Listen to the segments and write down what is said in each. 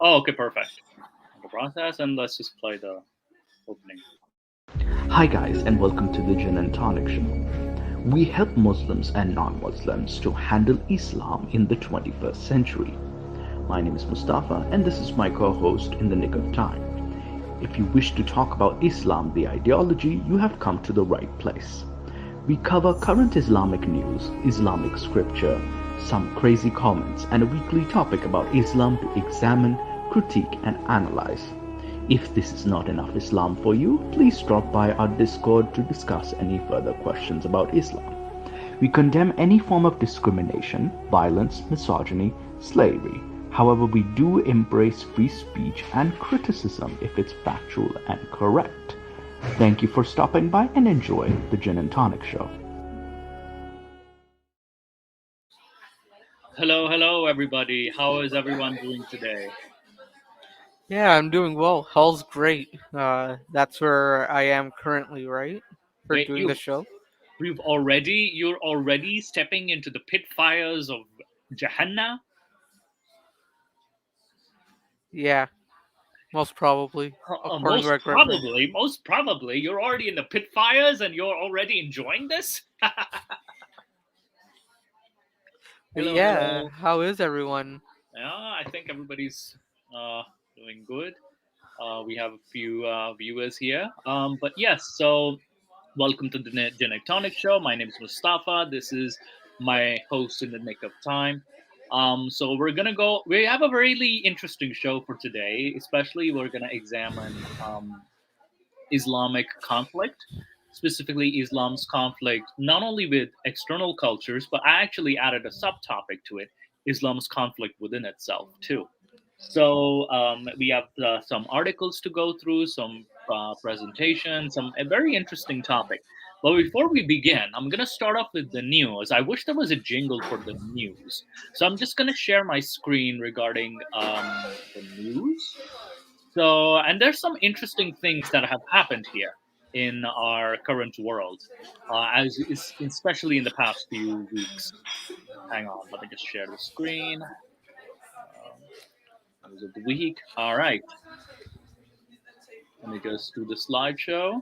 Oh, okay, perfect. The process, and let's just play the opening. Hi, guys, and welcome to the Gin and Tonic Show. We help Muslims and non Muslims to handle Islam in the 21st century. My name is Mustafa, and this is my co host in the nick of time. If you wish to talk about Islam, the ideology, you have come to the right place. We cover current Islamic news, Islamic scripture, some crazy comments, and a weekly topic about Islam to examine, critique, and analyze. If this is not enough Islam for you, please drop by our Discord to discuss any further questions about Islam. We condemn any form of discrimination, violence, misogyny, slavery. However, we do embrace free speech and criticism if it's factual and correct. Thank you for stopping by and enjoy the Gin and Tonic Show. Hello, hello, everybody. How is everyone doing today? Yeah, I'm doing well. Hell's great. That's where I am currently, right? For Wait, doing the show. you're already stepping into the pit fires of Jahannam? Yeah, most probably, according to my girlfriend. Most probably, you're already in the pit fires and you're already enjoying this. But Hello, yeah, hello. how is everyone? Yeah, I think everybody's doing good. We have a few viewers here. But yes, so welcome to the Genectonic Show. My name is Mustafa. This is my host in the nick of time. So we're gonna go. We have a really interesting show for today. Especially, we're gonna examine Islamic conflict, specifically Islam's conflict not only with external cultures, but I actually added a subtopic to it: Islam's conflict within itself too. So we have some articles to go through, some presentations, some a very interesting topic. But before we begin, I'm going to start off with the news. I wish there was a jingle for the news. So I'm just going to share my screen regarding the news. So, and there's some interesting things that have happened here in our current world, as is, especially in the past few weeks. Hang on, let me just share the screen. News of the week. All right. Let me just do the slideshow.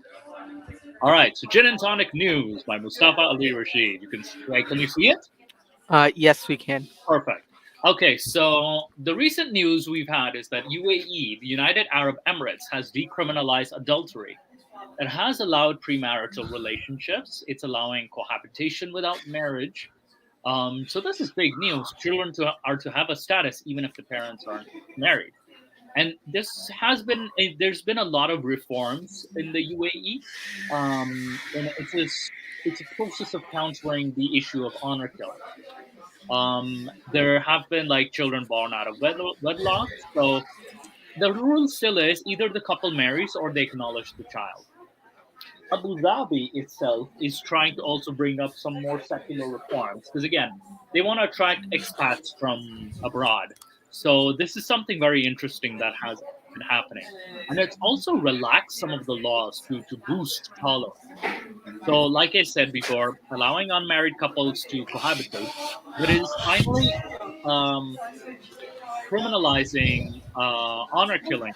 All right. So, Gin and Tonic News by Mustafa Ali Rashid. You can wait. Can you see it? Yes, we can. Perfect. Okay. So, the recent news we've had is that UAE, the United Arab Emirates, has decriminalized adultery. It has allowed premarital relationships. It's allowing cohabitation without marriage. So this is big news. Children are to have a status even if the parents aren't married. And there's been a lot of reforms in the UAE, and it's a process of countering the issue of honor killing. There have been like children born out of wedlock, so the rule still is either the couple marries or they acknowledge the child. Abu Dhabi itself is trying to also bring up some more secular reforms because again, they want to attract expats from abroad. So this is something very interesting that has been happening, and it's also relaxed some of the laws to boost tolerance. So, like I said before, allowing unmarried couples to cohabitate, but it is finally um, criminalizing honor killing.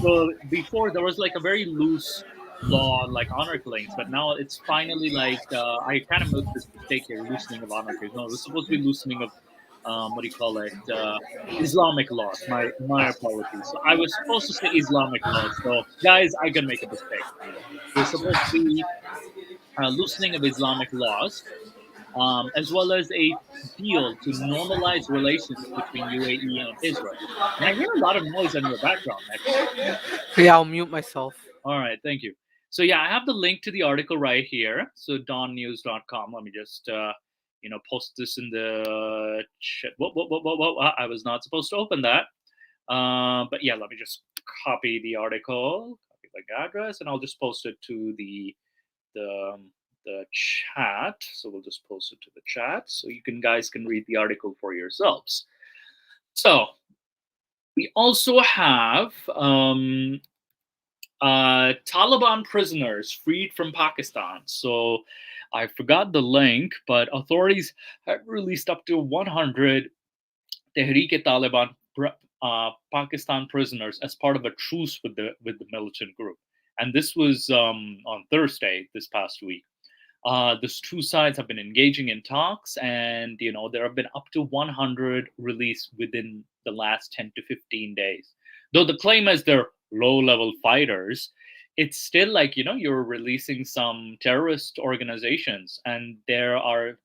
So before there was like a very loose law on like honor killings, but now it's finally like I kind of made this mistake here, loosening of honor killings. No, it was supposed to be loosening of what do you call it? Islamic laws. My apologies. So I was supposed to say Islamic laws. So guys, I can make a mistake. There's supposed to be loosening of Islamic laws, as well as a deal to normalize relations between UAE and Israel. And I hear a lot of noise in your background, actually. Yeah, I'll mute myself. All right, thank you. So yeah, I have the link to the article right here. So dawnnews.com. Let me just post this in the chat. Whoa. I was not supposed to open that. But yeah, let me just copy the article, copy the address, and I'll just post it to the the chat. So we'll just post it to the chat so you guys can read the article for yourselves. So we also have Taliban prisoners freed from Pakistan. So I forgot the link, but authorities have released up to 100 Tehreek-e-Taliban Pakistan prisoners as part of a truce with the militant group. And this was on Thursday this past week. These two sides have been engaging in talks, and there have been up to 100 released within the last 10 to 15 days. Though the claim is they're low-level fighters, it's still like you're releasing some terrorist organizations, and there are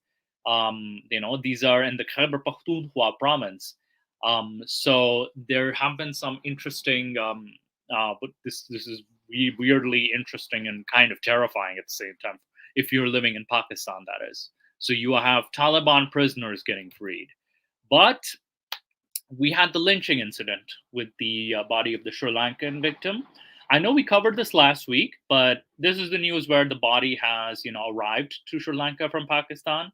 these are in the Khyber Pakhtunkhwa province. So there have been some interesting, but this is weirdly interesting and kind of terrifying at the same time if you're living in Pakistan, that is. So you have Taliban prisoners getting freed. But we had the lynching incident with the body of the Sri Lankan victim. I know we covered this last week, but this is the news where the body has, arrived to Sri Lanka from Pakistan.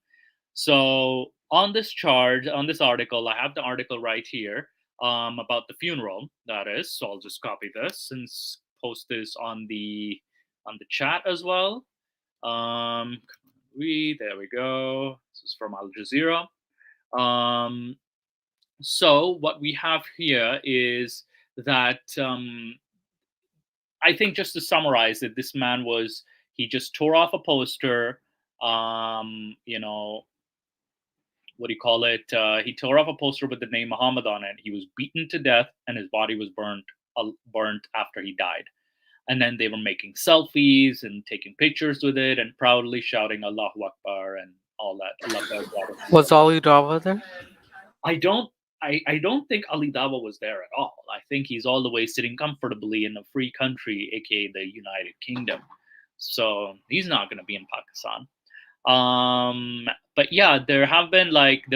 So on this charge, on this article, I have the article right here about the funeral. That is, so I'll just copy this and post this on the chat as well. There we go. This is from Al Jazeera. So what we have here is that I think, just to summarize it, this man he just tore off a poster. What do you call it? He tore off a poster with the name Muhammad on it. He was beaten to death, and his body was burnt after he died. And then they were making selfies and taking pictures with it and proudly shouting Allahu Akbar and all that. Was Ali Dava there? I don't think Ali Dava was there at all. I think he's all the way sitting comfortably in a free country, aka the United Kingdom. So he's not going to be in Pakistan. But yeah, there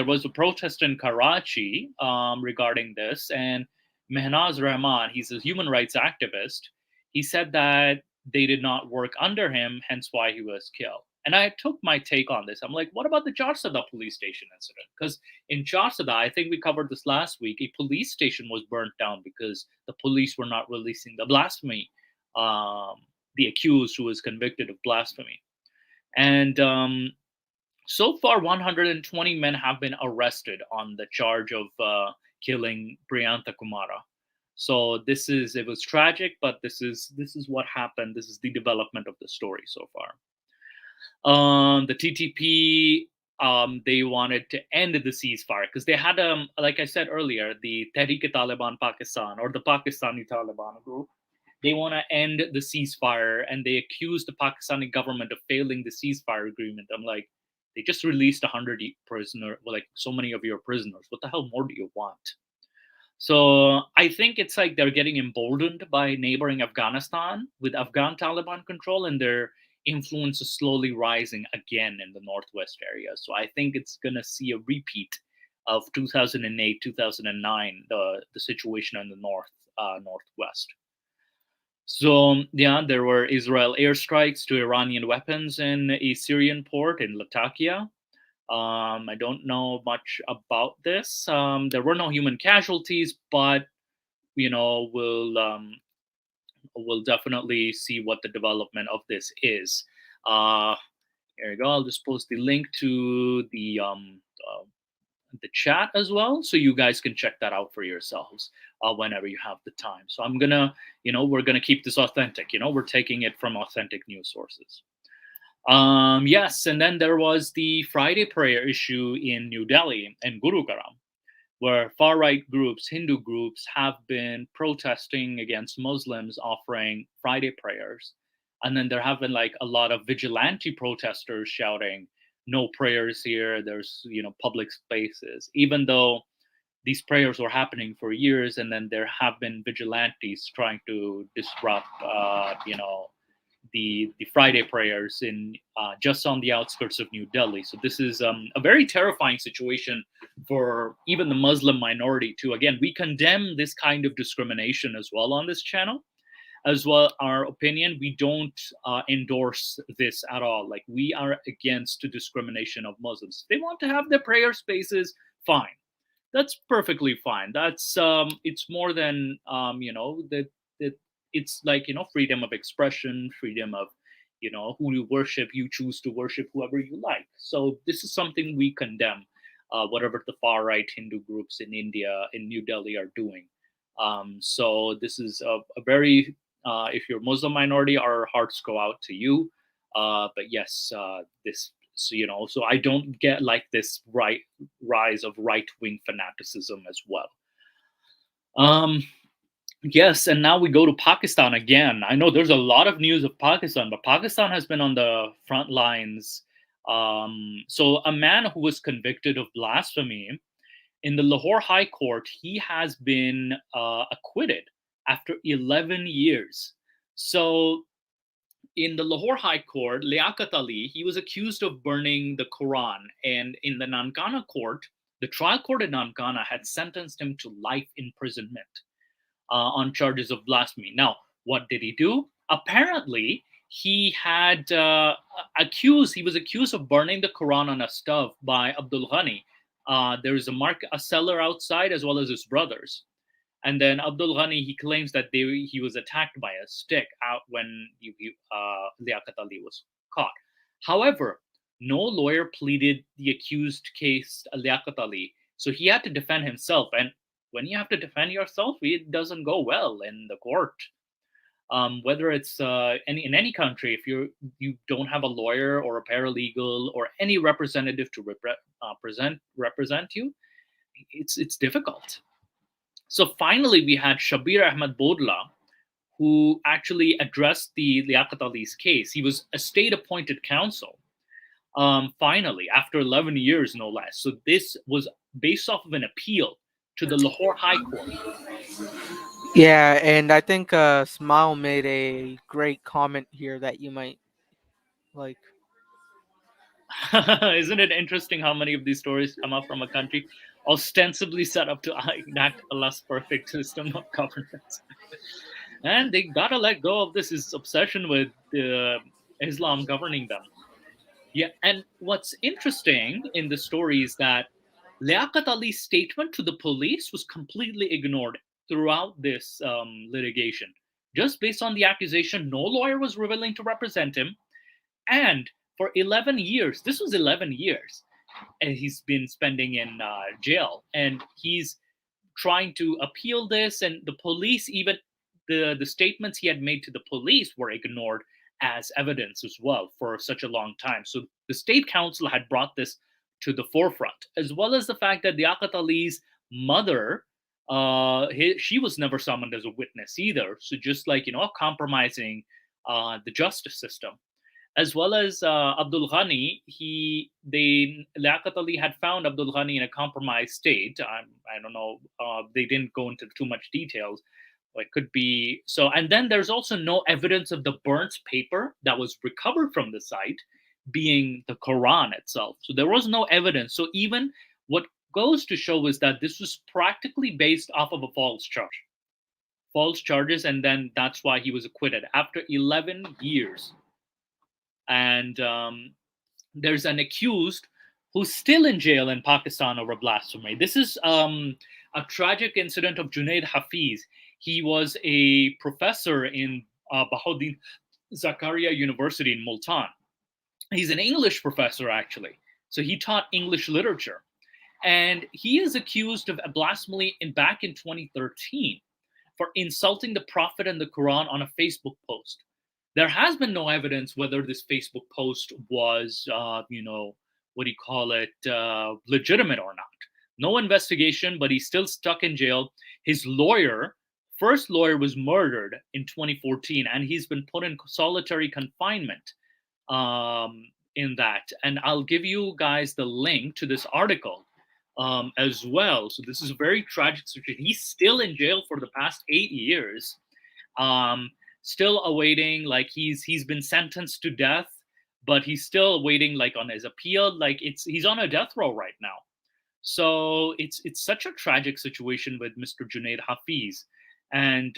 was a protest in Karachi regarding this, and Mehnaz Rahman, he's a human rights activist. He said that they did not work under him, hence why he was killed. And I took my take on this. I'm like, what about the Charsada police station incident? Because in Charsada, I think we covered this last week, a police station was burnt down because the police were not releasing the blasphemy, the accused who was convicted of blasphemy. And so far, 120 men have been arrested on the charge of killing Priyanta Kumara. So it was tragic, but this is what happened. This is the development of the story so far. The TTP, they wanted to end the ceasefire because they had, like I said earlier, the Tehrik-e-Taliban Pakistan, or the Pakistani Taliban group. They want to end the ceasefire, and they accuse the Pakistani government of failing the ceasefire agreement. I'm like, they just released 100 prisoners, like so many of your prisoners. What the hell more do you want? So I think it's like they're getting emboldened by neighboring Afghanistan with Afghan Taliban control, and their influence is slowly rising again in the northwest area. So I think it's going to see a repeat of 2008, 2009, the situation in the northwest. So yeah, there were Israel airstrikes to Iranian weapons in a Syrian port in Latakia. I don't know much about this. There were no human casualties, but we'll definitely see what the development of this is. Here you go. I'll just post the link to the chat as well, so you guys can check that out for yourselves whenever you have the time. So we're gonna keep this authentic. We're taking it from authentic news sources. Yes, and then there was the Friday prayer issue in New Delhi and Gurugram, where far-right groups, Hindu groups, have been protesting against Muslims offering Friday prayers. And then there have been like a lot of vigilante protesters shouting, no prayers here, there's, public spaces, even though these prayers were happening for years. And then there have been vigilantes trying to disrupt, the Friday prayers in just on the outskirts of New Delhi. So this is a very terrifying situation for even the Muslim minority too. Again, we condemn this kind of discrimination as well on this channel. As well, our opinion, we don't endorse this at all. Like, we are against the discrimination of Muslims. If they want to have their prayer spaces, fine. That's perfectly fine. That's it's more than that it's like freedom of expression, freedom of who you worship. You choose to worship whoever you like. So this is something we condemn. Whatever the far right Hindu groups in India, in New Delhi, are doing. So this is a very, if you're Muslim minority, our hearts go out to you. But yes, this, so, so I don't get like this rise of right wing fanaticism as well. Um, yes, and now we go to Pakistan again. I know there's a lot of news of Pakistan, but Pakistan has been on the front lines. So a man who was convicted of blasphemy in the Lahore High Court, he has been acquitted after 11 years. So in the Lahore High Court, Liaquat Ali, he was accused of burning the Quran. And in the Nankana court, the trial court in Nankana had sentenced him to life imprisonment on charges of blasphemy. Now, what did he do? Apparently, he was accused of burning the Quran on a stove by Abdul Ghani. There is a seller outside as well as his brothers. And then Abdul Ghani, he claims that he was attacked by a stick out when Liaquat Ali was caught. However, no lawyer pleaded the accused case Liaquat Ali, so he had to defend himself. And when you have to defend yourself, it doesn't go well in the court. Whether it's in any country, if you don't have a lawyer or a paralegal or any representative to represent you, it's difficult. So finally, we had Shabir Ahmed Bodla, who actually addressed the Liaquat Ali's case. He was a state-appointed counsel. Finally, after 11 years, no less. So this was based off of an appeal to the Lahore High Court. Yeah, and I think Smile made a great comment here that you might like. Isn't it interesting how many of these stories come up from a country ostensibly set up to enact a less perfect system of governance? And they gotta let go of this obsession with Islam governing them. Yeah, and what's interesting in the story is that Liaquat Ali's statement to the police was completely ignored throughout this litigation. Just based on the accusation, no lawyer was willing to represent him. And for 11 years, this was 11 years, and he's been spending in jail. And he's trying to appeal this, and the police, even the statements he had made to the police were ignored as evidence as well for such a long time. So the state council had brought this to the forefront, as well as the fact that Liaquat Ali's mother, she was never summoned as a witness either. So just like, compromising the justice system, as well as Abdul Ghani, Liaquat Ali had found Abdul Ghani in a compromised state. I don't know. They didn't go into too much details. It could be so. And then there's also no evidence of the burnt paper that was recovered from the site being the Quran itself. So there was no evidence. So even what goes to show is that this was practically based off of a false charges, and then that's why he was acquitted after 11 years. And there's an accused who's still in jail in Pakistan over blasphemy. This is a tragic incident of Junaid Hafiz. He was a professor in Bahauddin Zakaria University in Multan. He's an English professor, actually. So he taught English literature. And he is accused of blasphemy back in 2013 for insulting the Prophet and the Quran on a Facebook post. There has been no evidence whether this Facebook post was, legitimate or not. No investigation, but he's still stuck in jail. His first lawyer was murdered in 2014, and he's been put in solitary confinement in that. And I'll give you guys the link to this article as well. So this is a very tragic situation. He's still in jail for the past 8 years. Still awaiting, like he's been sentenced to death, but he's still waiting like on his appeal. Like he's on a death row right now. So it's such a tragic situation with Mr. Junaid Hafiz. And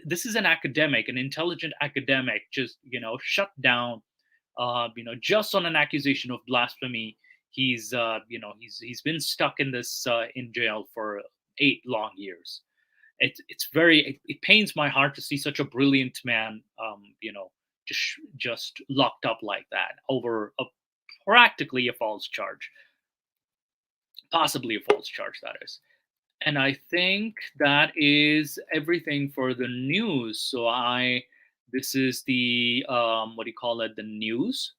this is an intelligent academic, just shut down, just on an accusation of blasphemy. He's been stuck in this in jail for 8 long years. It pains my heart to see such a brilliant man, just locked up like that over practically a false charge, possibly a false charge, that is. And I think that is everything for the news. This is the what do you call it? The news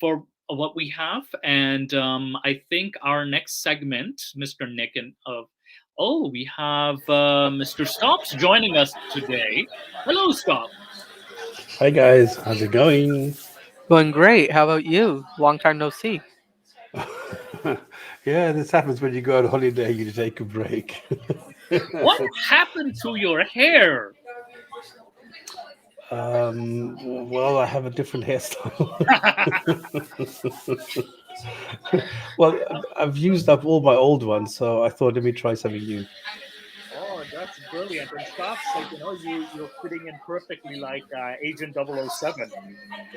for what we have, and I think our next segment, Mr. Nick and oh, we have Mr. Stops joining us today. Hello, Stop. Hi guys, how's it going? Going great. How about you? Long time no see. Yeah, this happens when you go on holiday, you take a break. What happened to your hair? well, I have a different hairstyle. Well, I've used up all my old ones, so I thought let me try something new. Oh, that's brilliant. And Stops, like, you're fitting in perfectly like Agent 007.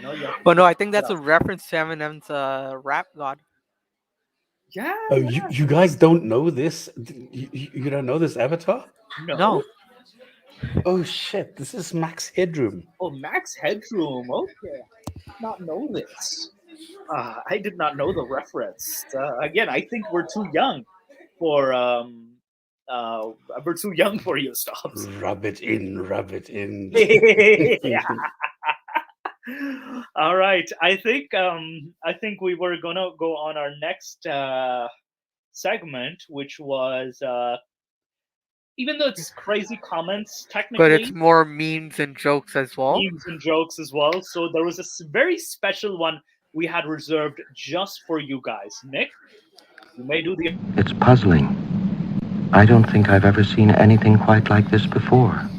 You have Well, no, I think it that's a up. reference to Eminem's Rap God. Yeah, Oh, yeah. you guys don't know this? You don't know this avatar? No. No. Oh shit, this is Max Headroom. Oh, Max Headroom. Okay, I did not know this. I did not know the reference. Again, I think for um, uh, we're too young for you, Stops. Rub it in, rub it in. Yeah. All right. I think we were gonna go on our next segment, which was even though it's crazy comments But it's technically, more memes and jokes as well. memes and jokes as well. So there was a very special one we had reserved just for you guys. Nick, you may do the. It's puzzling. I don't think I've ever seen anything quite like this before.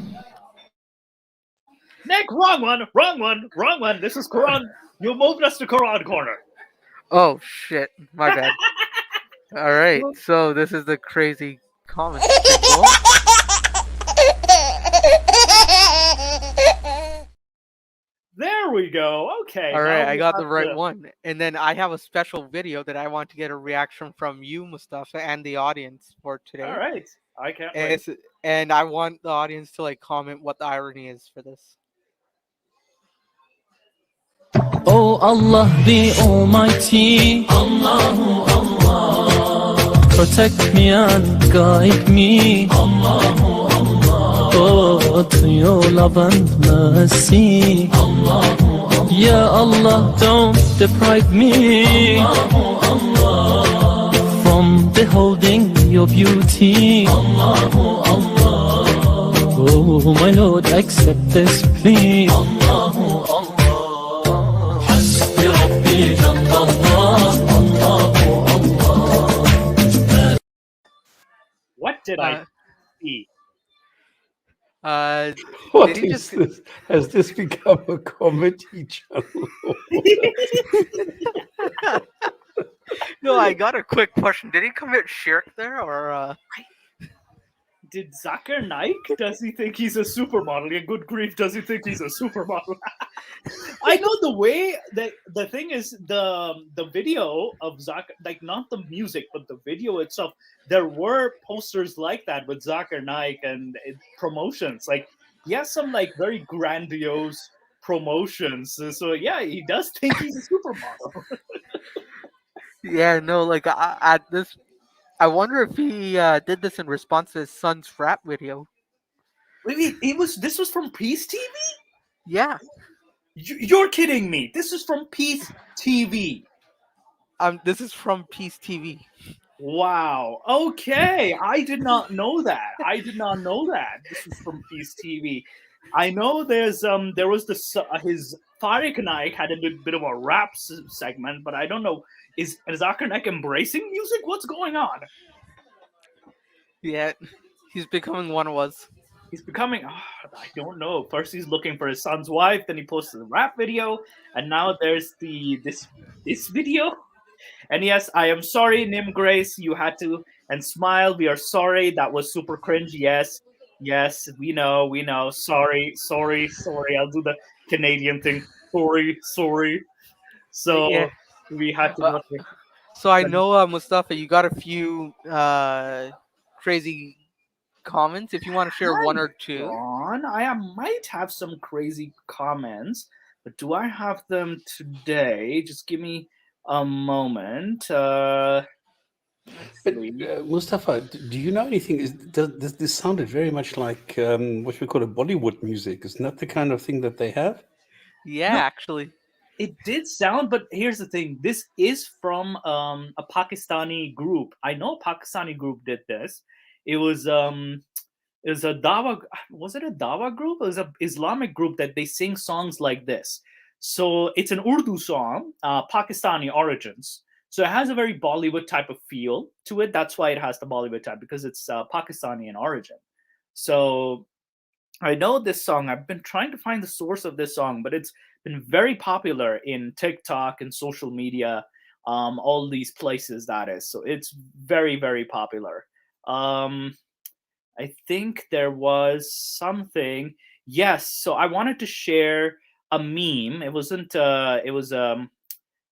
Nick, wrong one, wrong one, wrong one. This is Quran. You moved us to Quran corner. Oh, shit. My bad. All right. So this is the crazy comment jingle. There we go. Okay. All Now right. I we got have the right the. one. And then I have a special video that I want to get a reaction from you, Mustafa, and the audience for All today. right. I can't And, wait. and I want the audience to like comment what the irony is for this. Oh Allah the Almighty, protect me and guide me. Oh, to your love and mercy. Ya Allah, don't deprive me from beholding your beauty. Oh, my Lord, accept this plea. What did I Uh, see? uh, What did he is just? this? Has this become a comedy channel? No, I got a quick question. Did he commit shirk there, or? Did Zakir Naik? Does he think he's a supermodel? Yeah, good grief, does he think he's a supermodel? I know the way that the thing is the video of Zakir, like not the music, but the video itself. There were posters like that with Zakir Naik and promotions. Like he has some like very grandiose promotions. So yeah, he does think he's a supermodel. Yeah, no, like at this, I wonder if he did this in response to his son's rap video. Wait, this was from Peace TV? Yeah, You're kidding me. This is from Peace TV. this is from Peace TV. Wow. Okay. I did not know that. I did not know that. This was from Peace TV. I know there was this his Tariq Naik had a bit of a rap segment, but I don't know, is Zakir Naik embracing music? What's going on? Yeah, he's becoming one of us. He's becoming I don't know. First he's looking for his son's wife, then he posted a rap video, and now there's this video. And yes, I am sorry, Nim Grace, you had to and smile. We are sorry. That was super cringe. Yes, yes, we know. Sorry, sorry, sorry. I'll do the Canadian thing. Sorry, sorry. Yeah. So we had to Uh, go. so I know, Mustafa, you got a few crazy comments. If you want to share one or two. On. Might have some crazy comments, but do I have them today? Just give me a moment. But See? Mustafa, do you know anything? This sounded very much like what we call a Bollywood music. Isn't that the kind of thing that they have? Yeah, No, actually. it did sound, but here's the thing. This is from a Pakistani group. I know a Pakistani group did this. It was a dawa. Was it a dawa group? It was a Islamic group that they sing songs like this. So it's an Urdu song, Pakistani origins. So it has a very Bollywood type of feel to it. That's why it has the Bollywood type, because it's Pakistani in origin. So I know this song. I've been trying to find the source of this song, but it's been very popular in TikTok and social media, all these places, that is. So it's very, very popular. Um, I think there was something. Yes, so I wanted to share a meme. It wasn't. It was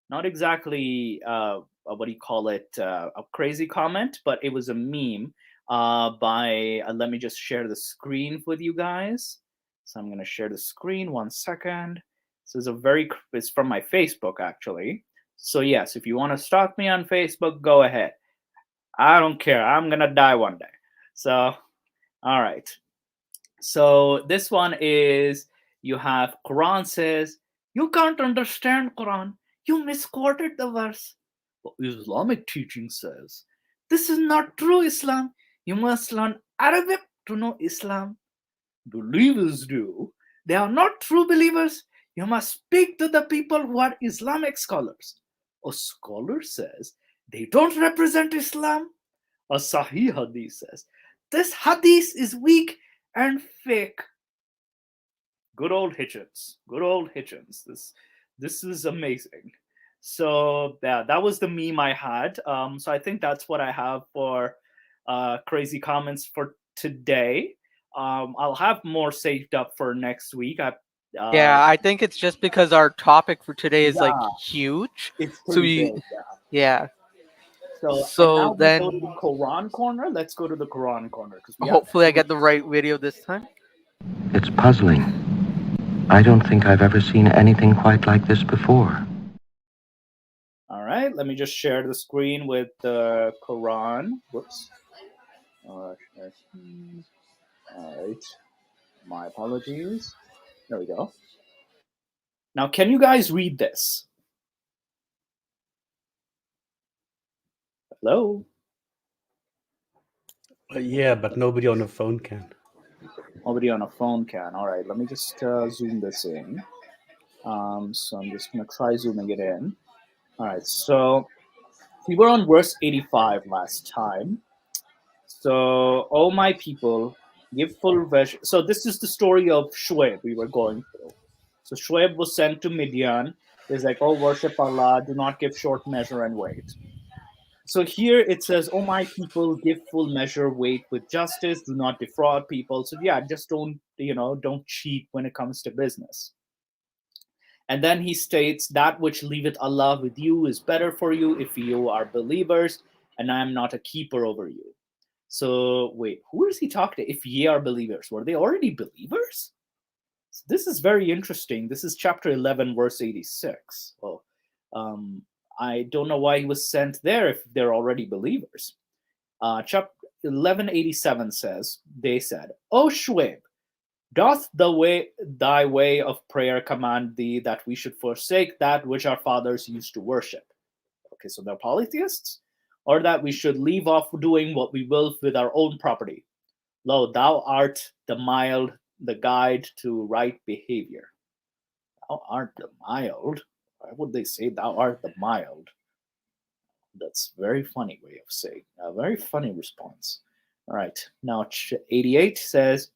not exactly what do you call it, a crazy comment, but it was a meme by let me just share the screen with you guys. So I'm going to share the screen, 1 second. This is a very, it's from my Facebook actually. So yes, if you want to stalk me on Facebook, go ahead. I don't care, I'm going to die one day. So all right, so this one is, you have Quran says, you can't understand Quran. You misquoted the verse. But Islamic teaching says, this is not true Islam. You must learn Arabic to know Islam. Believers do. They are not true believers. You must speak to the people who are Islamic scholars. A scholar says, they don't represent Islam. A Sahih Hadith says, this Hadith is weak and fake. Good old Hitchens. Good old Hitchens. This is amazing. So yeah, that was the meme I had. So I think that's what I have for crazy comments for today. I'll have more saved up for next week. Yeah, I think it's just because our topic for today is like Yeah, huge. it's So pretty we, big. Yeah. yeah. So and So now we go to then the Quran corner. Let's go to the Quran corner because we have. hopefully I get the right video this time. It's puzzling. I don't think I've ever seen anything quite like this before. All right, let me just share the screen with the Quran. Whoops. All right, my apologies. There we go. Now, can you guys read this? Hello? Yeah, but nobody on a phone can. Nobody on a phone can. All right, let me just zoom this in. So I'm just going to try zooming it in. All right, so we were on verse 85 last time. So, oh my people, give full measure. So this is the story of Shuaib we were going through. So Shuaib was sent to Midian. He's like, oh, worship Allah, do not give short measure and weight. So here it says, oh my people, give full measure, weight with justice, do not defraud people. So yeah, just don't cheat when it comes to business. And then he states, that which leaveth Allah with you is better for you if you are believers, and I am not a keeper over you. So wait, who is he talking to? If ye are believers, were they already believers? So this is very interesting. This is chapter 11, verse 86. Well, I don't know why he was sent there if they're already believers. Chapter 1187 says, they said, O Shuaib, doth thy way of prayer command thee that we should forsake that which our fathers used to worship? Okay, so they're polytheists? Or that we should leave off doing what we will with our own property? Lo, thou art the mild, the guide to right behavior. Thou art the mild? Why would they say thou art the mild? That's a very funny way of saying. A very funny response. All right, now 88 says,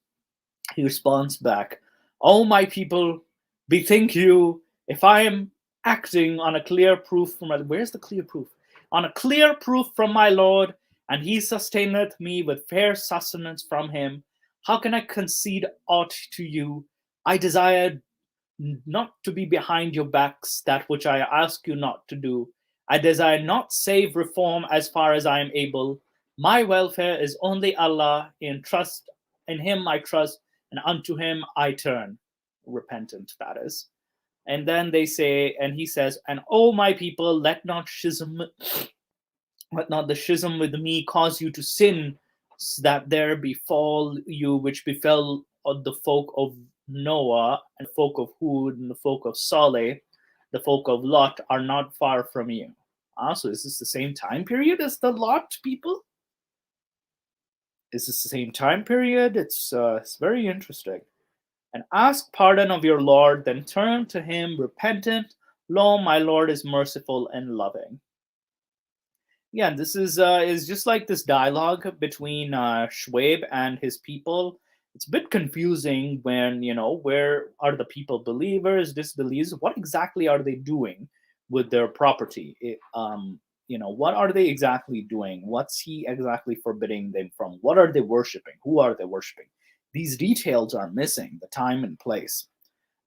he responds back, oh my people, bethink you, if I am acting on a clear proof from where's the clear proof? On a clear proof from my Lord, and he sustaineth me with fair sustenance from him, how can I concede aught to you? I desire not to be behind your backs that which I ask you not to do. I desire not save reform as far as I am able. My welfare is only Allah. In him I trust, and unto him I turn. Repentant, that is. And then they say, and he says, and oh my people, let not schism Let not the schism with me cause you to sin, that there befall you which befell the folk of Noah, and the folk of Hud, and the folk of Saleh, the folk of Lot are not far from you. Ah, so is this the same time period as the Lot people? Is this the same time period? It's very interesting. And ask pardon of your Lord, then turn to him repentant. Lo, my Lord is merciful and loving. Yeah, this is just like this dialogue between Schwab and his people. It's a bit confusing when where are the people believers, disbelievers? What exactly are they doing with their property? What are they exactly doing? What's he exactly forbidding them from? What are they worshiping? Who are they worshiping? These details are missing. The time and place.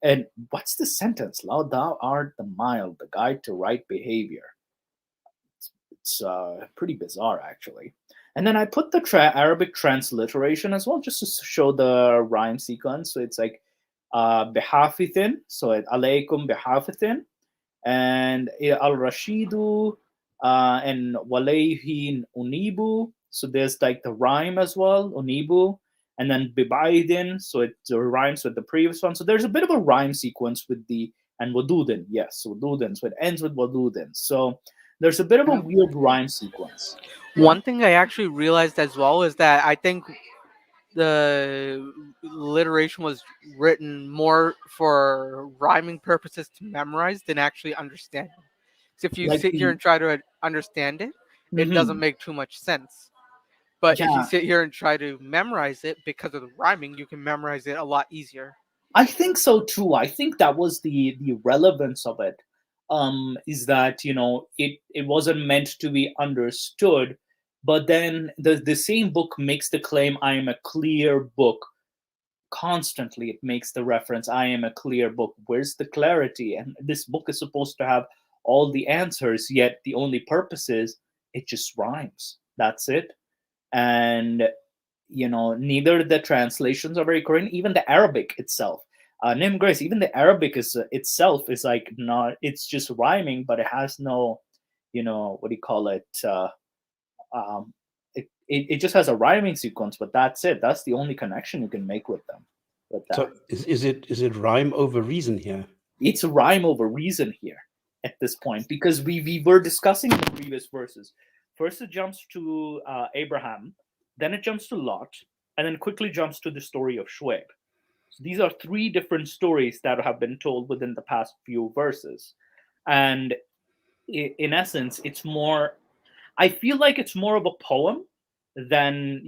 And what's the sentence? Lo, thou art the mild, the guide to right behavior. It's pretty bizarre, actually. And then I put the Arabic transliteration as well, just to show the rhyme sequence. So it's like bihafithin, so alaykum bihafithin, and al rashidu, and walayhin unibu. So there's like the rhyme as well, unibu, and then bibaidin, so it rhymes with the previous one. So there's a bit of a rhyme sequence with the and wadudin, yes, wadudin. So it ends with wadudin. So there's a bit of a weird rhyme sequence. Yeah. One thing I actually realized as well is that I think the alliteration was written more for rhyming purposes to memorize than actually understand. So if you Like sit here the and try to understand it, it doesn't mhm. make too much sense. But if you Yeah, sit here and try to memorize it because of the rhyming, you can memorize it a lot easier. I think so too. I think that was the relevance of it. Is that it wasn't meant to be understood, but then the same book makes the claim, "I am a clear book." Constantly, it makes the reference, "I am a clear book." Where's the clarity? And this book is supposed to have all the answers, yet the only purpose is it just rhymes. That's it. And neither the translations are very correct, even the Arabic itself. Nim Grace, even the Arabic is itself is like not, it's just rhyming, but it has no, what do you call it, um, it just has a rhyming sequence, but that's it. That's the only connection you can make with them, with that. So is it rhyme over reason here? It's a rhyme over reason here at this point, because we were discussing in the previous verses. First, it jumps to Abraham, then it jumps to Lot, and then quickly jumps to the story of Shuaib. So these are three different stories that have been told within the past few verses. And in essence, it's more, I feel like it's more of a poem than,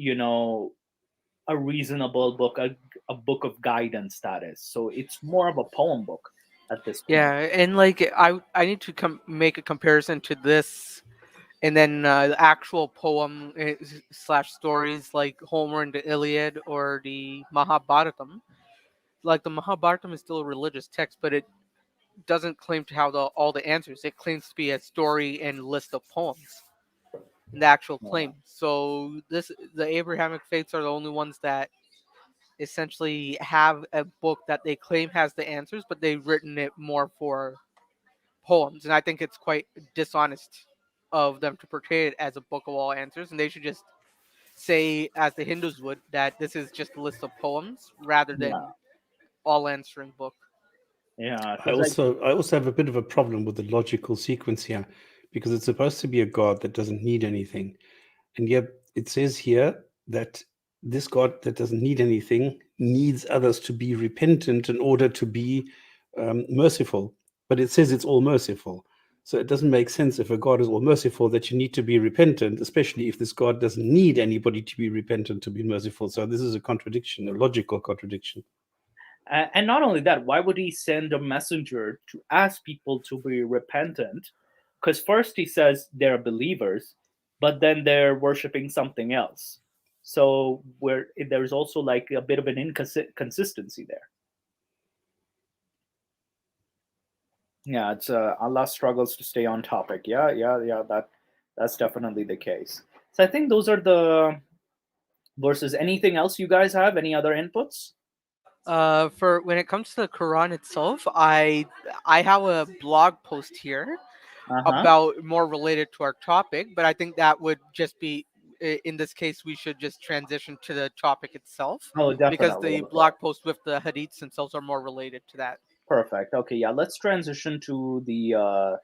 a reasonable book, a book of guidance, that is. So it's more of a poem book at this Yeah, point. and like I need to make a comparison to this, and then the actual poem slash stories like Homer and the Iliad or the Mahabharatam. Like the Mahabharatam is still a religious text, but it doesn't claim to have all the answers. It claims to be a story and list of poems in the actual Yeah. claim. So the Abrahamic faiths are the only ones that essentially have a book that they claim has the answers, but they've written it more for poems. And I think it's quite dishonest of them to portray it as a book of all answers, and they should just say, as the Hindus would, that this is just a list of poems rather Yeah. than all answering book. Yeah. I Because like, also I also have a bit of a problem with the logical sequence here, because it's supposed to be a God that doesn't need anything, and yet it says here that this God that doesn't need anything needs others to be repentant in order to be merciful. But it says it's all merciful. So it doesn't make sense, if a God is all merciful, that you need to be repentant, especially if this God doesn't need anybody to be repentant to be merciful. So this is a contradiction, a logical contradiction. and not only that, why would he send a messenger to ask people to be repentant? Because first he says they're believers, but then they're worshiping something else. So where there's also like a bit of an inconsistency there. Yeah, it's Allah struggles to stay on topic. Yeah, yeah, yeah. That's definitely the case. So I think those are the verses. Anything else you guys have? Any other inputs? For when it comes to the Quran itself, I have a blog post here Uh-huh. about more related to our topic, but I think that would just be in this case we should just transition to the topic itself Oh, because the definitely. blog posts with the hadiths themselves are more related to that. Perfect. Okay, yeah, let's transition to the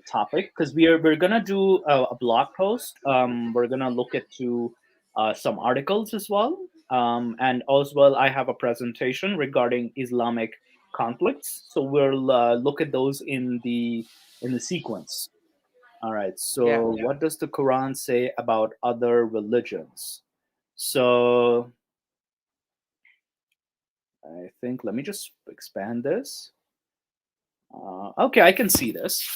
topic because we're gonna do a blog post. We're gonna look at to some articles as well. And as well, I have a presentation regarding Islamic conflicts. So we'll look at those in the sequence. All right. Yeah. So what does the Quran say about other religions? So I think let me just expand this. Okay, I can see this.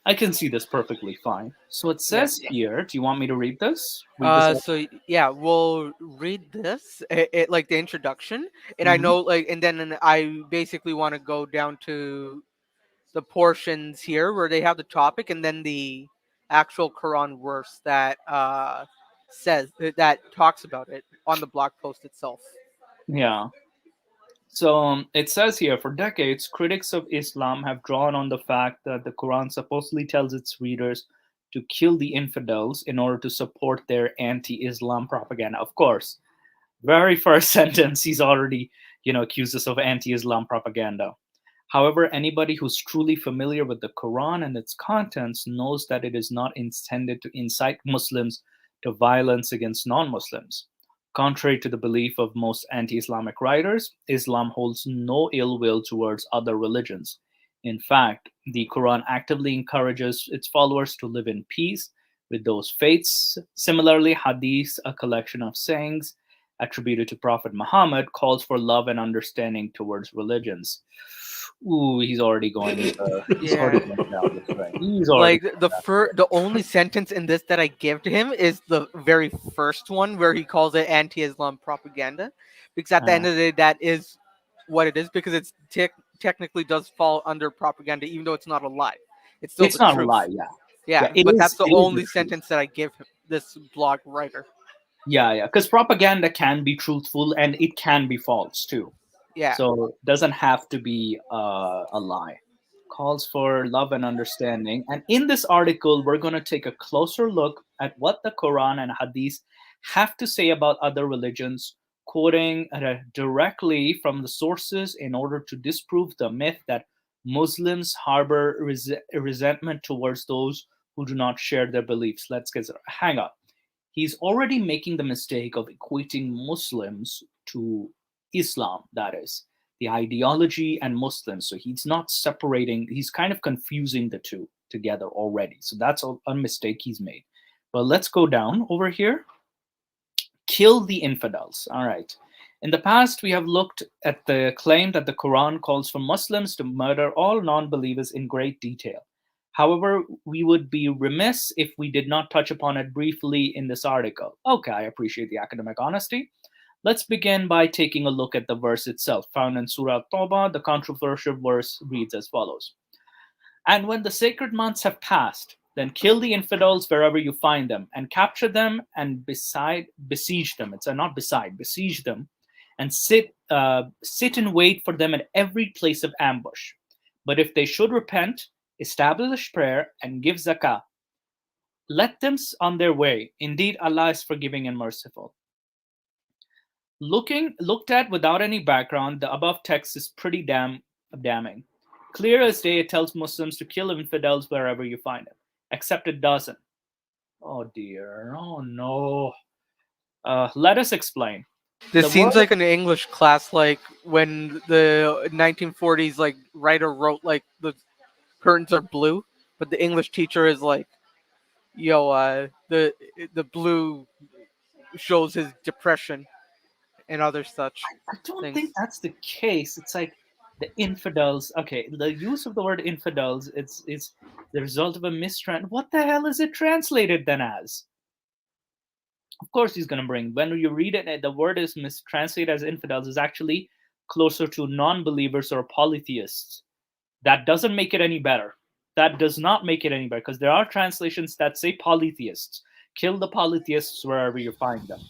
I can see this perfectly fine. So it Yeah. says here, do you want me to read this? Read this out? So yeah, we'll read this, like the introduction, and I Mhm. know like, and then I basically want to go down to the portions here where they have the topic, and then the actual Quran verse that says that talks about it on the blog post itself. Yeah. So it says here, for decades, critics of Islam have drawn on the fact that the Quran supposedly tells its readers to kill the infidels in order to support their anti-Islam propaganda. Of course, very first sentence, he's already, accused us of anti-Islam propaganda. However, anybody who's truly familiar with the Quran and its contents knows that it is not intended to incite Muslims to violence against non Muslims. Contrary to the belief of most anti Islamic writers, Islam holds no ill will towards other religions. In fact, the Quran actively encourages its followers to live in peace with those faiths. Similarly, Hadith, a collection of sayings attributed to Prophet Muhammad, calls for love and understanding towards religions. Ooh, he's already Yeah. going down this way. He's already Like going down. the only sentence in this that I give to him is the very first one where he calls it anti-Islam propaganda, because at the end of the day that is what it is, because it's technically does fall under propaganda even though it's not a lie. It's still It's the not a lie, truth. yeah. Yeah, Yeah, it but that's is the it is the only truth. sentence that I give him, this blog writer. Yeah, yeah. Because propaganda can be truthful and it can be false too. Yeah. So it doesn't have to be a lie. Calls for love and understanding. And in this article, we're going to take a closer look at what the Quran and Hadith have to say about other religions, quoting directly from the sources in order to disprove the myth that Muslims harbor resentment towards those who do not share their beliefs. Let's get hang on. He's already making the mistake of equating Muslims to Islam, that is, the ideology and Muslims. So he's not separating, he's kind of confusing the two together already. So that's a mistake he's made. But let's go down over here. Kill the infidels. All right. In the past, we have looked at the claim that the Quran calls for Muslims to murder all non believers in great detail. However, we would be remiss if we did not touch upon it briefly in this article. Okay, I appreciate the academic honesty. Let's begin by taking a look at the verse itself. Found in Surah Tawbah, the controversial verse reads as follows: And when the sacred months have passed, then kill the infidels wherever you find them, and capture them and besiege them. It's not beside, besiege them, and sit and wait for them at every place of ambush. But if they should repent, establish prayer, and give zakah, let them on their way. Indeed, Allah is forgiving and merciful. Looked at without any background, the above text is pretty damning. Clear as day, it tells Muslims to kill infidels wherever you find them, except it doesn't. Oh dear, oh no. Let us explain. This The word, seems like an English class, like when the 1940s like writer wrote like the curtains are blue, but the English teacher is like, yo, the blue shows his depression and other such I don't things. think that's the case. It's like the infidels. Okay, the use of the word infidels, it's the result of a mistrans. What the hell is it translated then as? Of course he's going to bring, when you read it, the word is mistranslated as infidels is actually closer to non-believers or polytheists. That doesn't make it any better. That does not make it any better, because there are translations that say polytheists. Kill the polytheists wherever you find them.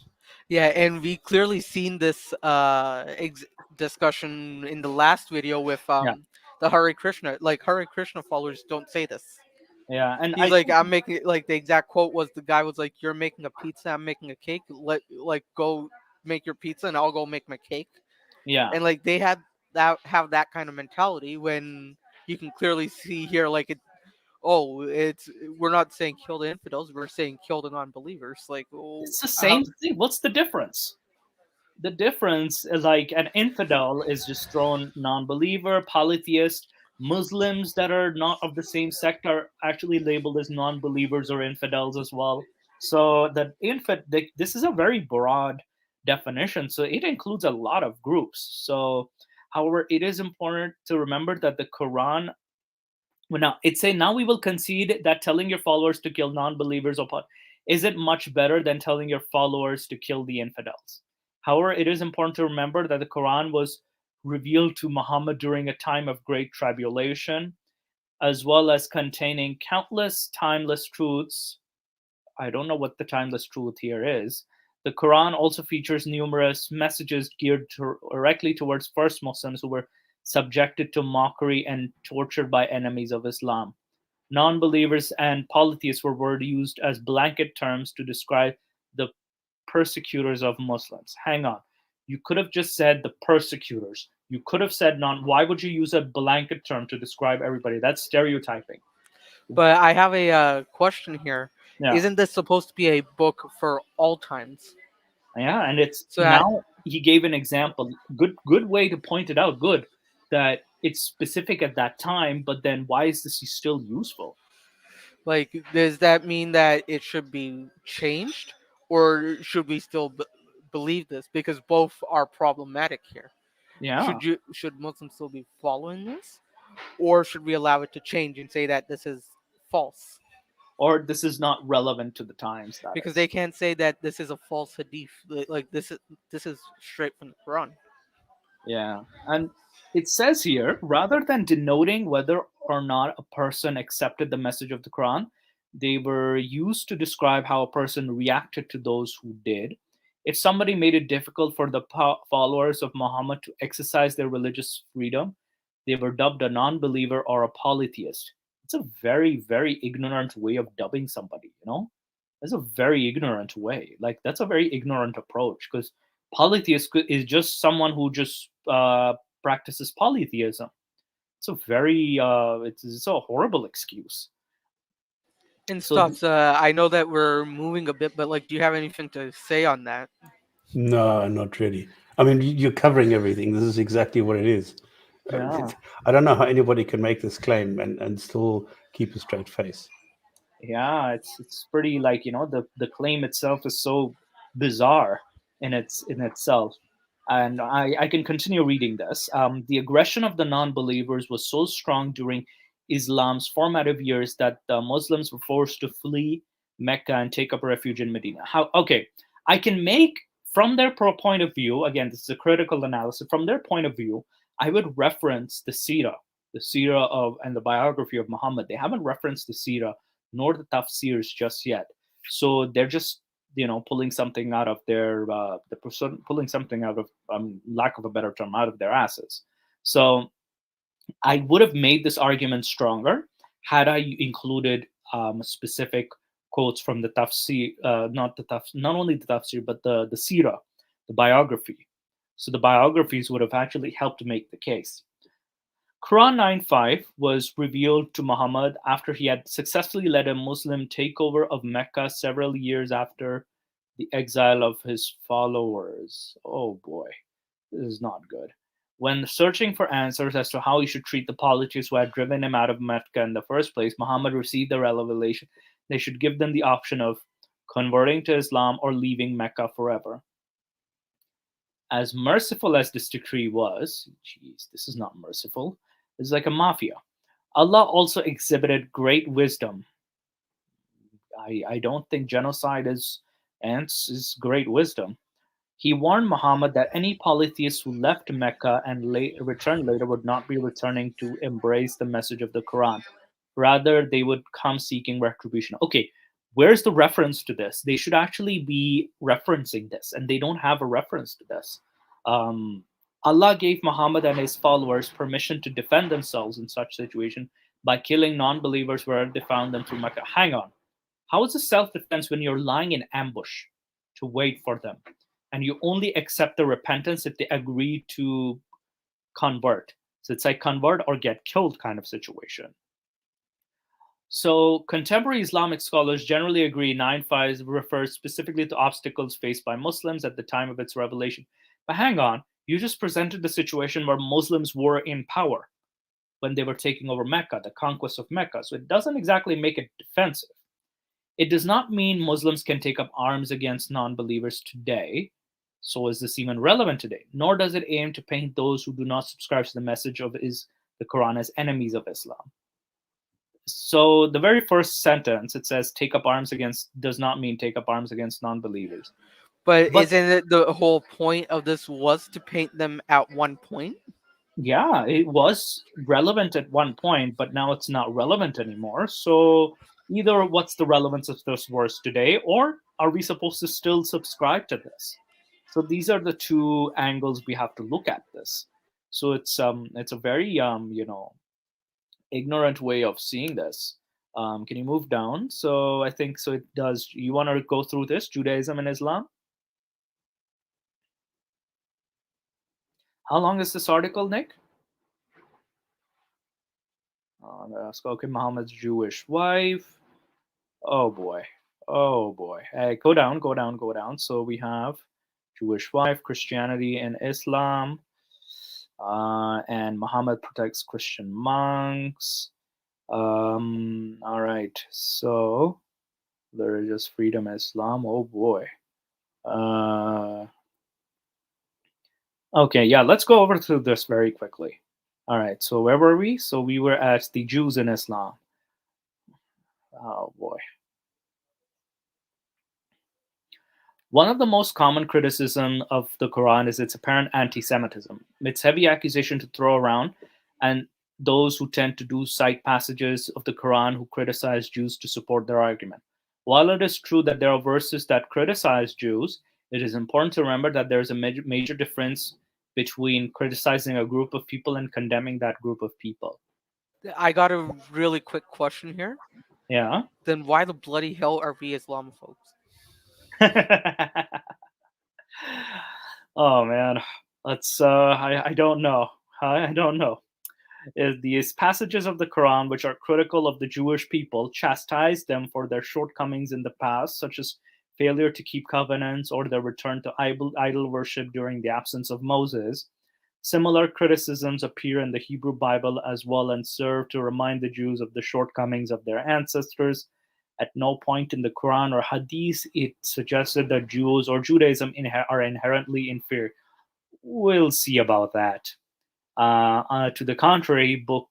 Yeah, and we clearly seen this discussion in the last video with Yeah. the Hare Krishna. Like Hare Krishna followers don't say this. Yeah, and He's like, I'm making it, like the exact quote was, the guy was like, "You're making a pizza, I'm making a cake. Go make your pizza, and I'll go make my cake." yeah, And like they had that kind of mentality, when you can clearly see here, like it's we're not saying kill the infidels, we're saying kill the non-believers. Like, oh, it's the how, same thing. What's the difference? The difference is like an infidel is just thrown non-believer, polytheist. Muslims that are not of the same sect are actually labeled as non-believers or infidels as well. So this is a very broad definition. So it includes a lot of groups. So, however, it is important to remember that the Quran, well, now it say, now we will concede that telling your followers to kill non-believers is it much better than telling your followers to kill the infidels. However, it is important to remember that the Quran was revealed to Muhammad during a time of great tribulation, as well as containing countless timeless truths. I don't know what the timeless truth here is. The Quran also features numerous messages geared directly towards first Muslims who were subjected to mockery and tortured by enemies of Islam. Non believers and polytheists were used as blanket terms to describe the persecutors of Muslims. Hang on. You could have just said the persecutors. You could have said non. Why would you use a blanket term to describe everybody? That's stereotyping. but I have a question here. Yeah. Isn't this supposed to be a book for all times? Yeah, and it's So that, now he gave an example. Good way to point it out. Good that it's specific at that time, but then why is this still useful? like, does that mean that it should be changed, or should we still believe this? Because both are problematic here. Yeah. Should Muslims still be following this, or should we allow it to change and say that this is false? Or this is not relevant to the times, that Because is. they can't say that this is a false hadith. Like, this is straight from the Quran. Yeah. And it says here, rather than denoting whether or not a person accepted the message of the Quran, they were used to describe how a person reacted to those who did. If somebody made it difficult for the followers of Muhammad to exercise their religious freedom, they were dubbed a non believer or a polytheist. It's a very, very ignorant way of dubbing somebody, you know? That's a very ignorant way. Like, that's a very ignorant approach, because polytheist is just someone who just practices polytheism. It's a very it's a horrible excuse. And So stuff. I know that we're moving a bit, but like, do you have anything to say on that? No, not really. I mean, you're covering everything. This is exactly what it is. yeah, I don't know how anybody can make this claim and still keep a straight face. yeah, it's pretty, like, the claim itself is so bizarre in itself. And I can continue reading this. The aggression of the non-believers was so strong during Islam's formative years that the Muslims were forced to flee Mecca and take up refuge in Medina. How? Okay, I can make, from their point of view. Again, this is a critical analysis. From their point of view, I would reference the seerah of and the biography of Muhammad. They haven't referenced the seerah nor the tafsirs just yet. So they're just, pulling something out of their pulling something out of, lack of a better term, out of their asses. So I would have made this argument stronger had I included specific quotes from the tafsir, not only the tafsir, but the seerah, the biography. So the biographies would have actually helped make the case. Quran 9:5 was revealed to Muhammad after he had successfully led a Muslim takeover of Mecca several years after the exile of his followers. Oh boy, this is not good. When searching for answers as to how he should treat the polytheists who had driven him out of Mecca in the first place, Muhammad received the revelation they should give them the option of converting to Islam or leaving Mecca forever. As merciful as this decree was, jeez, this is not merciful. This is like a mafia. Allah also exhibited great wisdom. I don't think genocide is great wisdom. He warned Muhammad that any polytheists who left Mecca and returned later would not be returning to embrace the message of the Quran. Rather, they would come seeking retribution. Okay, where's the reference to this? They should actually be referencing this, and they don't have a reference to this. Um, Allah gave Muhammad and his followers permission to defend themselves in such situation by killing non-believers wherever they found them through Mecca. Hang on. How is it self-defense when you're lying in ambush to wait for them, and you only accept the repentance if they agree to convert? So it's like convert or get killed kind of situation. So contemporary Islamic scholars generally agree 9.5 refers specifically to obstacles faced by Muslims at the time of its revelation. But hang on, you just presented the situation where Muslims were in power when they were taking over Mecca, the conquest of Mecca. So it doesn't exactly make it defensive. It does not mean Muslims can take up arms against non believers today. So is this even relevant today? Nor does it aim to paint those who do not subscribe to the message of the Quran as enemies of Islam. So the very first sentence, it says take up arms against, does not mean take up arms against non-believers. But But isn't it the whole point of this was to paint them at one point? yeah, it was relevant at one point, but now it's not relevant anymore. So either what's the relevance of this verse today, or are we supposed to still subscribe to this? So these are the two angles we have to look at this. So it's a very ignorant way of seeing this. Can you move down? So I think so. It does. You want to go through this Judaism and Islam? How long is this article, Nick? Okay, Muhammad's Jewish wife. Oh boy. Oh boy. Hey, go down, go down, go down. So we have Jewish wife, Christianity and Islam. And Muhammad protects Christian monks. All right. So religious freedom, Islam. Oh boy. Okay, yeah, let's go over through this very quickly. All right, so where were we? So we were at the Jews in Islam. Oh boy. One of the most common criticism of the Quran is its apparent anti-Semitism. Its heavy accusation to throw around, and those who tend to do cite passages of the Quran who criticize Jews to support their argument. While it is true that there are verses that criticize Jews, it is important to remember that there is a major difference between criticizing a group of people and condemning that group of people. I got a really quick question here. Yeah. Then why the bloody hell are we Islamophobes? Oh man, let's. I don't know. I don't know. These passages of the Quran, which are critical of the Jewish people, chastise them for their shortcomings in the past, such as failure to keep covenants or their return to idol worship during the absence of Moses. Similar criticisms appear in the Hebrew Bible as well and serve to remind the Jews of the shortcomings of their ancestors. At no point in the Quran or Hadith it suggested that Jews or Judaism are inherently inferior. We'll see about that. To the contrary, both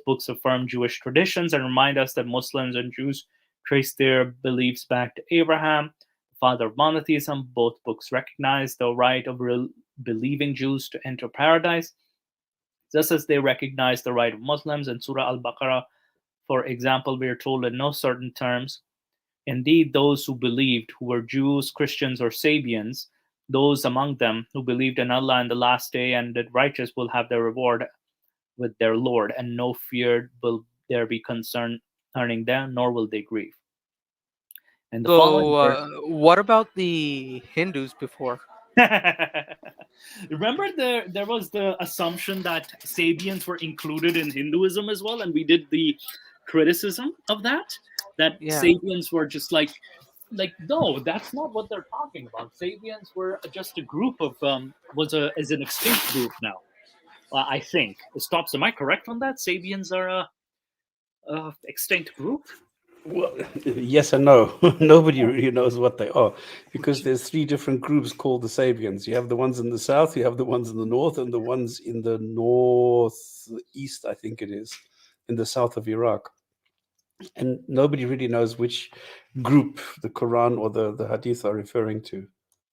books affirm Jewish traditions and remind us that Muslims and Jews trace their beliefs back to Abraham, the father of monotheism. Both books recognize the right of believing Jews to enter paradise, just as they recognize the right of Muslims. In Surah Al-Baqarah, for example, we are told in no certain terms, indeed, those who believed, who were Jews, Christians, or Sabians, those among them who believed in Allah and the last day and did righteous will have their reward with their Lord, and no fear will there be concerning them, nor will they grieve. And the following So, verse. what about the Hindus before? Remember, there was the assumption that Sabians were included in Hinduism as well, and we did the criticism of that. That Yeah. Sabians were just like no, that's not what they're talking about. Sabians were just a group of is an extinct group now. I think. Stops. Am I correct on that? Sabians are a extinct group. Well, yes and no. Nobody really knows what they are because there's three different groups called the Sabians. You have the ones in the south, you have the ones in the north, and the ones in the northeast, I think it is, in the south of Iraq. And nobody really knows which group the Quran or the Hadith are referring to.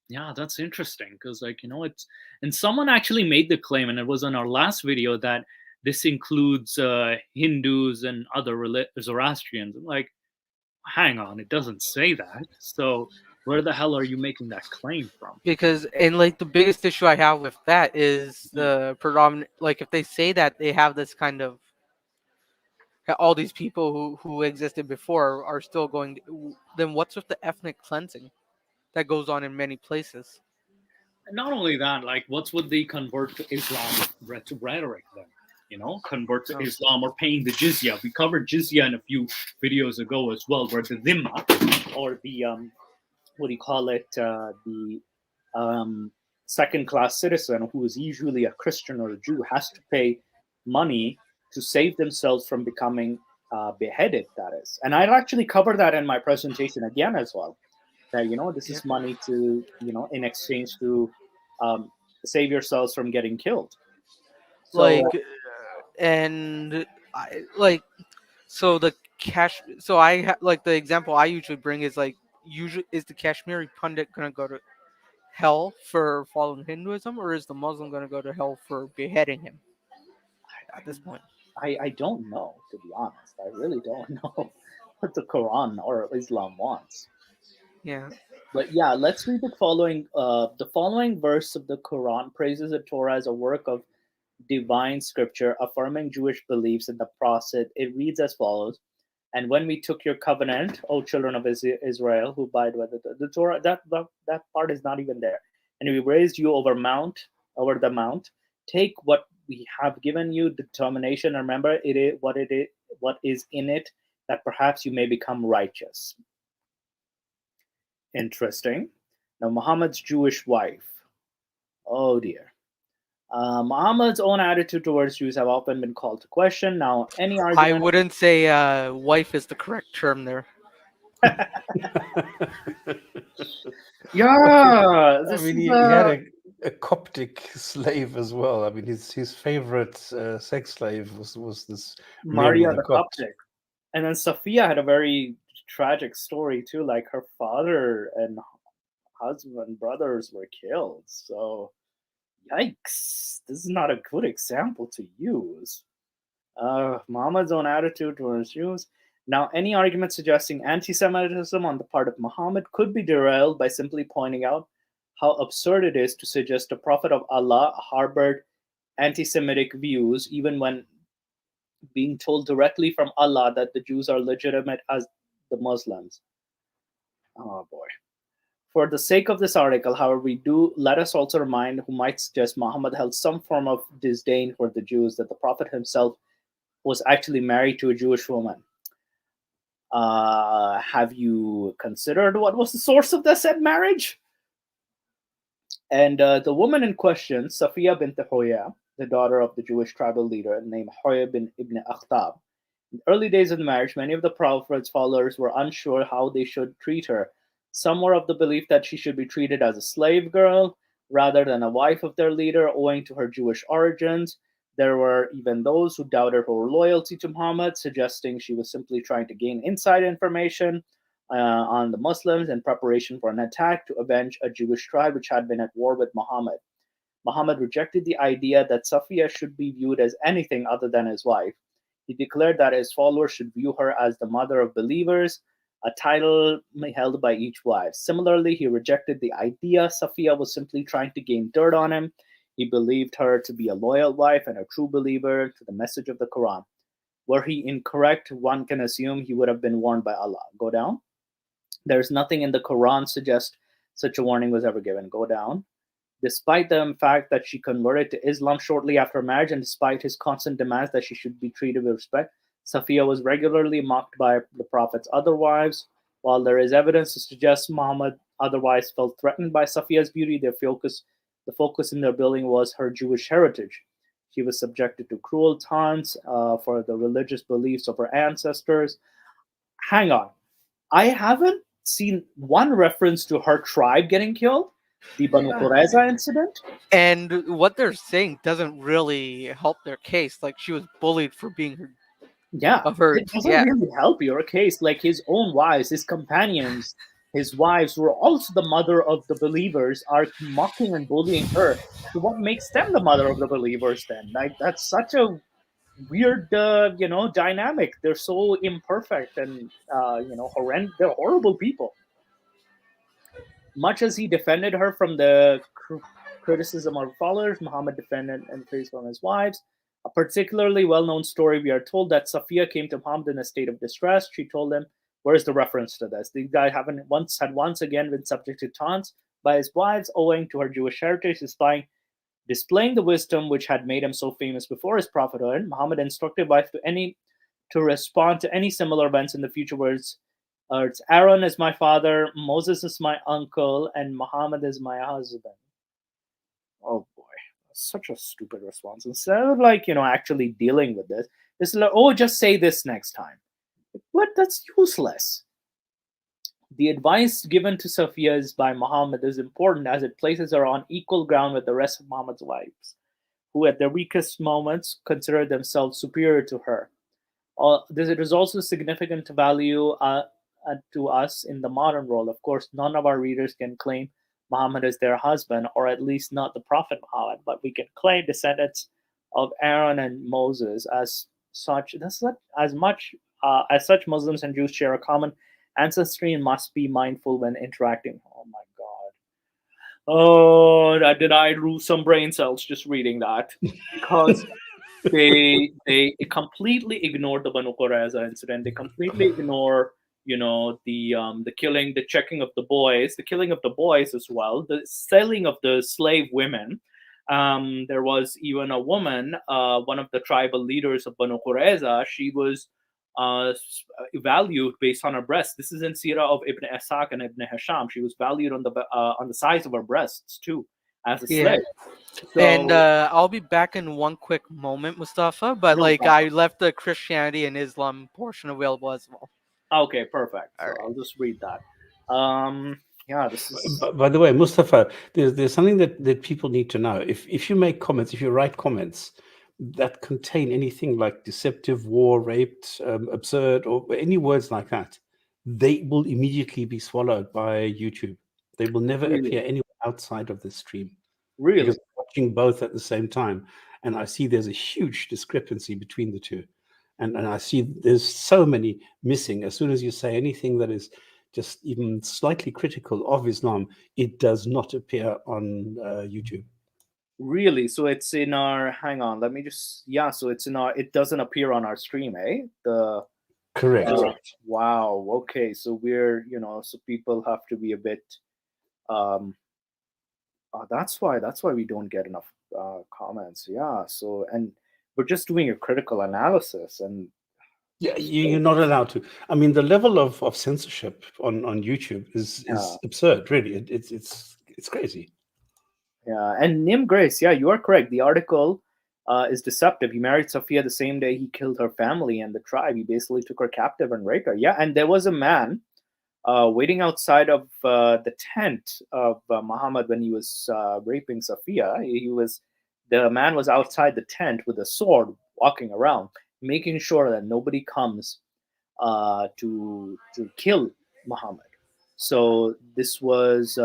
Yeah, that's interesting because, it's, and someone actually made the claim, and it was on our last video, that this includes Hindus and other Zoroastrians. I'm like, hang on, it doesn't say that. So where the hell are you making that claim from? Because, and like the biggest issue I have with that is the predominant, like if they say that they have this kind of all these people who existed before are still going. Then what's with the ethnic cleansing that goes on in many places? Not only that, like, what's with the convert to Islam rhetoric then? Convert to Oh. Islam or paying the jizya. We covered jizya in a few videos ago as well, where the dhimma, or the what do you call it, the second class citizen, who is usually a Christian or a Jew, has to pay money to save themselves from becoming beheaded. That is, and I'll actually cover that in my presentation again as well. That this Yeah. is money to in exchange to um, save yourselves from getting killed. Like, So and I like so the cash. So like the example I usually bring is like, usually is the Kashmiri Pundit gonna go to hell for following Hinduism, or is the Muslim gonna go to hell for beheading him at this point? I don't know, to be honest. I really don't know what the Quran or Islam wants. Yeah. But yeah, let's read the following. The following verse of the Quran praises the Torah as a work of divine scripture, affirming Jewish beliefs in the Prophet. It reads as follows: "And when we took your covenant, O children of Israel, who abide by the Torah," that part is not even there. "And we raised you over the mount. Take what we have given you, determination. Remember what is in it, that perhaps you may become righteous." Interesting. Now, Muhammad's Jewish wife. Oh dear. Muhammad's own attitude towards Jews have often been called to question. Now, any I argument. wouldn't say wife is the correct term there. Yeah, I this mean, is he had a Coptic slave as well. I mean, his favorite sex slave was this Mary Maria the the Copt. Coptic. And then Sophia had a very tragic story too. Like, her father and husband, brothers were killed. So, yikes. This is not a good example to use. Muhammad's own attitude towards Jews. Now, any argument suggesting anti Semitism on the part of Muhammad could be derailed by simply pointing out how absurd it is to suggest the Prophet of Allah harbored anti Semitic views, even when being told directly from Allah that the Jews are legitimate as the Muslims. Oh boy. For the sake of this article, however, we do let us also remind who might suggest Muhammad held some form of disdain for the Jews, that the Prophet himself was actually married to a Jewish woman. Have you considered what was the source of the said marriage? And the woman in question, Safiya bint Hoya, the daughter of the Jewish tribal leader named Hoya bin Ibn Akhtab. In the early days of the marriage, many of the Prophet's followers were unsure how they should treat her. Some were of the belief that she should be treated as a slave girl rather than a wife of their leader, owing to her Jewish origins. There were even those who doubted her loyalty to Muhammad, suggesting she was simply trying to gain inside information on the Muslims in preparation for an attack to avenge a Jewish tribe which had been at war with Muhammad. Muhammad rejected the idea that Safiya should be viewed as anything other than his wife. He declared that his followers should view her as the mother of believers, a title held by each wife. Similarly, he rejected the idea Safiya was simply trying to gain dirt on him. He believed her to be a loyal wife and a true believer to the message of the Quran. Were he incorrect, one can assume he would have been warned by Allah. Go down. There's nothing in the Quran suggests such a warning was ever given. Go down. Despite the fact that she converted to Islam shortly after marriage, and despite his constant demands that she should be treated with respect, Safiya was regularly mocked by the Prophet's other wives. While there is evidence to suggest Muhammad otherwise felt threatened by Safiya's beauty, the focus in their building was her Jewish heritage. She was subjected to cruel taunts for the religious beliefs of her ancestors. Hang on. I haven't seen one reference to her tribe getting killed, the Banu Qurayza incident. And what they're saying doesn't really help their case. Like, she was bullied for being her Yeah, of her. it doesn't Yeah. really help your case. Like, his own wives, his companions, his wives, who are also the mother of the believers, are mocking and bullying her. So what makes them the mother of the believers then? Like, that's such a weird, dynamic. They're so imperfect and horrendous. They're horrible people. Much as he defended her from the criticism of followers, Muhammad defended and praised from his wives. A particularly well known story, we are told that Safiya came to Muhammad in a state of distress. She told him, where's the reference to this? The guy had once again been subject to taunts by his wives owing to her Jewish heritage, displaying the wisdom which had made him so famous before his prophethood. Muhammad instructed wife to respond to any similar events in the future words. It's Aaron is my father, Moses is my uncle, and Muhammad is my husband. Oh boy, such a stupid response. Instead of actually dealing with this, it's like, oh, just say this next time. What? That's useless. The advice given to Safiya by Muhammad is important as it places her on equal ground with the rest of Muhammad's wives, who at their weakest moments consider themselves superior to her. It is also significant to value to us in the modern world. Of course, none of our readers can claim Muhammad is their husband, or at least not the Prophet Muhammad, but we can claim descendants of Aaron and Moses as such. As such, Muslims and Jews share a common ancestry and must be mindful when interacting. Oh my God! Oh, did I lose some brain cells just reading that? Because they completely ignored the Banu Qurayza incident. They completely ignore the killing, the checking of the boys, the killing of the boys as well, the selling of the slave women. There was even a woman, one of the tribal leaders of Banu Qurayza. She was valued based on her breasts. This is in Sirah of Ibn Ishaq and Ibn Hisham. She was valued on the size of her breasts too, as a slave. And I'll be back in one quick moment, Mustafa. But No problem. I left the Christianity and Islam portion available as well. Okay, perfect. So All right. I'll just read that. Yeah, this is. By the way, Mustafa, there's something that people need to know. If you make comments, if you write comments that contain anything like deceptive, war, raped, absurd, or any words like that, they will immediately be swallowed by YouTube. They will never appear anywhere outside of the stream. Really? Because I'm watching both at the same time, and I see there's a huge discrepancy between the two. And I see there's so many missing. As soon as you say anything that is just even slightly critical of Islam, it does not appear on YouTube. Really? So it's in our. Hang on. Let me just. Yeah. So it's in our. It doesn't appear on our stream, eh? Correct. Wow. Okay. So we're. So people have to be a bit. That's why we don't get enough comments. Yeah. So we're just doing a critical analysis and. Yeah, you're not allowed to. I mean, the level of censorship on YouTube is absurd. Really, it's crazy. Yeah, and Nim Grace, yeah, you are correct. The article is deceptive. He married Safiya the same day he killed her family and the tribe. He basically took her captive and raped her. Yeah, and there was a man waiting outside of the tent of Muhammad when he was raping Safiya. The man was outside the tent with a sword, walking around, making sure that nobody comes to kill Muhammad. So this was.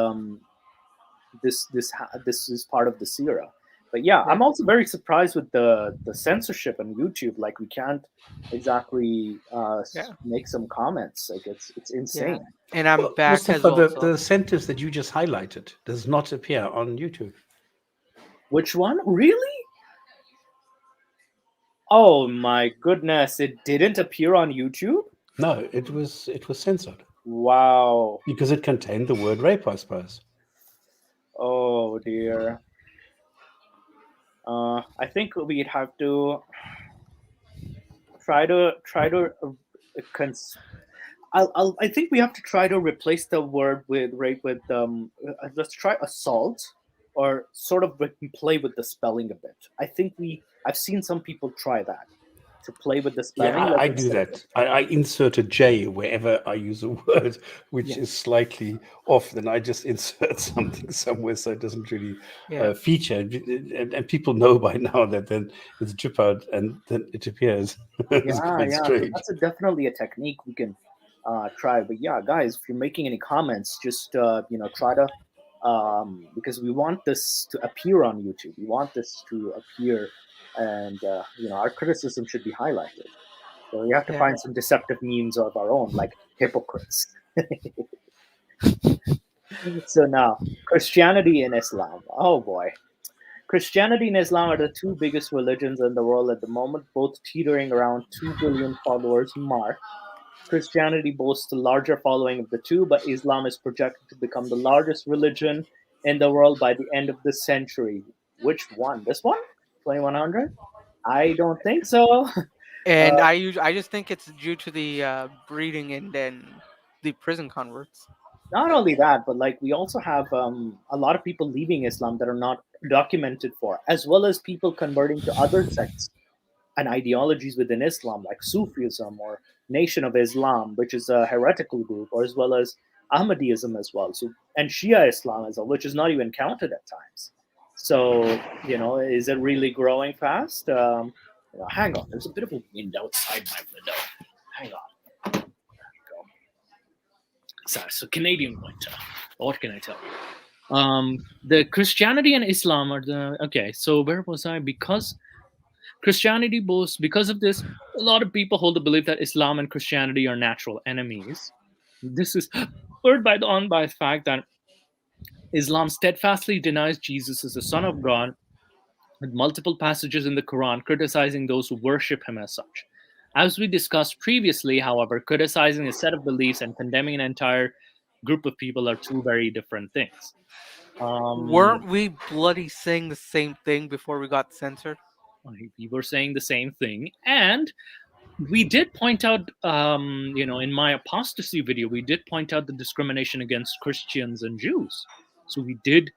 This is part of the Sira. But yeah, I'm also very surprised with the censorship on YouTube. Like we can't exactly make some comments. Like it's insane. Yeah. And I'm back Mustafa, as well. The sentence that you just highlighted does not appear on YouTube. Which one? Really? Oh my goodness! It didn't appear on YouTube. No, it was censored. Wow. Because it contained the word rape, I suppose. Oh dear. I think we'd have to try to. I think we have to try to replace the word with rape with let's try assault, or sort of play with the spelling a bit. I think I've seen some people try that. To play with the spelling. Yeah, I do that. I insert a J wherever I use a word which is slightly off. Then I just insert something somewhere so it doesn't really feature. And people know by now that then it's drip out and then it appears. It's quite strange. That's definitely a technique we can try. But yeah, guys, if you're making any comments, just try to because we want this to appear on YouTube. We want this to appear. And our criticism should be highlighted. So we have to find some deceptive memes of our own, like hypocrites. So now, Christianity and Islam. Oh boy. Christianity and Islam are the two biggest religions in the world at the moment, both teetering around 2 billion followers mark. Christianity boasts a larger following of the two, but Islam is projected to become the largest religion in the world by the end of the century. Which one? This one? 2100? I don't think so. And I just think it's due to the breeding and then the prison converts. Not only that, but like we also have a lot of people leaving Islam that are not documented for, as well as people converting to other sects and ideologies within Islam, like Sufism or Nation of Islam, which is a heretical group, or as well as Ahmadiyism as well. So and Shia Islam as well, which is not even counted at times. So is it really growing fast? Hang on, there's a bit of a wind outside my window. Hang on. There we go. So Canadian winter. What can I tell you? The Christianity and Islam are the okay. So where was I? Because Christianity boasts, because of this, a lot of people hold the belief that Islam and Christianity are natural enemies. This is spurred on by the fact that Islam steadfastly denies Jesus as the Son of God, with multiple passages in the Quran criticizing those who worship him as such. As we discussed previously, however, criticizing a set of beliefs and condemning an entire group of people are two very different things. Weren't we bloody saying the same thing before we got censored? We were saying the same thing, and we did point out, in my apostasy video, we did point out the discrimination against Christians and Jews. So we did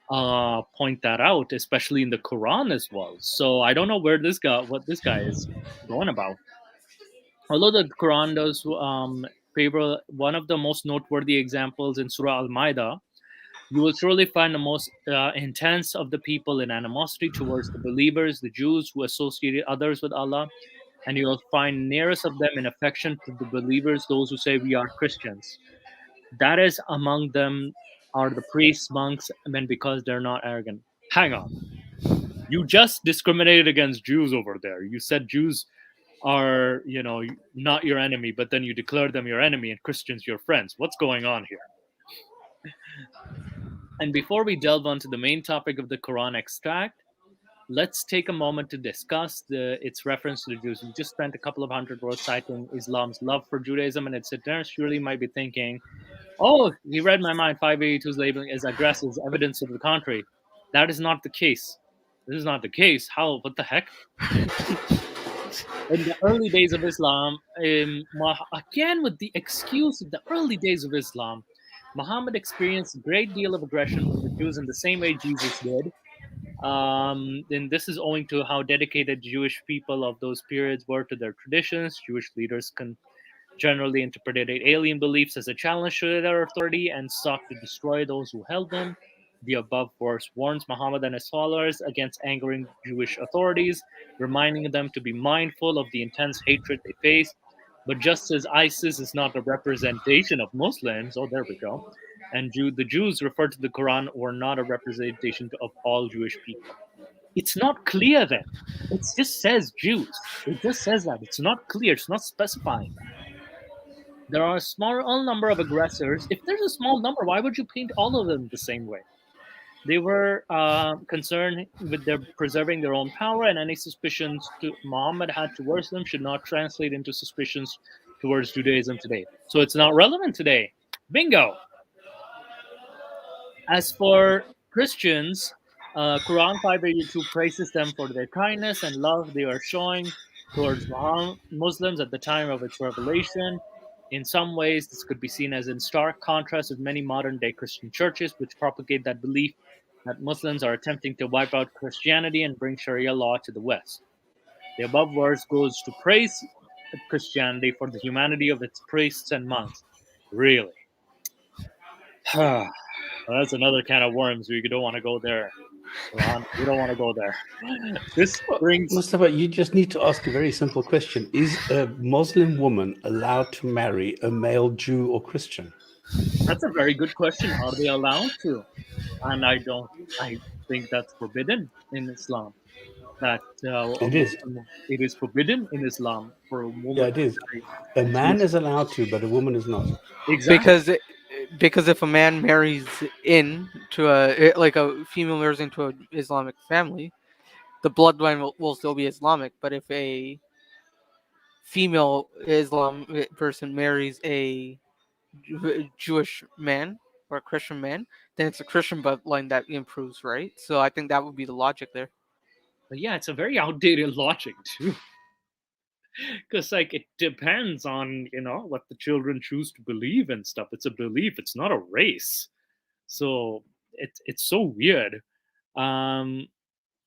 point that out, especially in the Quran as well. So I don't know what this guy is going about. Although the Quran does favor one of the most noteworthy examples in Surah Al-Ma'idah, you will surely find the most intense of the people in animosity towards the believers, the Jews who associated others with Allah, and you will find nearest of them in affection to the believers, those who say we are Christians. That is, among them are the priests, monks, and because they're not arrogant. Hang on. You just discriminated against Jews over there. You said Jews are, not your enemy, but then you declared them your enemy and Christians your friends. What's going on here? And before we delve onto the main topic of the Quran extract, let's take a moment to discuss its reference to the Jews. We just spent a couple of hundred words citing Islam's love for Judaism, and its adherents surely might be thinking, oh, he read my mind. 582's labeling as aggressive is evidence of the contrary. That is not the case. This is not the case. How? What the heck? In the early days of Islam, again with the excuse of the early days of Islam, Muhammad experienced a great deal of aggression from the Jews in the same way Jesus did. And this is owing to how dedicated Jewish people of those periods were to their traditions. Jewish leaders generally interpreted alien beliefs as a challenge to their authority and sought to destroy those who held them. The above verse warns Muhammad and his followers against angering Jewish authorities, reminding them to be mindful of the intense hatred they face. But just as ISIS is not a representation of Muslims, oh, there we go, and the Jews referred to the Quran were not a representation of all Jewish people. It's not clear then. It just says Jews. It just says that. It's not clear. It's not specifying that. There are a small number of aggressors. If there's a small number, why would you paint all of them the same way? They were concerned with their preserving their own power, and any suspicions Muhammad had towards them should not translate into suspicions towards Judaism today. So it's not relevant today. Bingo! As for Christians, Quran 582 praises them for their kindness and love they are showing towards Muslims at the time of its revelation. In some ways, this could be seen as in stark contrast with many modern-day Christian churches, which propagate that belief that Muslims are attempting to wipe out Christianity and bring Sharia law to the West. The above verse goes to praise Christianity for the humanity of its priests and monks. Really? That's another can of worms. We don't want to go there. We don't want to go there. This brings... Mustafa, you just need to ask a very simple question. Is a Muslim woman allowed to marry a male Jew or Christian? That's a very good question. Are they allowed to? And I think that's forbidden in Islam. That it is forbidden in Islam for a woman. Yeah, it is. A man is allowed to, but a woman is not. Exactly. Because if a man marries into a female marries into an Islamic family, the bloodline will still be Islamic. But if a female Islam person marries a Jewish man or a Christian man, then it's a Christian bloodline that improves, right? So I think that would be the logic there. But yeah, it's a very outdated logic too. Because like it depends on what the children choose to believe and stuff. It's a belief, it's not a race. So it's so weird. um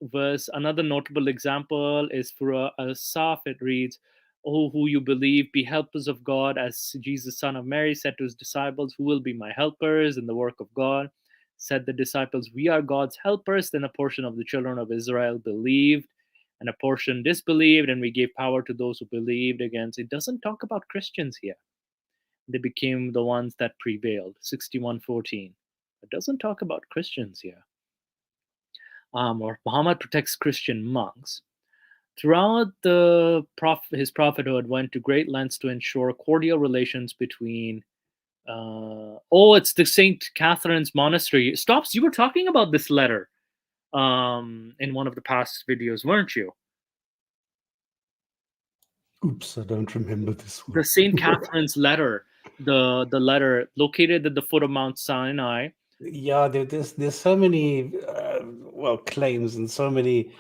Verse another notable example is for a Saf. It reads, "Oh, who you believe, be helpers of God, as Jesus, son of Mary, said to his disciples, who will be my helpers in the work of God? Said the disciples, we are God's helpers. Then a portion of the children of Israel believed, and a portion disbelieved, and we gave power to those who believed against." It doesn't talk about Christians here. They became the ones that prevailed. 61:14. It doesn't talk about Christians here. Or Muhammad protects Christian monks. Throughout his prophethood, went to great lengths to ensure cordial relations between. It's the Saint Catherine's Monastery. Stops. You were talking about this letter in one of the past videos, weren't you? Oops, I don't remember this one. The Saint Catherine's letter, the letter located at the foot of Mount Sinai. Yeah, there's so many claims and so many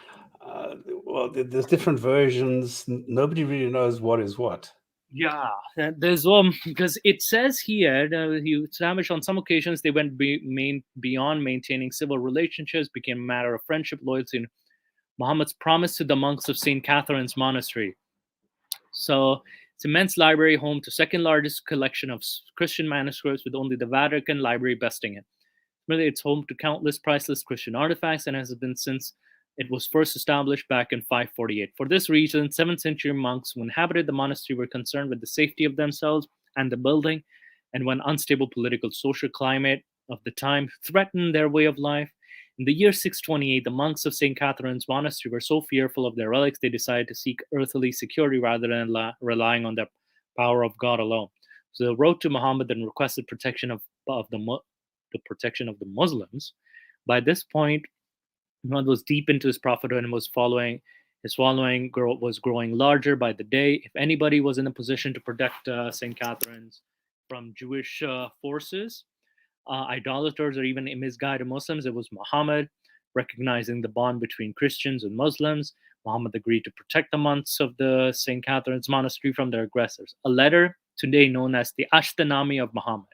there's different versions. Nobody really knows what is what. Yeah, there's because it says here he established on some occasions they went beyond maintaining civil relationships, became a matter of friendship, loyalty, and Muhammad's promise to the monks of Saint Catherine's Monastery. So it's immense library, home to second largest collection of Christian manuscripts, with only the Vatican Library besting it. Really, it's home to countless priceless Christian artifacts and has been since it was first established back in 548. For this reason, 7th century monks who inhabited the monastery were concerned with the safety of themselves and the building, and when unstable political social climate of the time threatened their way of life. In the year 628, the monks of St. Catherine's Monastery were so fearful of their relics they decided to seek earthly security rather than relying on the power of God alone. So they wrote to Muhammad and requested protection of the protection of the Muslims. By this point, Muhammad was deep into his prophethood and his following was growing larger by the day. If anybody was in a position to protect St. Catherine's from Jewish forces, idolaters, or even misguided Muslims, it was Muhammad. Recognizing the bond between Christians and Muslims, Muhammad agreed to protect the monks of the St. Catherine's Monastery from their aggressors. A letter, today known as the Ashtanami of Muhammad,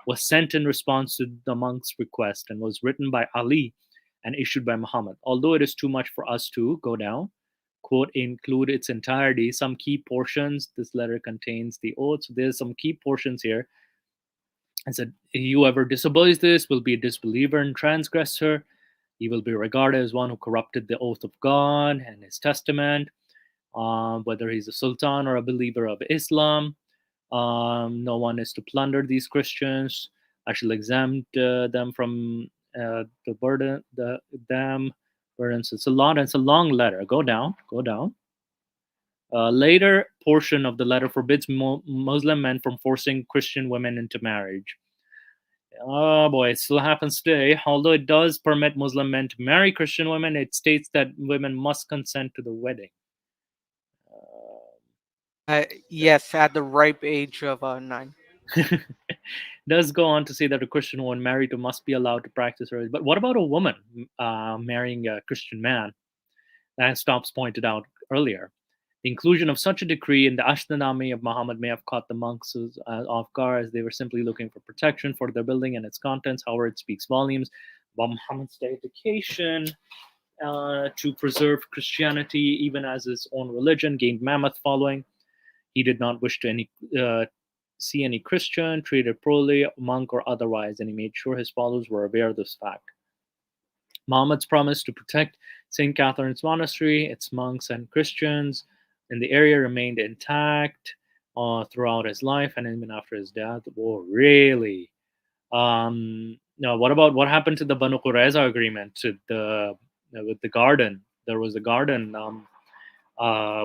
was sent in response to the monks' request and was written by Ali and issued by Muhammad. Although it is too much for us to go down, quote, include its entirety, some key portions, this letter contains the oath. So there's some key portions here. I said, whoever disobeys this will be a disbeliever and transgressor. He will be regarded as one who corrupted the oath of God and his testament, whether he's a sultan or a believer of Islam. No one is to plunder these Christians. I shall exempt them from the burden, them burdens. It's a lot. It's a long letter. Go down. Later portion of the letter forbids Muslim men from forcing Christian women into marriage. Oh boy, it still happens today. Although it does permit Muslim men to marry Christian women, it states that women must consent to the wedding. Yes, at the ripe age of 9. Does go on to say that a Christian woman married to must be allowed to practice her. But what about a woman marrying a Christian man? As Stops pointed out earlier, the inclusion of such a decree in the Ashtanami of Muhammad may have caught the monks off guard, as they were simply looking for protection for their building and its contents. However, it speaks volumes about Muhammad's dedication to preserve Christianity, even as his own religion gained mammoth following. He did not wish to see any Christian treated poorly, monk or otherwise, and he made sure his followers were aware of this fact. Muhammad's promise to protect St. Catherine's Monastery, its monks and Christians in the area remained intact throughout his life and even after his death. Oh, really? What happened to the Banu Qurayza agreement with the garden? There was a garden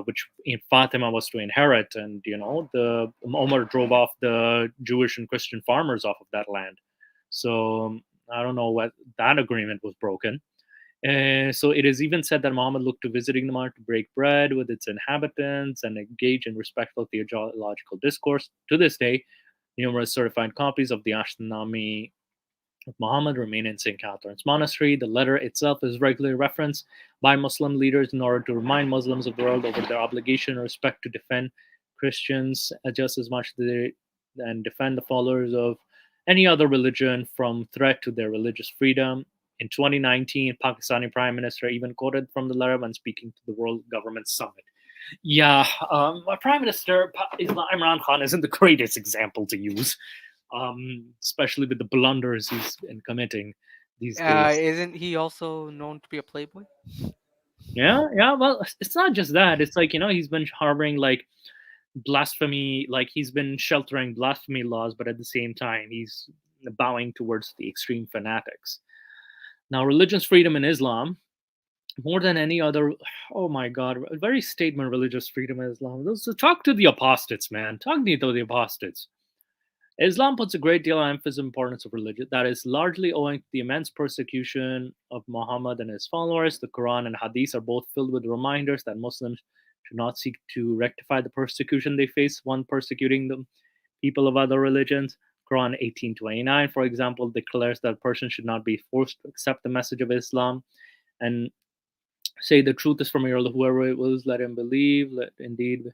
which Fatima was to inherit. And, the Omar drove off the Jewish and Christian farmers off of that land. So I don't know what that agreement was broken. So it is even said that Muhammad looked to visiting the Mount to break bread with its inhabitants and engage in respectful theological discourse. To this day, numerous certified copies of the Ashtanami of Muhammad remain in St. Catherine's Monastery. The letter itself is regularly referenced by Muslim leaders in order to remind Muslims of the world over their obligation and respect to defend Christians just as much as they and defend the followers of any other religion from threat to their religious freedom. In 2019, Pakistani Prime Minister even quoted from the letter when speaking to the World Government Summit. Yeah, our Prime Minister Imran Khan isn't the greatest example to use, especially with the blunders he's been committing these days. Isn't he also known to be a playboy? Yeah. Well, it's not just that. It's like, he's been harboring like blasphemy, like he's been sheltering blasphemy laws, but at the same time, he's bowing towards the extreme fanatics. Now, religious freedom in Islam, more than any other, oh my God, a very statement religious freedom in Islam. So talk to the apostates, man. Talk to the apostates. Islam puts a great deal of emphasis on the importance of religion. That is largely owing to the immense persecution of Muhammad and his followers. The Quran and Hadith are both filled with reminders that Muslims should not seek to rectify the persecution they face when persecuting the people of other religions. Quran 18:29, for example, declares that a person should not be forced to accept the message of Islam and say the truth is from your Lord. Whoever it wills, let him believe. Let indeed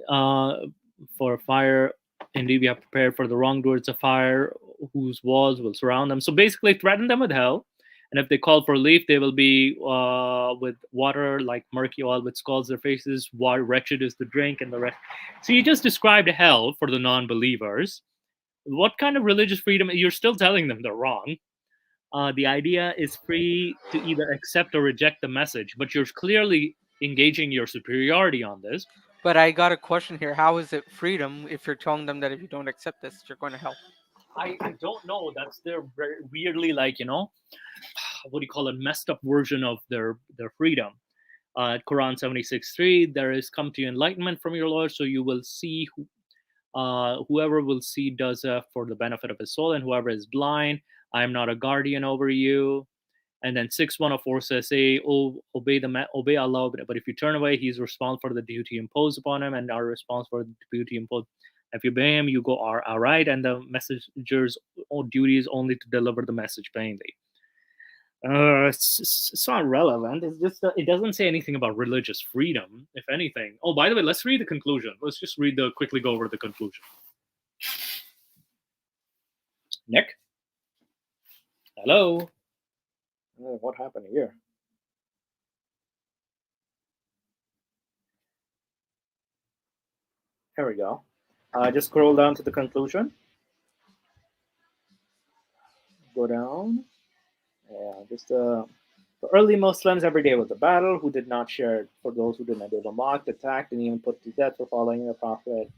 for fire. Indeed, we have prepared for the wrongdoers a fire whose walls will surround them. So basically, threaten them with hell. And if they call for relief, they will be with water like murky oil, which scalds their faces. Wretched is the drink, and the rest. So you just described hell for the non-believers. What kind of religious freedom? You're still telling them they're wrong. The idea is free to either accept or reject the message, but you're clearly engaging your superiority on this. But I got a question here. How is it freedom if you're telling them that if you don't accept this, you're going to hell? I don't know. That's their very weirdly, like, what do you call it, messed up version of their freedom. Quran 76:3, there is come to you enlightenment from your Lord, so you will see whoever will see does for the benefit of his soul, and whoever is blind, I am not a guardian over you. And then 6:104 says, say, obey Allah, but if you turn away, he's responsible for the duty imposed upon him, and are responsible for the duty imposed. If you obey him, you go all right, and the messenger's duty is only to deliver the message plainly. It's not relevant. It's just it doesn't say anything about religious freedom, if anything. Oh, by the way, let's read the conclusion. Let's just quickly go over the conclusion. Nick? Hello? Oh, what happened here? Here we go. Just scroll down to the conclusion. Go down. Yeah, just for early Muslims, every day was a battle. Who did not share? For those who did not, they were mocked, attacked, and even put to death for following the Prophet,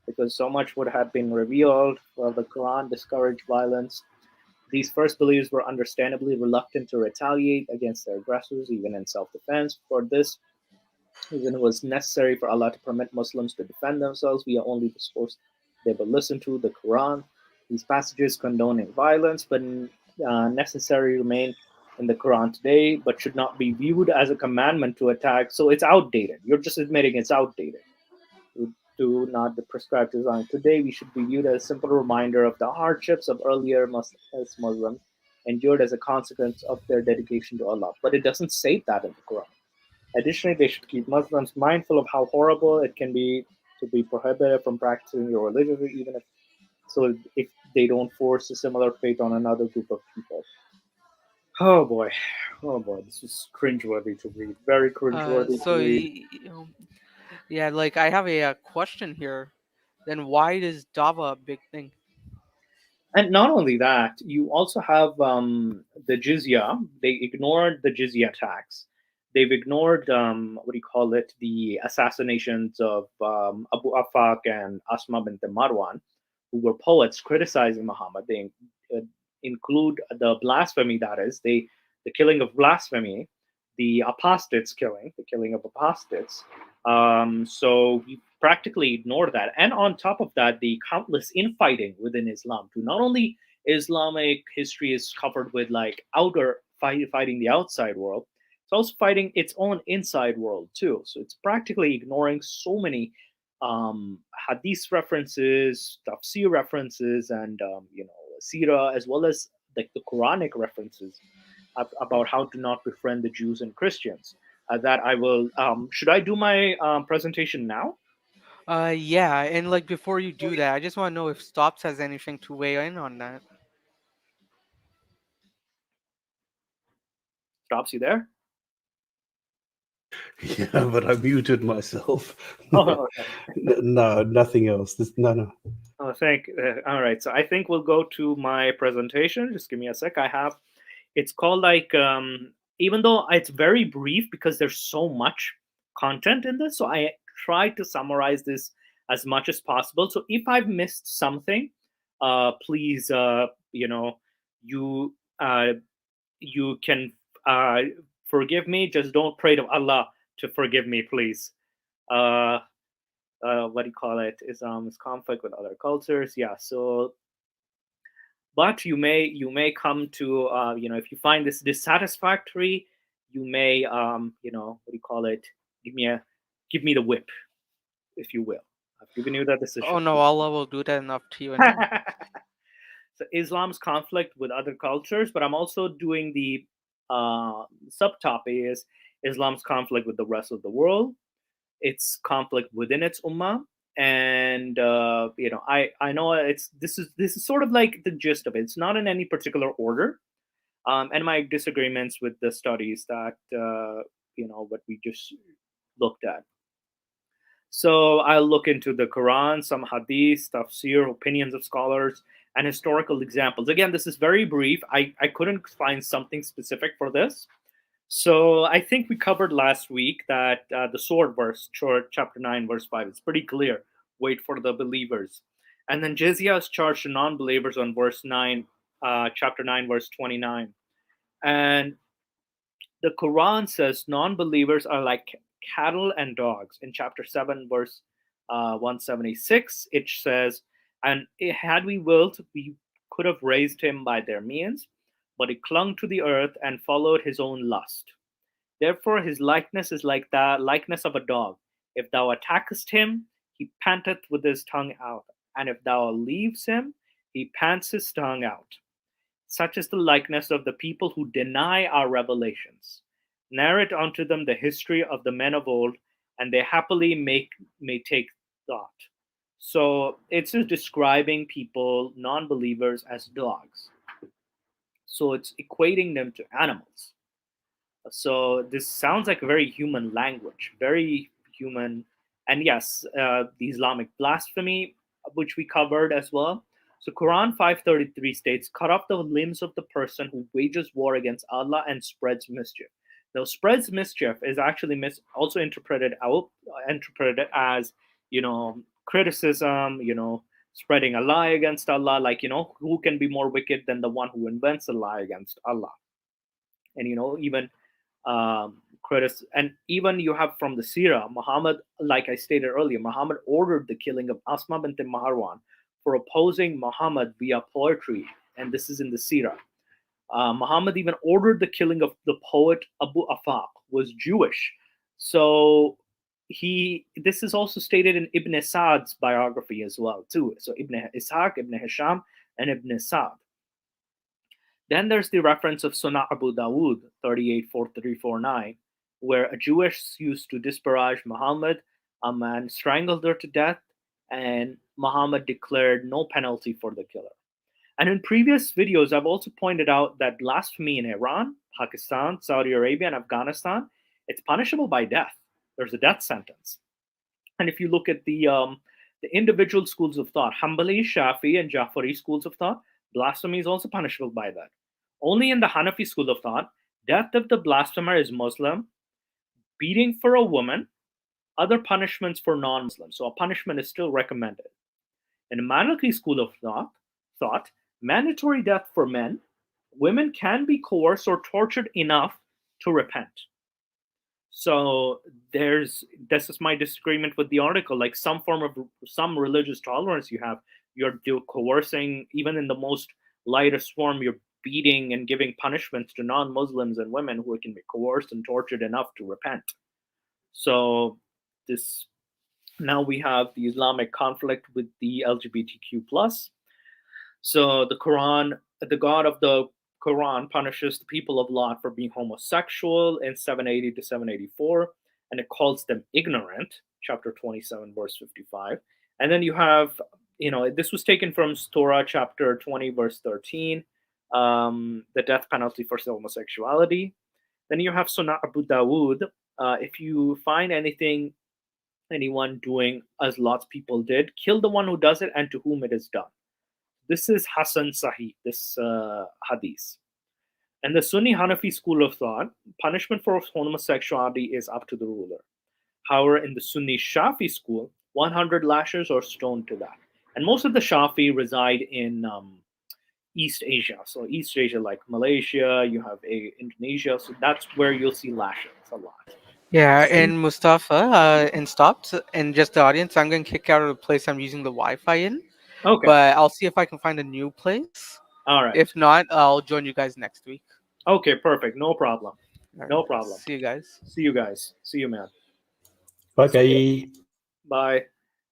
because so much would have been revealed. While the Quran discouraged violence, these first believers were understandably reluctant to retaliate against their aggressors, even in self-defense. For this reason, it was necessary for Allah to permit Muslims to defend themselves via only the source they would listen to, the Quran. These passages condoning violence, but necessary remain in the Quran today, but should not be viewed as a commandment to attack. So it's outdated. You're just admitting it's outdated. We do not prescribe design. Today, we should be viewed as a simple reminder of the hardships of earlier Muslims endured as a consequence of their dedication to Allah. But it doesn't say that in the Quran. Additionally, they should keep Muslims mindful of how horrible it can be to be prohibited from practicing your religion, even if they don't force a similar faith on another group of people. Oh boy, this is cringeworthy to read. Very cringeworthy to read. Yeah, like I have a question here. Then why is Dava a big thing? And not only that, you also have the jizya. They ignored the jizya tax. They've ignored the assassinations of Abu Afaq and Asma bint Marwan, who were poets criticizing Muhammad. They include the blasphemy, that is, the killing of blasphemy, the apostates the killing of apostates. So we practically ignore that. And on top of that, the countless infighting within Islam. To not only Islamic history is covered with like fighting the outside world, it's also fighting its own inside world too. So it's practically ignoring so many hadith references, tafsir references, and sirah, as well as like the Quranic references about how to not befriend the Jews and Christians. That I will. Should I do my presentation now? Yeah, and like before you do that, I just want to know if Stops has anything to weigh in on that. Stops you there? Yeah, but I muted myself. Oh, okay. No, nothing else. No. Oh, all right. So I think we'll go to my presentation. Just give me a sec. I have. It's called like even though it's very brief because there's so much content in this, so I tried to summarize this as much as possible. So if I've missed something, please, you you can forgive me. Just don't pray to Allah to forgive me, please. Uh, what do you call it? Is conflict with other cultures. Yeah. So, but you may come to if you find this dissatisfactory, you may what do you call it? Give me the whip, if you will. I've given you that Oh decision. no, Allah will do that enough to you. And So Islam's conflict with other cultures, but I'm also doing the subtopic is Islam's conflict with the rest of the world, its conflict within its ummah, and I know this is sort of like the gist of it. It's not in any particular order, and my disagreements with the studies that what we just looked at. So I'll look into the Quran, some hadith, tafsir, opinions of scholars, and historical examples. Again, this is very brief. I couldn't find something specific for this. So I think we covered last week that the sword verse, chapter 9, verse 5, it's pretty clear. Wait for the believers. And then jizya is charged to non-believers on verse 9, chapter 9, verse 29. And the Quran says non-believers are like cattle and dogs. In chapter 7, verse 176, it says, and had we willed, we could have raised him by their means, but he clung to the earth and followed his own lust. Therefore his likeness is like the likeness of a dog. If thou attackest him, he panteth with his tongue out, and if thou leaves him, he pants his tongue out. Such is the likeness of the people who deny our revelations. Narrate unto them the history of the men of old, and they happily may take thought. So it's just describing people, non-believers, as dogs. So it's equating them to animals. So this sounds like a very human language, very human. And yes, the Islamic blasphemy, which we covered as well. So Quran 533 states, cut off the limbs of the person who wages war against Allah and spreads mischief. Now, spreads mischief is actually also interpreted as, criticism, spreading a lie against Allah, like, who can be more wicked than the one who invents a lie against Allah? And, even and even you have from the Sirah, Muhammad, like I stated earlier, Muhammad ordered the killing of Asma bint Maharwan for opposing Muhammad via poetry, and this is in the Sirah. Muhammad even ordered the killing of the poet Abu Afaq, was Jewish. So this is also stated in Ibn Sa'd's biography as well, too. So Ibn Ishaq, Ibn Hisham, and Ibn Sa'd. Then there's the reference of Sunnah Abu Dawud 384349, where a Jewish used to disparage Muhammad. A man strangled her to death, and Muhammad declared no penalty for the killer. And in previous videos, I've also pointed out that blasphemy in Iran, Pakistan, Saudi Arabia, and Afghanistan, it's punishable by death. There's a death sentence. And if you look at the individual schools of thought, Hanbali, Shafi, and Jafari schools of thought, blasphemy is also punishable by that. Only in the Hanafi school of thought, death of the blasphemer is Muslim, beating for a woman, other punishments for non-Muslims. So a punishment is still recommended. In the Maliki school of thought, mandatory death for men, women can be coerced or tortured enough to repent. So this is my disagreement with the article. Like some religious tolerance you have, you're coercing, even in the most lightest form, you're beating and giving punishments to non-Muslims and women who can be coerced and tortured enough to repent. So this now we have the Islamic conflict with the LGBTQ plus. So the God of the Quran punishes the people of Lot for being homosexual in 780 to 784, and it calls them ignorant, chapter 27, verse 55. And then you have, this was taken from Torah, chapter 20, verse 13, the death penalty for homosexuality. Then you have Sunnah Abu Dawood. If you find anyone doing as Lot's people did, kill the one who does it and to whom it is done. This is Hasan Sahih, this hadith. And the Sunni Hanafi school of thought, punishment for homosexuality is up to the ruler. However, in the Sunni Shafi school, 100 lashes or stoned to that. And most of the Shafi reside in East Asia. So East Asia, like Malaysia, you have Indonesia. So that's where you'll see lashes a lot. Yeah, and Mustafa, and stopped, and just the audience, I'm going to kick out of the place I'm using the Wi-Fi in. Okay. But I'll see if I can find a new place. All right. If not, I'll join you guys next week. Okay, perfect. No problem. All No right. problem. See you guys. See you guys. See you, man. Okay. Bye.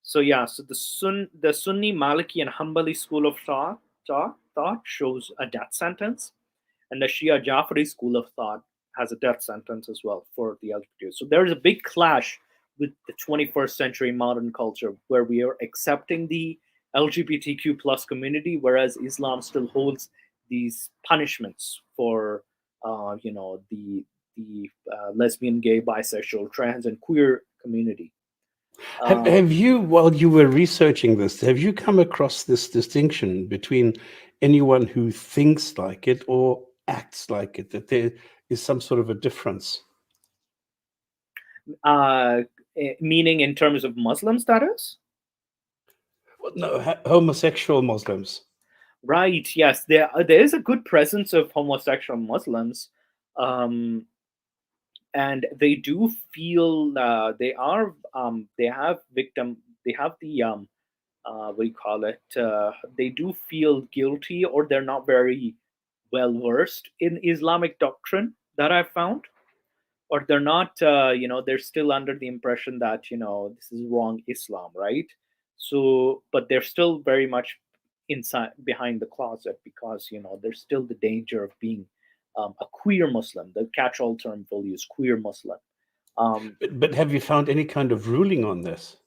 So yeah, so the Sunni Maliki and Hanbali school of thought shows a death sentence, and the Shia Jafari school of thought has a death sentence as well for the LGBT. So there is a big clash with the 21st century modern culture where we are accepting the LGBTQ plus community, whereas Islam still holds these punishments for the lesbian, gay, bisexual, trans, and queer community. Have you, while you were researching this, have you come across this distinction between anyone who thinks like it or acts like it, that there is some sort of a difference? Meaning in terms of Muslim status? Well, no, homosexual Muslims. Right, yes. There is a good presence of homosexual Muslims. And they do feel they have the what do you call it, they do feel guilty, or they're not very well versed in Islamic doctrine, that I've found, or they're not they're still under the impression that this is wrong Islam, right? So but they're still very much inside behind the closet, because there's still the danger of being a queer Muslim. The catch-all term we'll use, queer Muslim. But have you found any kind of ruling on this?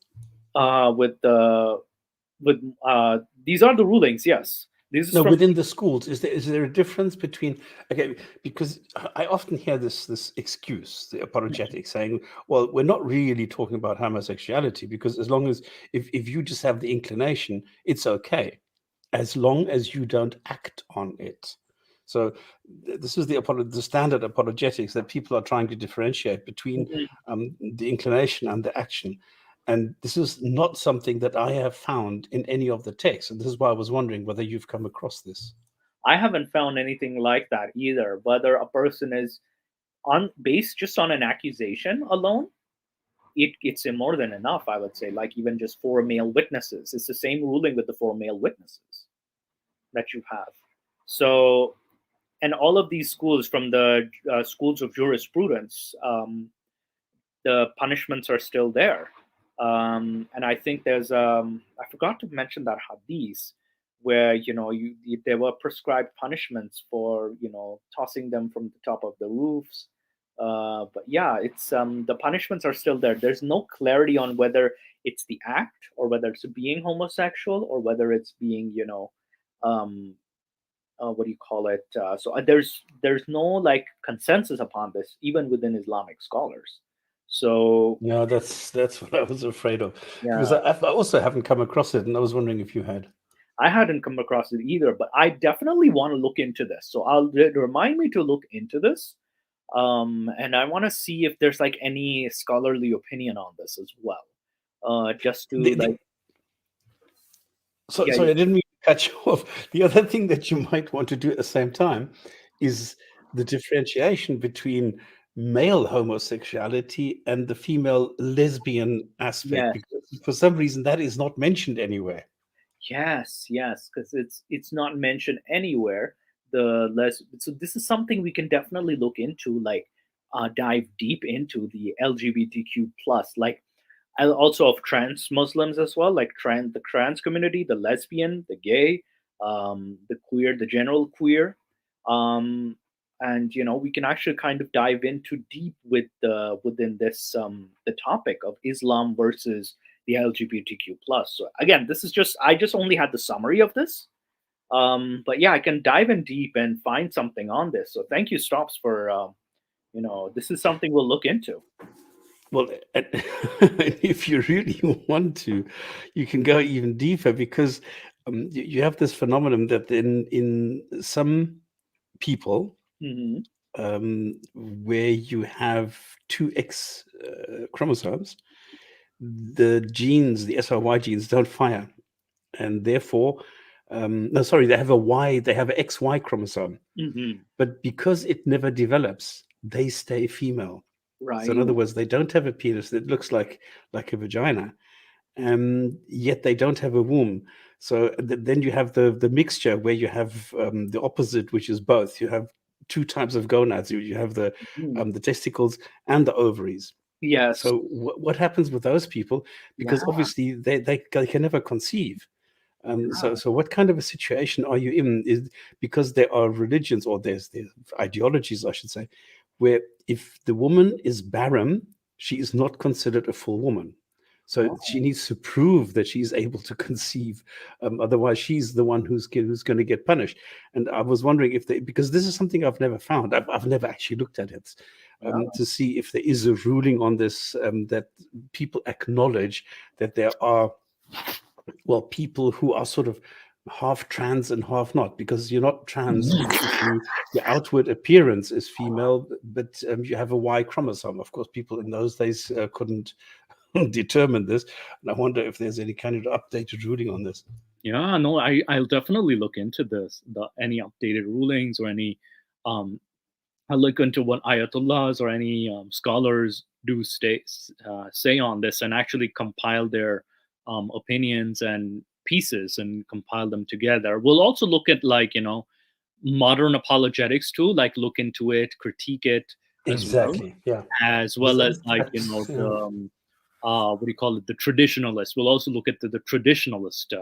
These are the rulings, yes. Within the schools, is there a difference between, okay, because I often hear this excuse, the apologetic, saying, well, we're not really talking about homosexuality, because as long as if you just have the inclination, it's okay, as long as you don't act on it. So this is the standard apologetics, that people are trying to differentiate between the inclination and the action. And this is not something that I have found in any of the texts. And this is why I was wondering whether you've come across this. I haven't found anything like that either. Whether a person is based just on an accusation alone, it's more than enough, I would say. Like even just 4 male witnesses. It's the same ruling with the 4 male witnesses that you have. So, and all of these schools, from the schools of jurisprudence, the punishments are still there. And I think there's I forgot to mention that hadith where there were prescribed punishments for tossing them from the top of the roofs. But yeah, it's the punishments are still there. There's no clarity on whether it's the act, or whether it's being homosexual, or whether it's being what do you call it? So there's no like consensus upon this, even within Islamic scholars. So no, that's what I was afraid of. Yeah. Because I also haven't come across it, and I was wondering if you had. I hadn't come across it either, but I definitely want to look into this. So I'll remind me to look into this, and I want to see if there's like any scholarly opinion on this as well. Just to Sorry, I didn't mean to cut you off. The other thing that you might want to do at the same time is the differentiation between male homosexuality and the female lesbian aspect, Yes. because for some reason that is not mentioned anywhere. Yes, yes, because it's not mentioned anywhere. The less so this is something we can definitely look into, like dive deep into the LGBTQ plus, like also of trans Muslims as well, like the trans community, the lesbian, the gay, the queer, the general queer, and we can actually kind of dive into deep with the within this the topic of Islam versus the LGBTQ plus. So again, this is just I just only had the summary of this, but yeah, I can dive in deep and find something on this. So thank you, Stops, for this is something we'll look into. Well, if you really want to, you can go even deeper, because you have this phenomenon that in some people, Hmm. where you have two X chromosomes, the genes, the SRY genes, don't fire, and therefore, no, sorry, they have a Y, they have an XY chromosome, Hmm. but because it never develops, they stay female. So in Right. other words, they don't have a penis that looks like a vagina, yet they don't have a womb. So then you have the mixture where you have the opposite, which is both. You have two types of gonads. You have Mhm. the testicles and the ovaries. Yes. So what happens with those people? Yeah. Because obviously they can never conceive. Yeah. So what kind of a situation are you in? Is because there are religions, or there's ideologies, I should say, where if the woman is barren, she is not considered a full woman. So she needs to prove that she's able to conceive. Otherwise, she's the one who's going to get punished. And I was wondering if because this is something I've never found. I've never actually looked at it, Yeah. to see if there is a ruling on this, that people acknowledge that there are, well, people who are sort of half trans and half not, because you're not trans if your outward appearance is female, but you have a Y chromosome. Of course, people in those days couldn't determine this, and I wonder if there's any kind of updated ruling on this. Yeah, no, I'll definitely look into this. Any updated rulings or any um I'll look into what ayatollahs or any scholars do say on this, and actually compile their opinions and pieces and compile them together. We'll also look at, like, modern apologetics too, like look into it, critique it Exactly. Yeah. as well as, like, That's, the what do you call it, the traditionalist. We'll also look at the traditionalist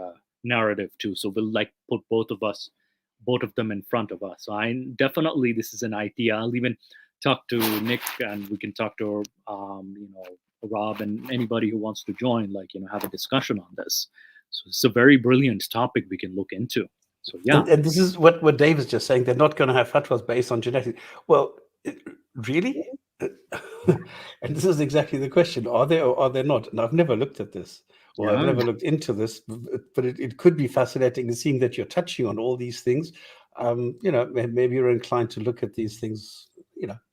narrative too. So we'll, like, put both of them in front of us. So I definitely, this is an idea. I'll even talk to Nick, and we can talk to Rob and anybody who wants to join, like, have a discussion on this. So it's a very brilliant topic we can look into. So yeah. and this is what Dave is just saying. They're not going to have fatwas based on genetics. Well, really? And this is exactly the question: are they or are they not? And I've never looked at this, or I've Yeah. never looked into this. But it could be fascinating, seeing that you're touching on all these things. Maybe you're inclined to look at these things.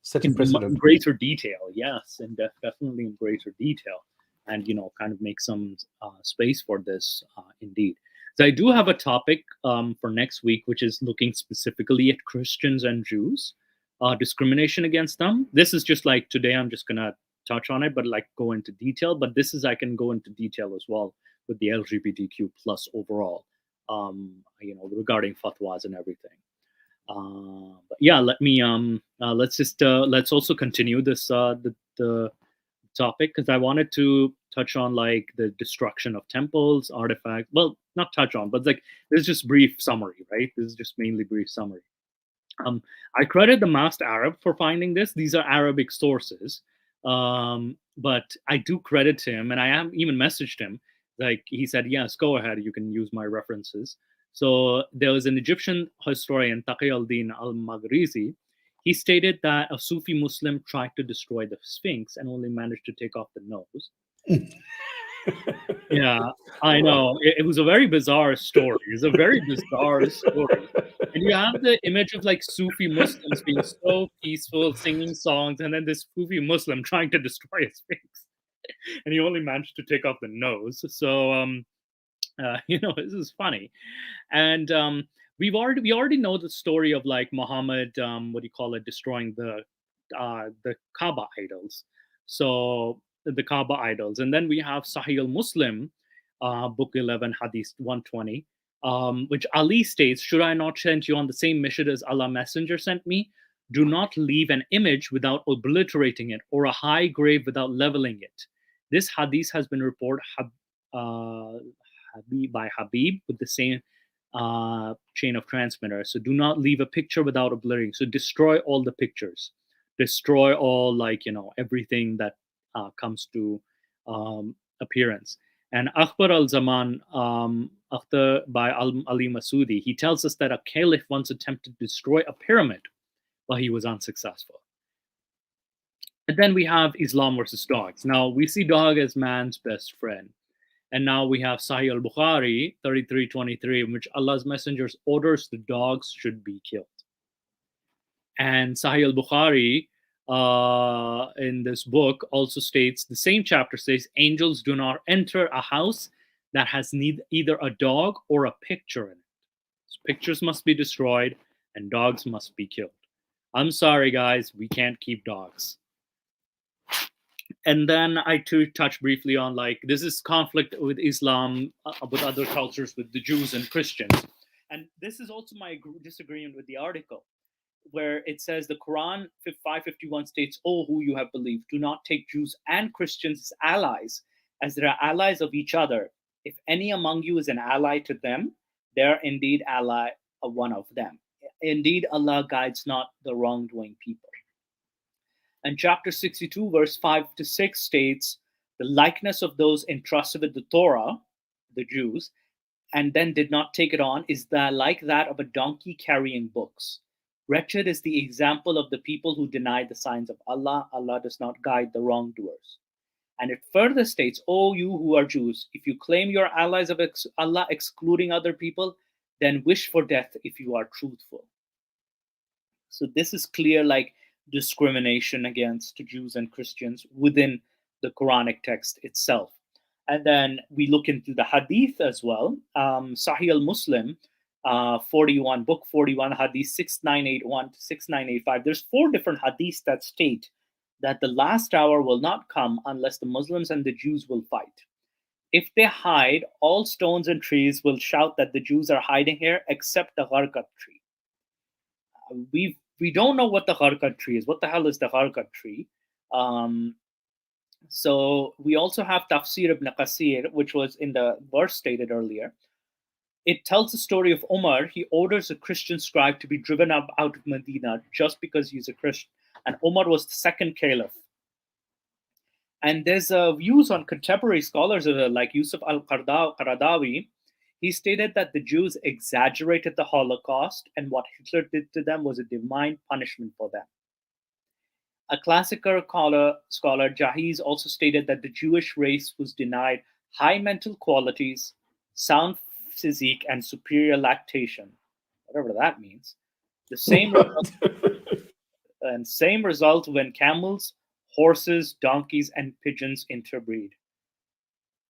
Set a In precedent. greater detail, yes, and definitely in greater detail, and kind of make some space for this, indeed. So I do have a topic for next week, which is looking specifically at Christians and Jews, discrimination against them. This is just like today, I'm just gonna touch on it, but like go into detail. But this is, I can go into detail as well with the LGBTQ plus overall, regarding fatwas and everything. But yeah, let's also continue this the topic, because I wanted to touch on, like, the destruction of temples, artifacts. Well, not touch on, but like, this is just brief summary, right? This is just mainly brief summary. I credit the Masked Arab for finding this. These are Arabic sources, but I do credit him, and I have even messaged him. Like, he said, yes, go ahead, you can use my references. So there was an Egyptian historian, Taqi al-Din al-Maghrizi. He stated that a Sufi Muslim tried to destroy the Sphinx and only managed to take off the nose. Yeah, I know. It was a very bizarre story. It's a very bizarre story. And you have the image of, like, Sufi Muslims being so peaceful, singing songs, and then this Sufi Muslim trying to destroy a Sphinx. And he only managed to take off the nose. So, this is funny. And we already know the story of, like, Muhammad, what do you call it, destroying the the Kaaba idols. So the Kaaba idols, and then we have Sahih al-Muslim, book 11, Hadith 120, which Ali states, "Should I not send you on the same mission as Allah Messenger sent me? Do not leave an image without obliterating it, or a high grave without leveling it." This hadith has been reported by Habib with the same chain of transmitters. So do not leave a picture without obliterating. So destroy all the pictures, destroy all, like, everything that comes to appearance. And Akbar al-Zaman, by Ali Masudi, he tells us that a caliph once attempted to destroy a pyramid, but he was unsuccessful. And then we have Islam versus dogs. Now, we see dog as man's best friend. And now we have Sahih al-Bukhari 33:23, in which Allah's messengers orders the dogs should be killed. And Sahih al-Bukhari in this book also states, the same chapter says, angels do not enter a house that has either a dog or a picture in it. So pictures must be destroyed and dogs must be killed. I'm sorry, guys, we can't keep dogs. And then I too touch briefly on, like, this is conflict with Islam, with other cultures, with the Jews and Christians. And this is also my disagreement with the article, where it says the Quran 551 states, "Oh, who you have believed, do not take Jews and Christians as allies, as they are allies of each other. If any among you is an ally to them, they are indeed ally of one of them. Indeed, Allah guides not the wrongdoing people." And chapter 62, verse 5 to 6 states, "The likeness of those entrusted with the Torah, the Jews, and then did not take it on, is like that of a donkey carrying books. Wretched is the example of the people who deny the signs of Allah. Allah does not guide the wrongdoers." And it further states, "O you who are Jews, if you claim you are allies of Allah, excluding other people, then wish for death if you are truthful." So this is clear, like, discrimination against Jews and Christians within the Quranic text itself. And then we look into the hadith as well. Sahih al-Muslim, 41, book 41, hadith 6981 to 6985. There's 4 different hadiths that state that the last hour will not come unless the Muslims and the Jews will fight. If they hide, all stones and trees will shout that the Jews are hiding here, except the gharqat tree. We don't know what the gharqat tree is. What the hell is the gharqat tree? So we also have Tafsir ibn Qasir, which was in the verse stated earlier. It tells the story of Umar. He orders a Christian scribe to be driven out of Medina just because he's a Christian. And Umar was the second caliph. And there's views on contemporary scholars like Yusuf al-Qaradawi. He stated that the Jews exaggerated the Holocaust, and what Hitler did to them was a divine punishment for them. A classical scholar, Jahiz, also stated that the Jewish race was denied high mental qualities, sound physique, and superior lactation, whatever that means. The same result when camels, horses, donkeys, and pigeons interbreed.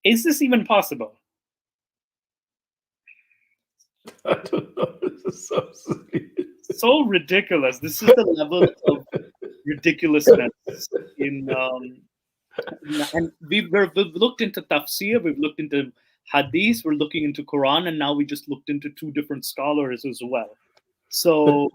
Is this even possible? I don't know. This is so silly. So ridiculous. This is the level of ridiculousness and we've looked into tafsir, we've looked into hadith, we're looking into Quran, and now we just looked into 2 different scholars as well. So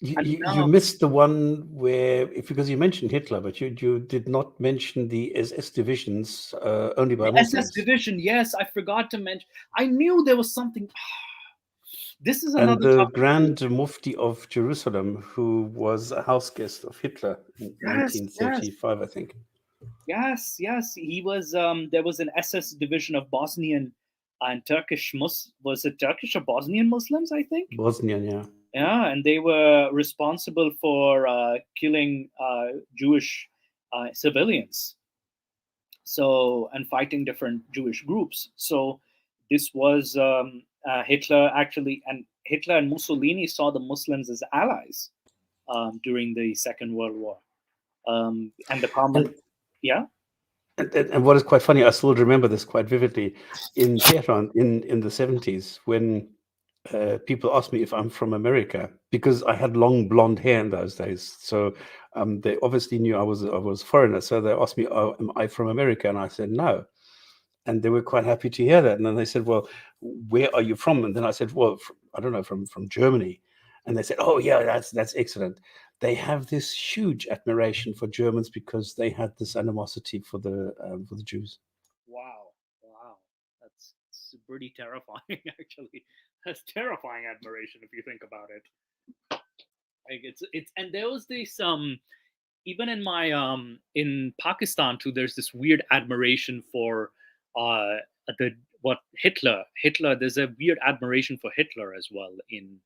you missed the one where, because you mentioned Hitler, but you did not mention the SS divisions only by Muslims. SS division, yes, I forgot to mention. I knew there was something. This is another. And the Grand Mufti of Jerusalem, who was a house guest of Hitler in 1935, I think. Yes, he was. There was an SS division of Bosnian and Turkish was it Turkish or Bosnian Muslims? I think Bosnian, yeah. Yeah, and they were responsible for killing Jewish civilians. So, and fighting different Jewish groups. So this was Hitler actually, and Hitler and Mussolini saw the Muslims as allies during the Second World War. And the common, yeah. And what is quite funny, I still remember this quite vividly, in Tehran in the 70s, when people asked me if I'm from America, because I had long blonde hair in those days. So they obviously knew I was a foreigner. So they asked me, "Oh, am I from America?" And I said, "No." And they were quite happy to hear that. And then they said, "Well, where are you from?" And then I said, "Well, I don't know, from Germany." And they said, "Oh, yeah, that's excellent." They have this huge admiration for Germans because they had this animosity for the Jews. Wow, wow, that's pretty terrifying. Actually, that's terrifying admiration if you think about it. Like it's and there was this even in my in Pakistan too. There's this weird admiration for uh the what Hitler. There's a weird admiration for Hitler as well, in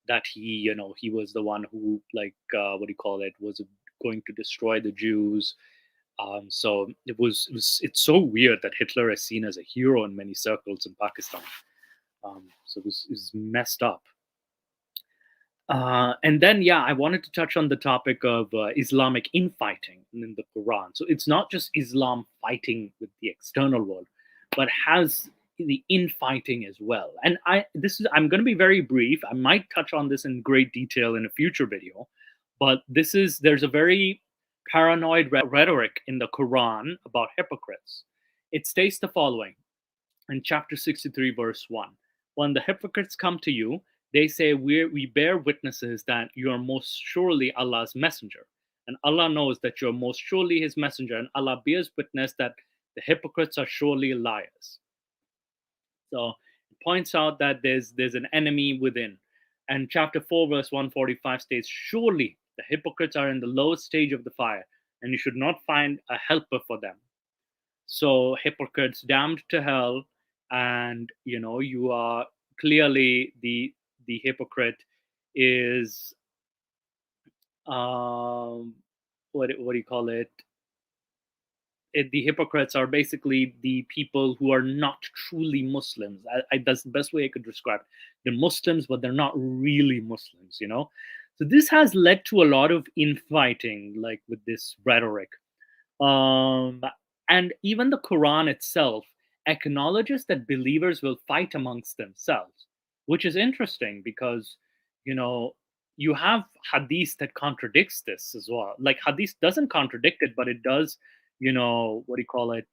that he was the one who, like, what do you call it, was going to destroy the Jews. So it's so weird that Hitler is seen as a hero in many circles in Pakistan. So it was messed up. And then, yeah, I wanted to touch on the topic of Islamic infighting in the Quran. So it's not just Islam fighting with the external world, but has the infighting as well. And I'm going to be very brief. I might touch on this in great detail in a future video, but there's a very paranoid rhetoric in the Quran about hypocrites. It states the following in chapter 63, verse 1. When the hypocrites come to you, they say, we bear witnesses that you are most surely Allah's messenger. And Allah knows that you are most surely his messenger. And Allah bears witness that the hypocrites are surely liars. So it points out that there's an enemy within. And chapter 4, verse 145 states, surely the hypocrites are in the lowest stage of the fire, and you should not find a helper for them. So hypocrites damned to hell, and you are clearly the hypocrite is what do you call it? The hypocrites are basically the people who are not truly Muslims. That's the best way I could describe it. They're Muslims, but they're not really Muslims. So this has led to a lot of infighting, like with this rhetoric. And even the Quran itself acknowledges that believers will fight amongst themselves, which is interesting because, you have hadith that contradicts this as well. Like, hadith doesn't contradict it, but it does, what do you call it,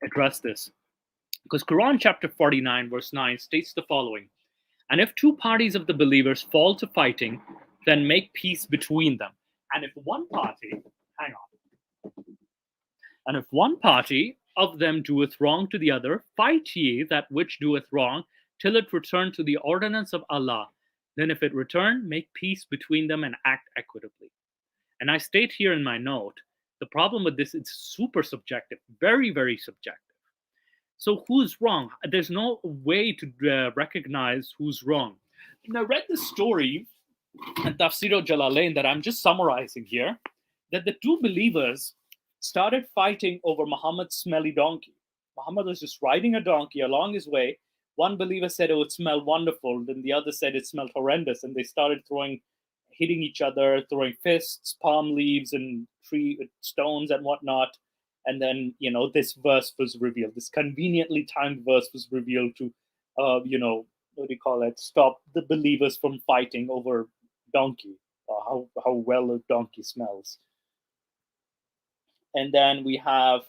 address this. Because Quran chapter 49, verse 9 states the following: and if two parties of the believers fall to fighting, then make peace between them. And if one party, hang on. And if one party of them doeth wrong to the other, fight ye that which doeth wrong, till it return to the ordinance of Allah. Then if it return, make peace between them and act equitably. And I state here in my note, the problem with this, it's super subjective, very, very subjective. So who's wrong? There's no way to recognize who's wrong. And I read this story in Tafsir al-Jalalain that I'm just summarizing here, that the two believers started fighting over Muhammad's smelly donkey. Muhammad was just riding a donkey along his way. One believer said, "Oh, it smelled wonderful." Then the other said it smelled horrendous. And they started hitting each other, throwing fists, palm leaves, and tree stones and whatnot. And then, this verse was revealed. This conveniently timed verse was revealed to, what do you call it? Stop the believers from fighting over donkey, how well a donkey smells. And then we have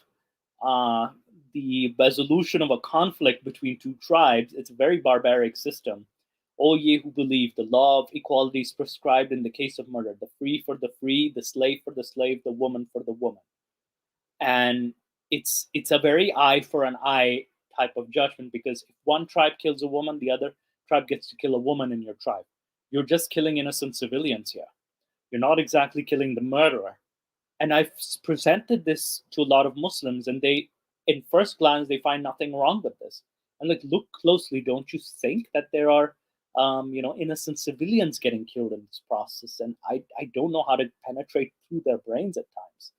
the resolution of a conflict between two tribes. It's a very barbaric system. O ye who believe, the law of equality is prescribed in the case of murder: the free for the free, the slave for the slave, the woman for the woman. And it's a very eye for an eye type of judgment, because if one tribe kills a woman, the other tribe gets to kill a woman in your tribe. You're just killing innocent civilians here. You're not exactly killing the murderer. And I've presented this to a lot of Muslims, and they, in first glance, they find nothing wrong with this. And like, look closely. Don't you think that there are, innocent civilians getting killed in this process? And I don't know how to penetrate through their brains at times.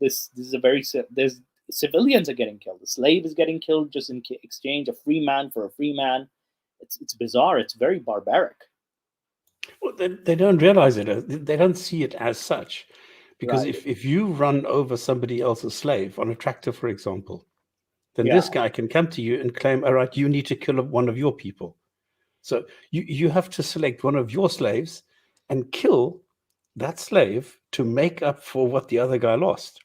This is a very, there's civilians are getting killed. The slave is getting killed just in exchange, a free man for a free man. It's bizarre. It's very barbaric. Well, they don't realize it. They don't see it as such. Because Right. if you run over somebody else's slave on a tractor, for example, then Yeah. this guy can come to you and claim, all right, you need to kill one of your people. So you have to select one of your slaves and kill that slave to make up for what the other guy lost.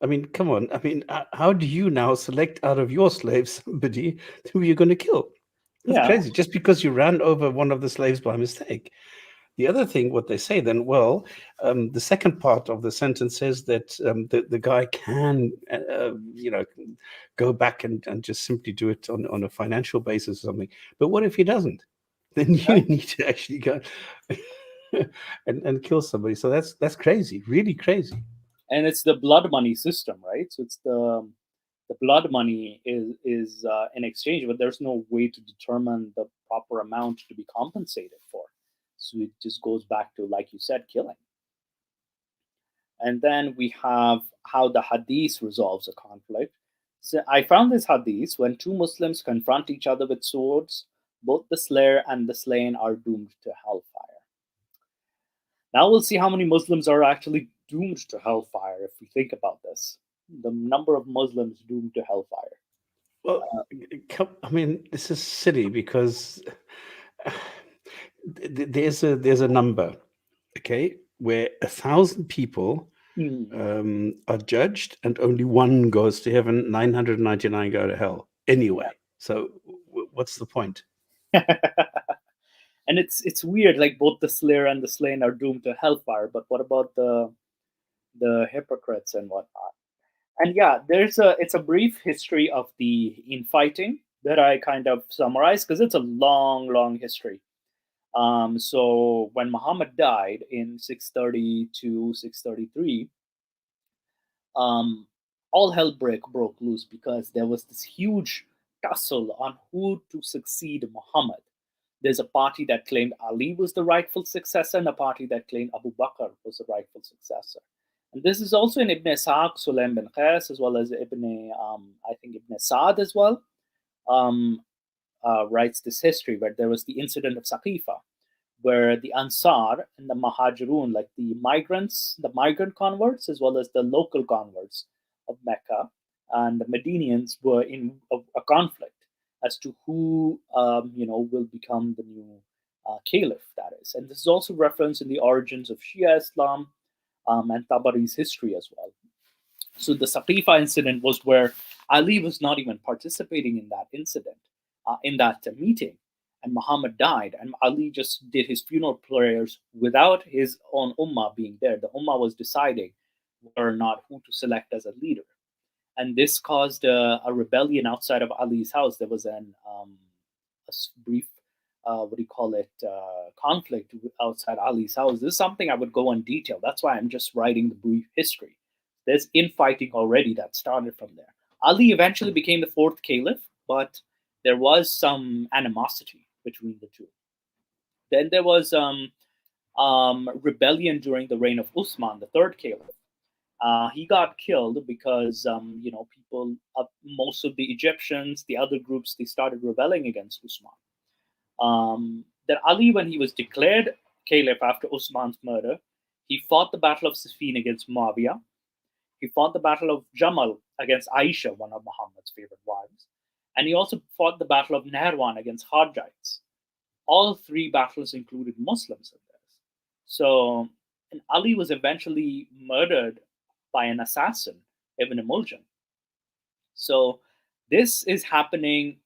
I mean, come on. I mean, how do you now select out of your slaves somebody who you're going to kill? That's Yeah. crazy. Just because you ran over one of the slaves by mistake. The other thing, what they say then, well, the second part of the sentence says that the guy can, go back and just simply do it on a financial basis or something. But what if he doesn't? Then you need to actually go and kill somebody. So that's crazy, really crazy. And it's the blood money system, right? So it's the blood money is in exchange, but there's no way to determine the proper amount to be compensated for. So it just goes back to, like you said, killing. And then we have how the hadith resolves a conflict. So I found this hadith: when two Muslims confront each other with swords, both the slayer and the slain are doomed to hellfire. Now we'll see how many Muslims are actually doomed to hellfire if we think about this. The number of Muslims doomed to hellfire. Well, I mean, this is silly because there's a number, okay, where 1,000 people are judged and only one goes to heaven, 999 go to hell anyway. So what's the point? And it's weird, like both the slayer and the slain are doomed to hellfire, but what about the hypocrites and whatnot? And yeah, it's a brief history of the infighting that I kind of summarized because it's a long history. So when Muhammad died in 632, 633, all hell broke loose because there was this huge tussle on who to succeed Muhammad. There's a party that claimed Ali was the rightful successor and a party that claimed Abu Bakr was the rightful successor. And this is also in Ibn Ishaq, Sulaim bin Qais, as well as I think Ibn Sa'd as well, writes this history where there was the incident of Saqifa, where the Ansar and the Muhajirun, like the migrant converts, as well as the local converts of Mecca and the Medinians, were in a conflict as to who will become the new caliph. That is, and this is also referenced in the origins of Shia Islam and Tabari's history as well. So the Saqifa incident was where Ali was not even participating in that incident, in that meeting, and Muhammad died, and Ali just did his funeral prayers without his own ummah being there. The ummah was deciding whether or not who to select as a leader, and this caused a rebellion outside of Ali's house. There was a brief, conflict outside Ali's house. This is something I would go in detail. That's why I'm just writing the brief history. There's infighting already that started from there. Ali eventually became the fourth caliph, but there was some animosity between the two. Then there was rebellion during the reign of Usman, the third caliph. He got killed because people, most of the Egyptians, the other groups, they started rebelling against Usman. Then Ali, when he was declared caliph after Usman's murder, he fought the Battle of Siffin against Muawiyah. He fought the Battle of Jamal against Aisha, one of Muhammad's favorite wives. And he also fought the Battle of Nahrawan against Harjites. All three battles included Muslims in this. So, and Ali was eventually murdered by an assassin, Ibn Muljan. So, this is happening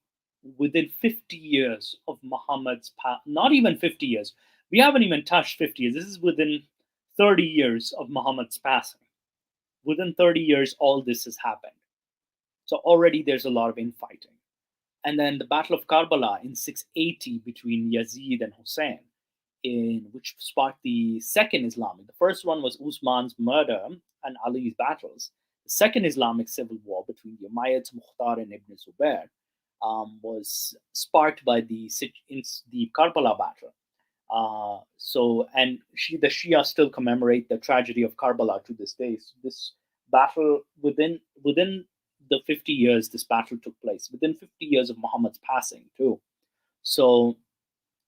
within 50 years of Muhammad's path. Not even 50 years. We haven't even touched 50 years. This is within 30 years of Muhammad's passing. Within 30 years, all this has happened. So already there's a lot of infighting. And then the Battle of Karbala in 680 between Yazid and Hussein, in which sparked the second Islamic. The first one was Usman's murder and Ali's battles. The second Islamic civil war between the Umayyads, Mukhtar, and Ibn Zubair was sparked by the Karbala battle. The Shia still commemorate the tragedy of Karbala to this day. So this battle, within the 50 years this battle took place, within 50 years of Muhammad's passing too. So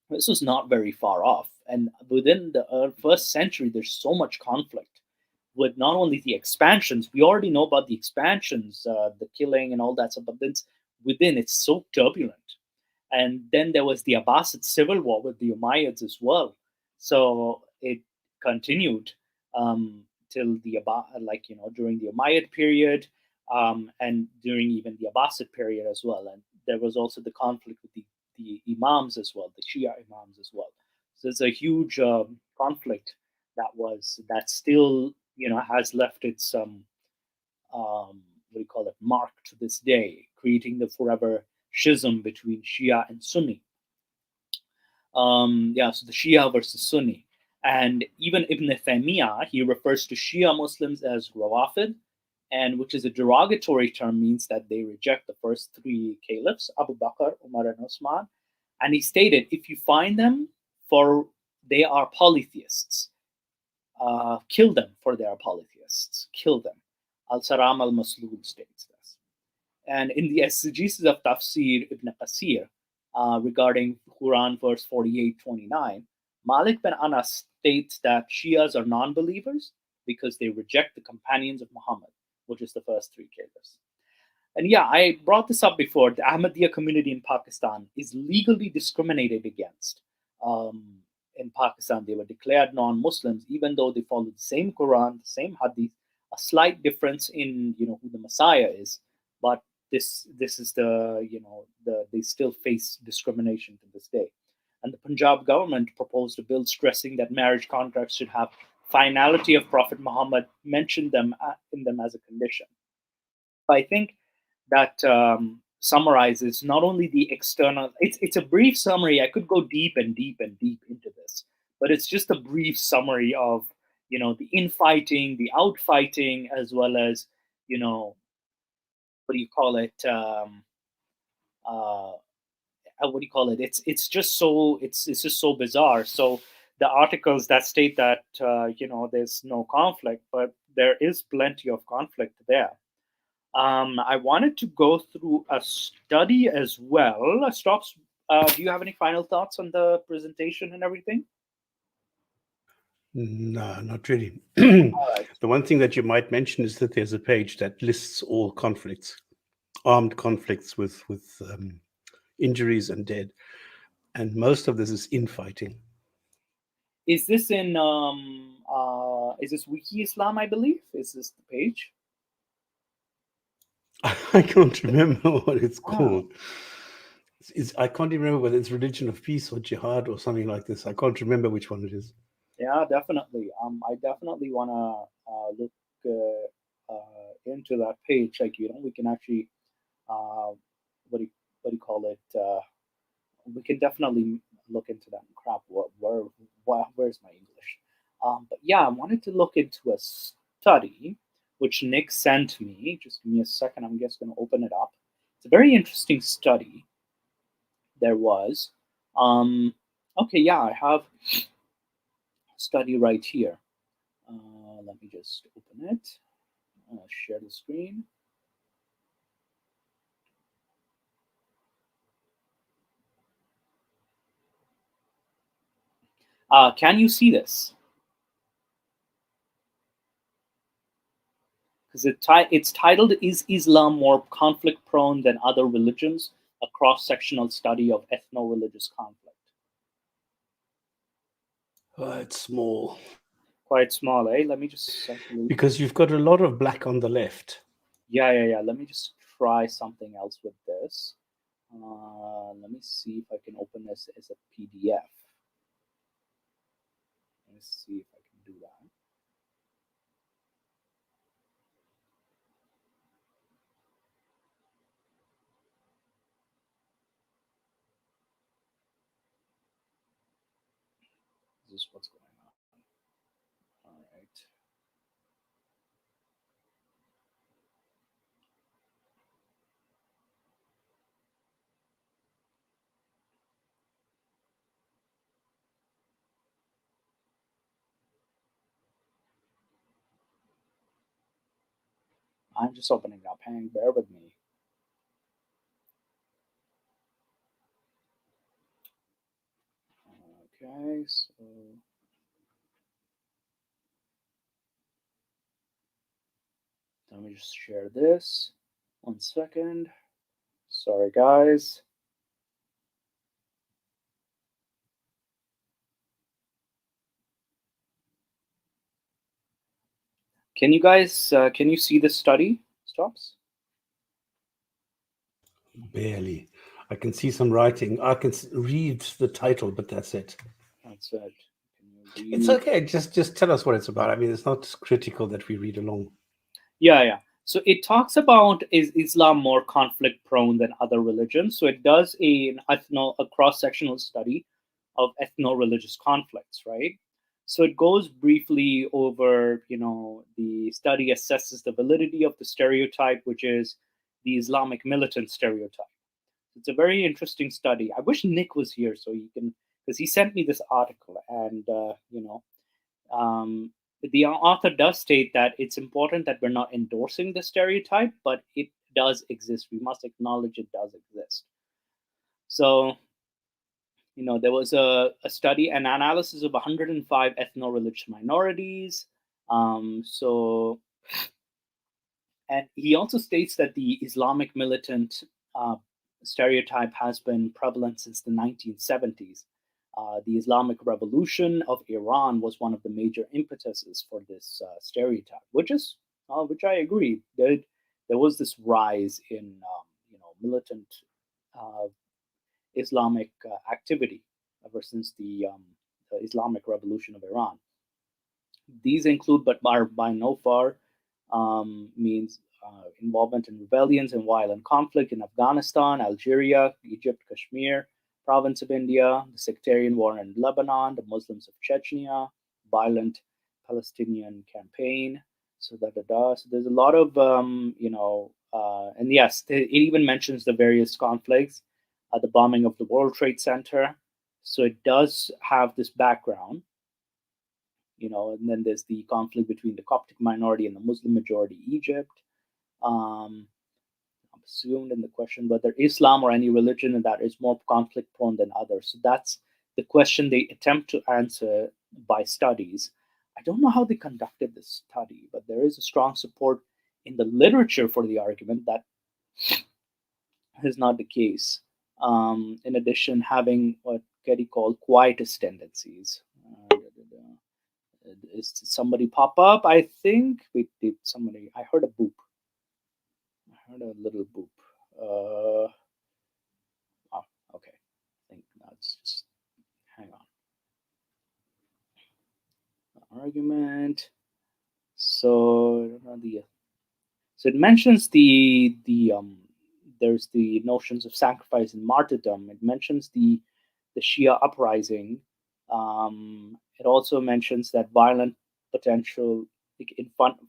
this was not very far off. And within the first century, there's so much conflict with not only the expansions. We already know about the expansions, the killing and all that stuff, but then within it's so turbulent. And then there was the Abbasid civil war with the Umayyads as well. So it continued till the during the Umayyad period, and during even the Abbasid period as well. And there was also the conflict with the imams as well, the Shia imams as well. So it's a huge conflict that still has left its what do you call it, mark to this day, creating the forever schism between Shia and Sunni. So the Shia versus Sunni. And even Ibn Taymiyyah, he refers to Shia Muslims as Rawafid, and which is a derogatory term, means that they reject the first three caliphs, Abu Bakr, Umar, and Osman. And he stated, if you find them, for they are polytheists, kill them, for they are polytheists. Kill them. Al-Saram al-Maslul states this. And in the exegesis of Tafsir Ibn Qasir, regarding Quran verse 48-29, Malik bin Anas states that Shias are non-believers because they reject the companions of Muhammad, which is the first three caliphs. And yeah, I brought this up before. The Ahmadiyya community in Pakistan is legally discriminated against. In Pakistan, they were declared non-Muslims, even though they follow the same Quran, the same Hadith. A slight difference in who the Messiah is, but this is they still face discrimination to this day. And the Punjab government proposed a bill stressing that marriage contracts should have finality of Prophet Muhammad mentioned them in them as a condition. I think that summarizes not only the external. It's a brief summary. I could go deep and deep and deep into this, but it's just a brief summary of the infighting, the outfighting, as well as what do you call it? What do you call it? It's just so bizarre. So the articles that state that there's no conflict, but there is plenty of conflict there. I wanted to go through a study as well. Stops. Do you have any final thoughts on the presentation and everything? No, not really. Right. The one thing that you might mention is that there's a page that lists all conflicts, armed conflicts with injuries and dead, and most of this is infighting. Is this in is this Wiki Islam? I believe is this the page? I can't remember what it's Ah. called. I can't even remember whether it's Religion of Peace or Jihad or something like this. I can't remember which one it is. Yeah, definitely. I definitely want to look into that page. Like we can actually what do you call it? We can definitely look into that. Crap, where's my English? But yeah, I wanted to look into a study which Nick sent me. Just give me a second. I'm just going to open it up. It's a very interesting study. There was. Okay, yeah, I have a study right here. Let me just open it. Share the screen. Can you see this? Because it's titled, "Is Islam more conflict-prone than other religions? A cross-sectional study of ethno-religious conflict." It's small. Quite small, eh? Let me just actually... Because you've got a lot of black on the left. Yeah. Let me just try something else with this. Let me see if I can open this as a PDF. Let's see if I can do that. This is what's going on. All right. I'm just opening up. Hang, bear with me. Okay, so let me just share this. 1 second. Sorry, guys. Can you guys can you see the study stops? Barely. I can see some writing. I can read the title, but that's it. That's it. Can you It's read? okay. Just tell us what it's about. I mean, it's not critical that we read along. Yeah. So it talks about, is Islam more conflict prone than other religions? So it does a cross sectional study of ethno religious conflicts, right? So it goes briefly over, the study assesses the validity of the stereotype, which is the Islamic militant stereotype. It's a very interesting study. I wish Nick was here so he can, because he sent me this article, and the author does state that it's important that we're not endorsing the stereotype, but it does exist. We must acknowledge it does exist. So, there was a study, an analysis of 105 ethno-religious minorities. And he also states that the Islamic militant stereotype has been prevalent since the 1970s. The Islamic Revolution of Iran was one of the major impetuses for this stereotype, which I agree. There was this rise in militant Islamic activity ever since the Islamic Revolution of Iran. These include, but are by no far means involvement in rebellions and violent conflict in Afghanistan, Algeria, Egypt, Kashmir, province of India, the sectarian war in Lebanon, the Muslims of Chechnya, violent Palestinian campaign. So there's a lot of and yes, it even mentions the various conflicts, the bombing of the World Trade Center. So it does have this background, and then there's the conflict between the Coptic minority and the Muslim majority Egypt. Assumed in the question whether Islam or any religion that is more conflict prone than others. So that's the question they attempt to answer by studies. I don't know how they conducted this study, but there is a strong support in the literature for the argument that is not the case. In addition, having what Getty called quietist tendencies. Is somebody pop up? I think we did. Somebody. I heard a boop. I heard a little boop. Oh, okay. I think that's just. Hang on. Argument. So I don't know So it mentions there's the notions of sacrifice and martyrdom. It mentions the Shia uprising. It also mentions that violent potential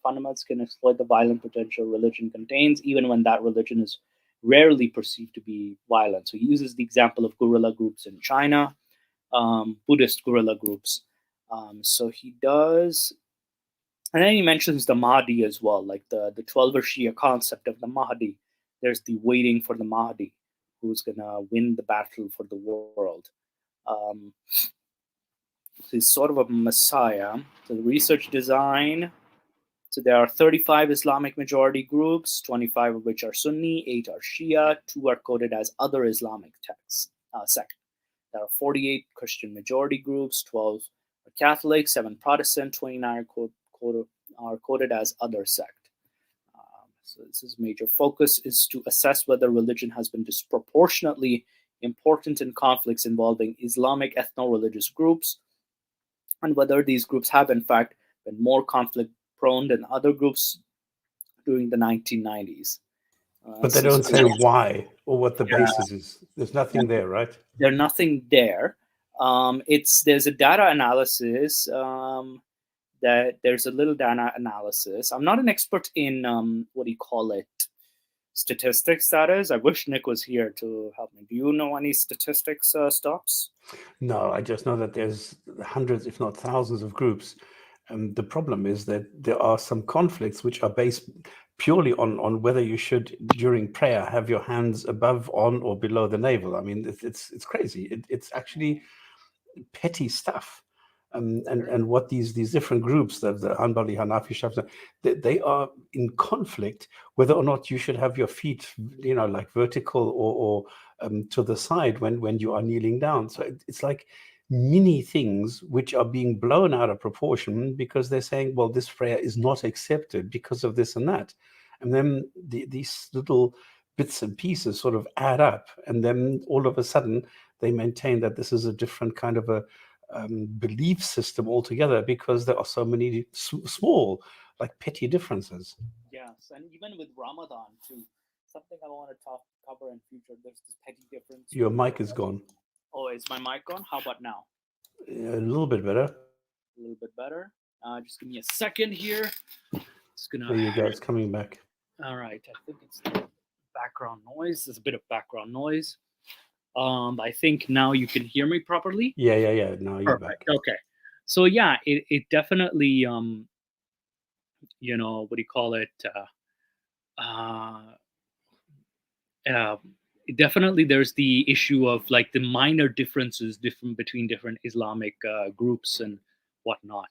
fundamentals can exploit the violent potential religion contains, even when that religion is rarely perceived to be violent. So he uses the example of guerrilla groups in China, Buddhist guerrilla groups. So he does, and then he mentions the Mahdi as well, like the 12er Shia concept of the Mahdi. There's the waiting for the Mahdi, who's gonna win the battle for the world. So he's sort of a messiah. So the research design. So there are 35 Islamic majority groups, 25 of which are Sunni, 8 are Shia, 2 are coded as other Islamic sect. There are 48 Christian majority groups, 12 are Catholic, 7 Protestant, 29 are coded as other sect. So this is major focus is to assess whether religion has been disproportionately important in conflicts involving Islamic ethno-religious groups, and whether these groups have in fact been more conflict prone than other groups during the 1990s. But they don't say why or what the basis is. There's nothing there, right? There's nothing there. There's a data analysis. That there's a little data analysis. I'm not an expert in what do you call it, statistics. That is, I wish Nick was here to help me. Do you know any statistics stops? No, I just know that there's hundreds, if not thousands, of groups. The problem is that there are some conflicts which are based purely on whether you should, during prayer, have your hands above, on, or below the navel. I mean, it's crazy. It's actually petty stuff. And what these different groups, the Hanbali, Hanafi, Shafi, they are in conflict whether or not you should have your feet, like vertical or to the side when you are kneeling down. So it's like many things which are being blown out of proportion because they're saying, well, this prayer is not accepted because of this and that. And then these little bits and pieces sort of add up. And then all of a sudden, they maintain that this is a different kind of a belief system altogether because there are so many small, like petty differences. Yes, and even with Ramadan too, something I want to cover in future. There's this petty difference. Your mic is gone. Oh, is my mic on? How about now? A little bit better. A little bit better. Just give me a second here. It's gonna. There you go. It's coming back. All right. I think it's the background noise. There's a bit of background noise. I think now you can hear me properly. Yeah. Now you're Perfect. back. Okay. So yeah, it definitely you know, what do you call it? Definitely there's the issue of like the minor differences between different Islamic groups and whatnot.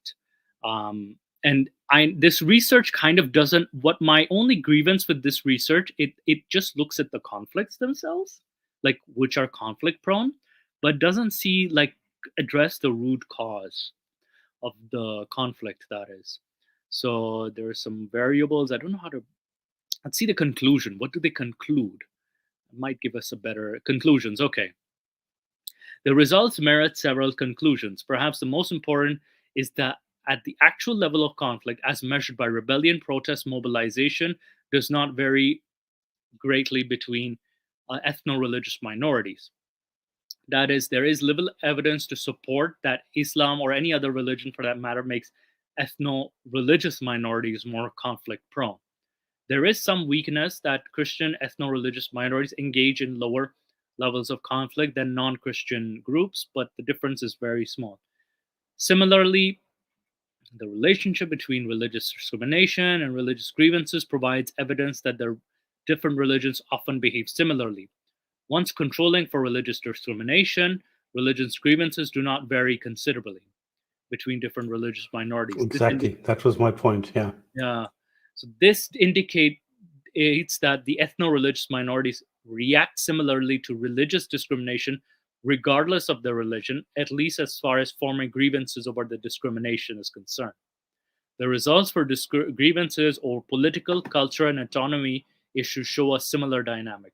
And this research kind of doesn't, what my only grievance with this research, it just looks at the conflicts themselves, like which are conflict prone, but doesn't see like address the root cause of the conflict, that is. So there are some variables. I don't know how to, let's see the conclusion. What do they conclude? It might give us a better conclusions. Okay. The results merit several conclusions. Perhaps the most important is that at the actual level of conflict, as measured by rebellion, protest, mobilization, does not vary greatly between ethno-religious minorities. That is, there is little evidence to support that Islam or any other religion for that matter makes ethno-religious minorities more conflict prone. There is some weakness that Christian ethno-religious minorities engage in lower levels of conflict than non-Christian groups, but the difference is very small. Similarly, the relationship between religious discrimination and religious grievances provides evidence that the different religions often behave similarly. Once controlling for religious discrimination, religious grievances do not vary considerably between different religious minorities. Exactly. That was my point. Yeah. Yeah. So this indicates that the ethno-religious minorities react similarly to religious discrimination regardless of their religion, at least as far as forming grievances over the discrimination is concerned. The results for grievances or political, culture, and autonomy issues show a similar dynamic.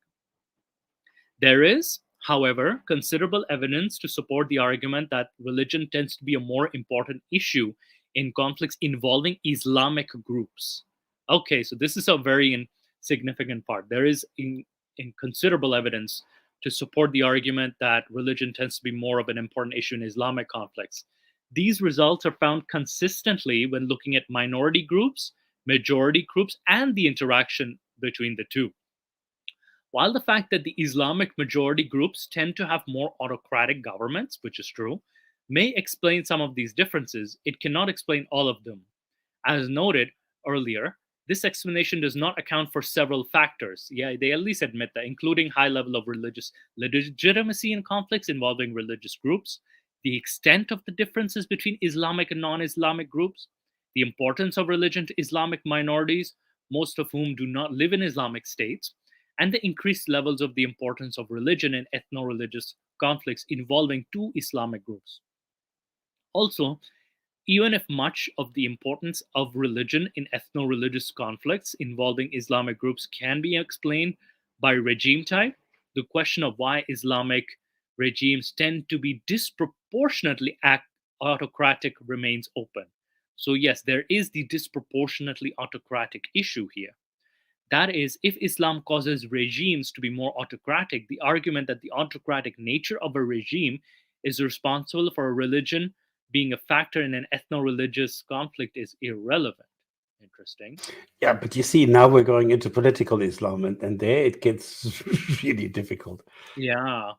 There is, however, considerable evidence to support the argument that religion tends to be a more important issue in conflicts involving Islamic groups. Okay, so this is a very significant part. There is considerable evidence to support the argument that religion tends to be more of an important issue in Islamic conflicts. These results are found consistently when looking at minority groups, majority groups, and the interaction between the two. While the fact that the Islamic majority groups tend to have more autocratic governments, which is true, may explain some of these differences, it cannot explain all of them. As noted earlier, this explanation does not account for several factors. Yeah, they at least admit that, including high level of religious legitimacy in conflicts involving religious groups, the extent of the differences between Islamic and non-Islamic groups, the importance of religion to Islamic minorities, most of whom do not live in Islamic states, and the increased levels of the importance of religion in ethno-religious conflicts involving two Islamic groups. Also, even if much of the importance of religion in ethno-religious conflicts involving Islamic groups can be explained by regime type, the question of why Islamic regimes tend to be disproportionately autocratic remains open. So yes, there is the disproportionately autocratic issue here. That is, if Islam causes regimes to be more autocratic, the argument that the autocratic nature of a regime is responsible for a religion being a factor in an ethno-religious conflict is irrelevant. Interesting. Yeah, but you see, now we're going into political Islam, and there it gets really difficult. Yeah.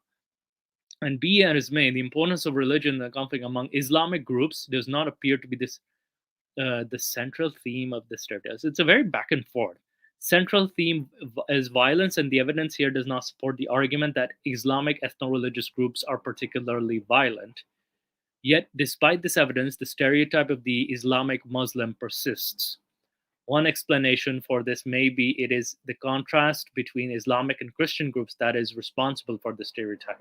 And be as may, the importance of religion in the conflict among Islamic groups does not appear to be this the central theme of this study. It's a very back and forth. Central theme is violence, and the evidence here does not support the argument that Islamic ethno-religious groups are particularly violent. Yet, despite this evidence, the stereotype of the Islamic Muslim persists. One explanation for this may be it is the contrast between Islamic and Christian groups that is responsible for the stereotype.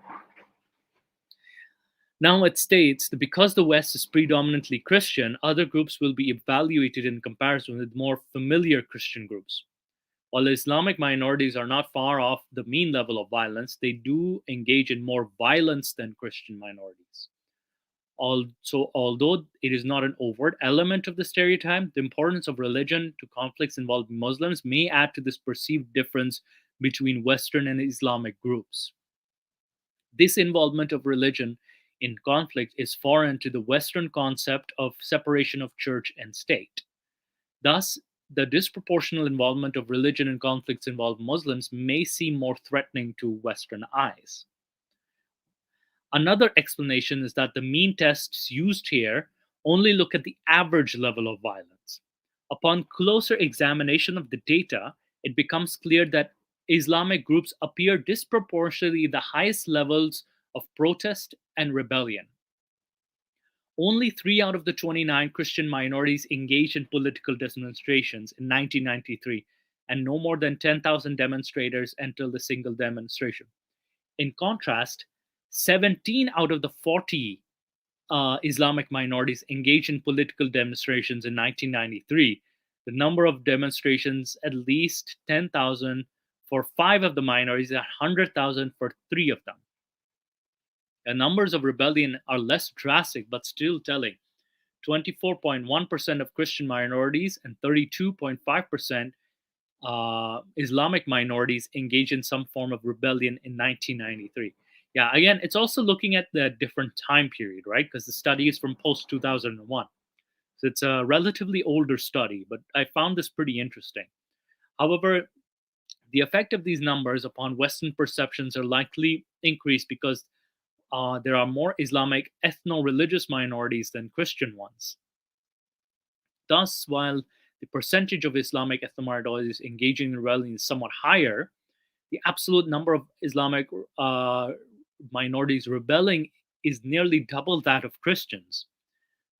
Now it states that because the West is predominantly Christian, other groups will be evaluated in comparison with more familiar Christian groups. While Islamic minorities are not far off the mean level of violence, they do engage in more violence than Christian minorities. Also, although it is not an overt element of the stereotype, the importance of religion to conflicts involving Muslims may add to this perceived difference between Western and Islamic groups. This involvement of religion in conflict is foreign to the Western concept of separation of church and state. Thus, the disproportional involvement of religion in conflicts involving Muslims may seem more threatening to Western eyes. Another explanation is that the mean tests used here only look at the average level of violence. Upon closer examination of the data, it becomes clear that Islamic groups appear disproportionately the highest levels of protest and rebellion. Only 3 out of the 29 Christian minorities engaged in political demonstrations in 1993, and no more than 10,000 demonstrators until the single demonstration. In contrast, 17 out of the 40 Islamic minorities engaged in political demonstrations in 1993. The number of demonstrations, at least 10,000 for 5 of the minorities, and 100,000 for 3 of them. The numbers of rebellion are less drastic but still telling. 24.1% of Christian minorities and 32.5% Islamic minorities engage in some form of rebellion in 1993. Yeah, again, it's also looking at the different time period, right? Because the study is from post 2001. So it's a relatively older study, but I found this pretty interesting. However, the effect of these numbers upon Western perceptions are likely increased because there are more Islamic ethno-religious minorities than Christian ones. Thus, while the percentage of Islamic ethno-minorities engaging in rebellion is somewhat higher, the absolute number of Islamic minorities rebelling is nearly double that of Christians.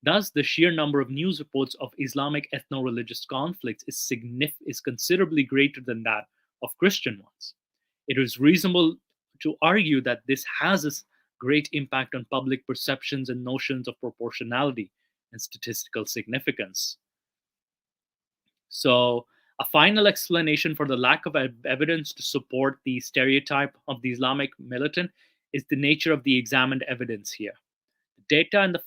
Thus, the sheer number of news reports of Islamic ethno-religious conflicts is considerably greater than that of Christian ones. It is reasonable to argue that this has a great impact on public perceptions and notions of proportionality and statistical significance. So, a final explanation for the lack of evidence to support the stereotype of the Islamic militant is the nature of the examined evidence here. The data in the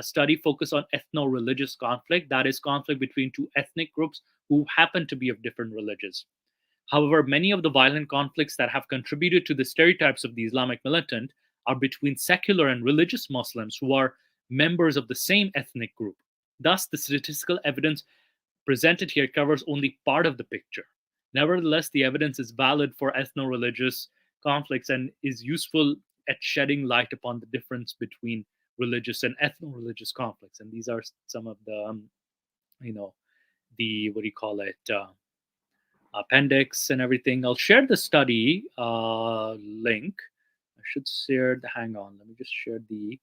study focus on ethno-religious conflict, that is, conflict between two ethnic groups who happen to be of different religions. However, many of the violent conflicts that have contributed to the stereotypes of the Islamic militant are between secular and religious Muslims who are members of the same ethnic group. Thus, the statistical evidence presented here covers only part of the picture. Nevertheless, the evidence is valid for ethno-religious conflicts and is useful at shedding light upon the difference between religious and ethno-religious conflicts. And these are some of the, the, what do you call it, appendix and everything. I'll share the study link. I should share the, hang on, let me just share the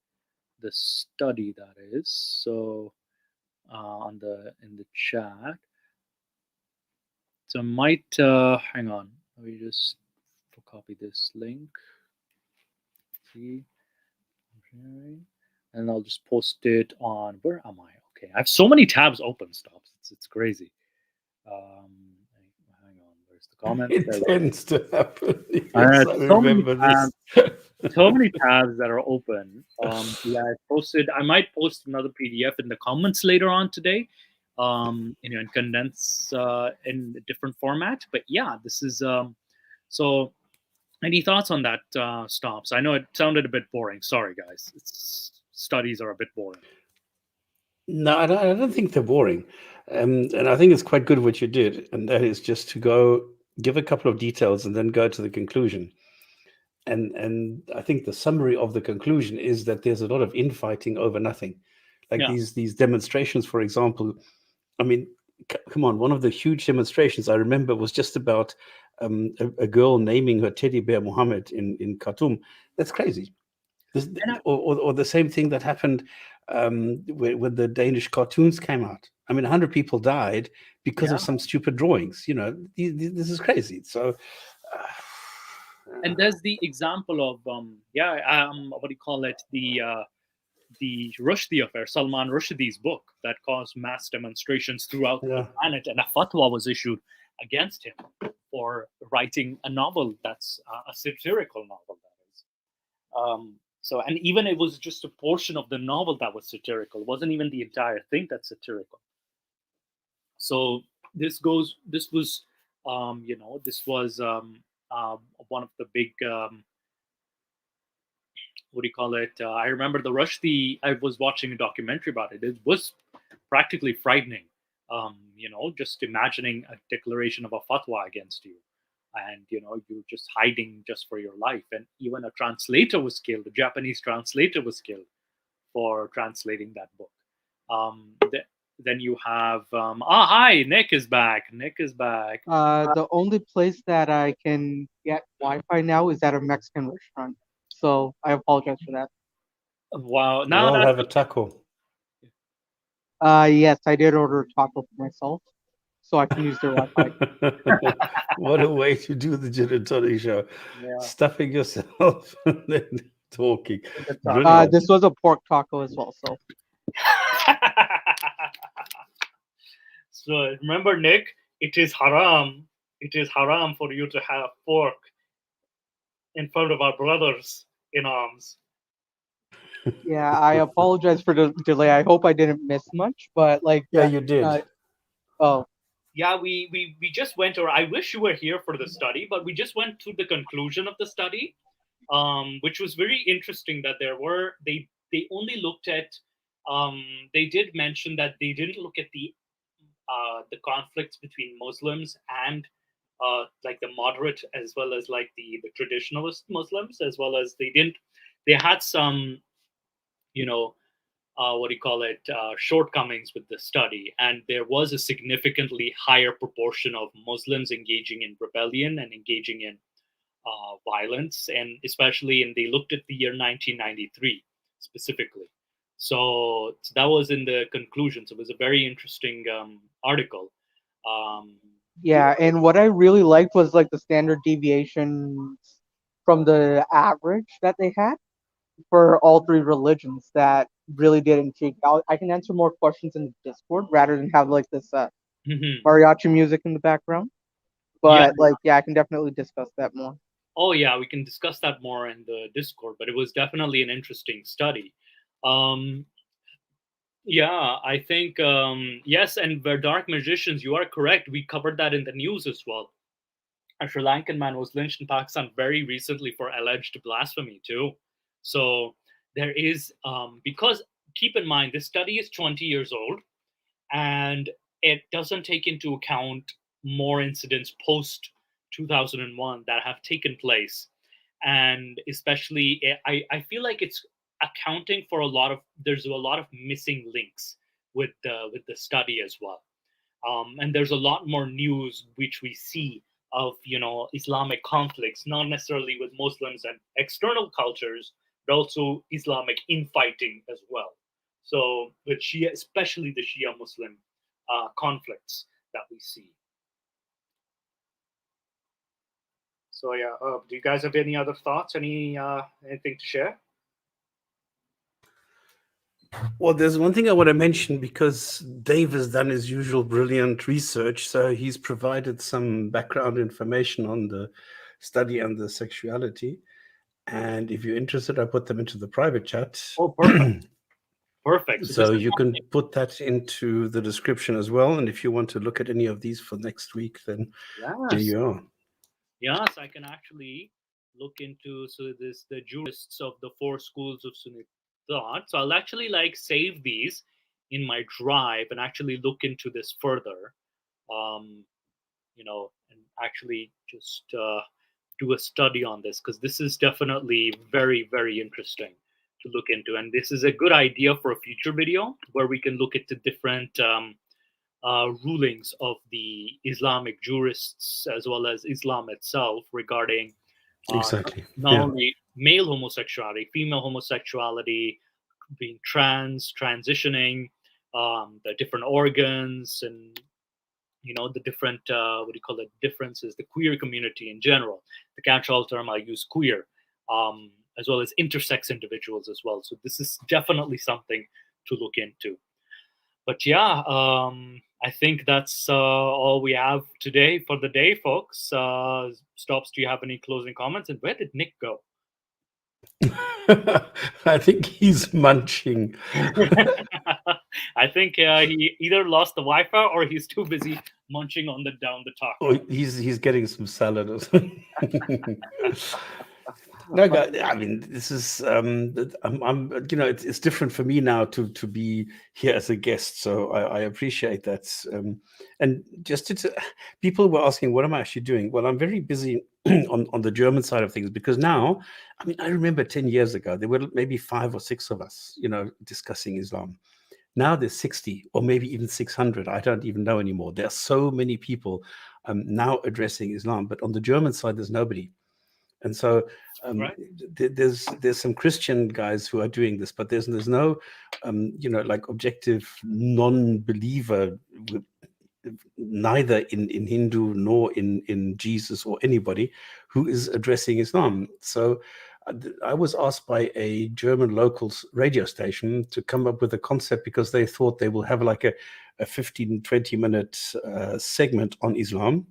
study that is. So in the chat. So I might hang on. Let me just copy this link. See, and I'll just post it on. Where am I? Okay, I have so many tabs open. Stops. It's crazy. Hang on. Where's the comment? It tends to happen. Yes, I so remember this. So many tabs that are open. Yeah, I might post another PDF in the comments later on today, and condense in a different format. But yeah, this is so. Any thoughts on that, Stops? I know it sounded a bit boring. Sorry, guys. Studies are a bit boring. No, I don't think they're boring. And I think it's quite good what you did. And that is just to go give a couple of details and then go to the conclusion. And I think the summary of the conclusion is that there's a lot of infighting over nothing. Like these demonstrations, for example. I mean, come on, one of the huge demonstrations I remember was just about a girl naming her teddy bear Muhammad in Khartoum. That's crazy. Or the same thing that happened when the Danish cartoons came out. I mean, 100 people died because of some stupid drawings. This is crazy. So And there's the example of what do you call it, the Rushdie affair, Salman Rushdie's book that caused mass demonstrations throughout the Yeah. planet, and a fatwa was issued against him for writing a novel that's a satirical novel, that is. So, and even it was just a portion of the novel that was satirical. It wasn't even the entire thing that's satirical. So this was, this was one of the big, what do you call it? I remember the Rushdie. I was watching a documentary about it. It was practically frightening. Just imagining a declaration of a fatwa against you, and you're just hiding just for your life. And even a translator was killed. A Japanese translator was killed for translating that book. Then you have hi, Nick is back. Nick is back. The only place that I can get Wi-Fi now is at a Mexican restaurant, so I apologize for that. Wow. We Now all that's have a taco. Yes, I did order a taco for myself, so I can use their Wi-Fi. What a way to do the Gin and Tonic show. yeah. Stuffing yourself and then talking. The taco. Brilliant. This was a pork taco as well, so So remember, Nick, it is haram. It is haram for you to have pork in front of our brothers in arms. yeah, I apologize for the delay. I hope I didn't miss much, but Yeah, you did. Oh, Yeah, we just went over. I wish you were here for the study, but we just went to the conclusion of the study, which was very interesting. That they only looked at, they did mention that they didn't look at the conflicts between Muslims and like the moderate, as well as like the traditionalist Muslims, as well as they had some, what do you call it, shortcomings with the study, and there was a significantly higher proportion of Muslims engaging in rebellion and engaging in violence, and especially they looked at the year 1993 specifically. So that was in the conclusions. It was a very interesting article. yeah, and what I really liked was like the standard deviations from the average that they had for all three religions that really did intrigue. I can answer more questions in the Discord rather than have like this mariachi music in the background. But I can definitely discuss that more. Oh yeah, we can discuss that more in the Discord, but it was definitely an interesting study. Yeah, I think yes, and the Dark Magicians, you are correct. We covered that in the news as well. A Sri Lankan man was lynched in Pakistan very recently for alleged blasphemy too. So there is, because keep in mind this study is 20 years old, and it doesn't take into account more incidents post 2001 that have taken place, and especially I feel like it's accounting for there's a lot of missing links with the study as well. And there's a lot more news which we see of Islamic conflicts, not necessarily with Muslims and external cultures, but also Islamic infighting as well. So with Shia, especially the Shia Muslim conflicts that we see. So yeah, do you guys have any other thoughts? Anything to share? Well, there's one thing I want to mention, because Dave has done his usual brilliant research. So he's provided some background information on the study and the sexuality. And if you're interested, I put them into the private chat. Oh, perfect. Perfect. So you can put that into the description as well. And if you want to look at any of these for next week, then there you are. Yes, I can actually look into the jurists of the four schools of Sunni thought. So I'll actually save these in my drive and actually look into this further. And actually just do a study on this, because this is definitely very, very interesting to look into. And this is a good idea for a future video where we can look at the different rulings of the Islamic jurists as well as Islam itself regarding Exactly. not only male homosexuality, female homosexuality, being transitioning, the different organs, and the different what do you call it, differences, the queer community in general. the catch-all term, I use queer, as well as intersex individuals as well. So this is definitely something to look into. But yeah, I think that's all we have today for the day, folks. Stops, do you have any closing comments? And where did Nick go? I think he's munching. I think he either lost the Wi-Fi or he's too busy munching on down the taco. Oh, he's getting some salad or something. No, guys, I mean, this is I'm it's different for me now to be here as a guest, so I appreciate that. And just people were asking, what am I actually doing? Well, I'm very busy on the German side of things, because now, I mean, I remember 10 years ago there were maybe 5 or 6 of us, discussing Islam. Now there's 60 or maybe even 600. I don't even know anymore. There are so many people now addressing Islam, but on the German side there's nobody. And so Right. there's some Christian guys who are doing this, but there's no like objective non-believer, neither in Hindu nor in Jesus or anybody, who is addressing Islam. So I was asked by a German local radio station to come up with a concept, because they thought they will have like a 15-20 minute segment on Islam.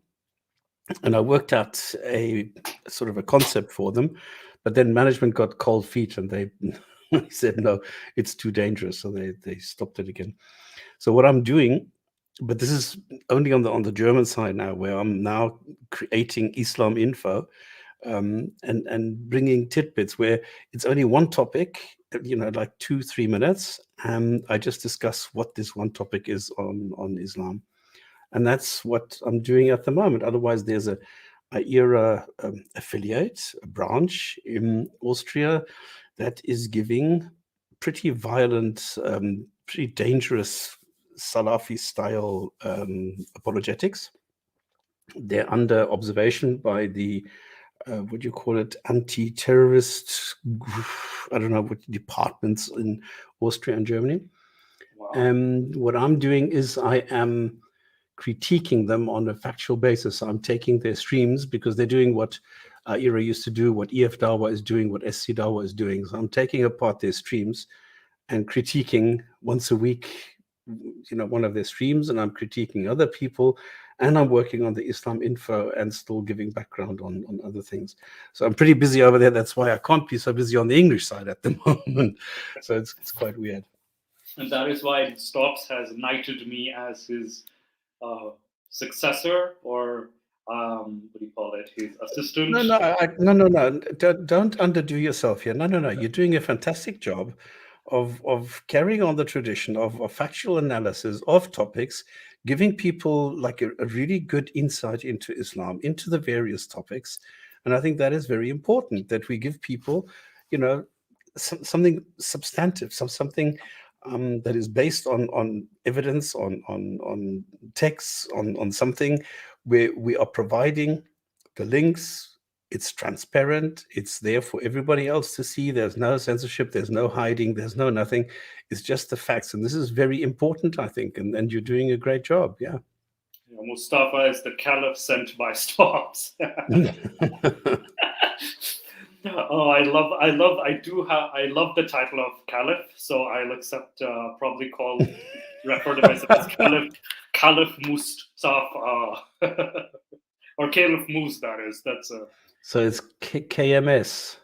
And I worked out a sort of a concept for them, but then management got cold feet and they said, no, it's too dangerous. So they stopped it again. So what I'm doing, but this is only on the German side now, where I'm now creating Islam Info, and bringing tidbits where it's only one topic, like 2-3 minutes, and I just discuss what this one topic is on Islam. And that's what I'm doing at the moment. Otherwise, there's a ERA affiliate, a branch in Austria that is giving pretty violent, pretty dangerous Salafi-style apologetics. They're under observation by the, what do you call it, anti-terrorist, I don't know what departments in Austria and Germany. Wow. And what I'm doing is I am critiquing them on a factual basis. I'm taking their streams, because they're doing what ERA used to do, what EF Dawa is doing, what SC Dawa is doing. So I'm taking apart their streams and critiquing once a week, one of their streams, and I'm critiquing other people, and I'm working on the Islam Info and still giving background on other things. So I'm pretty busy over there. That's why I can't be so busy on the English side at the moment. So it's quite weird. And that is why Stops has knighted me as his successor, or what do you call it, his assistant. No. Don't underdo yourself here. No. You're doing a fantastic job of carrying on the tradition of factual analysis of topics, giving people like a really good insight into Islam, into the various topics. And I think that is very important, that we give people, something substantive, something that is based on evidence, on texts, on something where we are providing the links. It's transparent. It's there for everybody else to see. There's no censorship. There's no hiding. There's no nothing. It's just the facts. And this is very important, I think. And you're doing a great job. Yeah. Mustafa is the caliph sent by Stops. Oh, I love the title of caliph, so I'll accept, probably refer to myself as Caliph Mustafa, or Caliph Mus, that is. That's a. So it's KMS.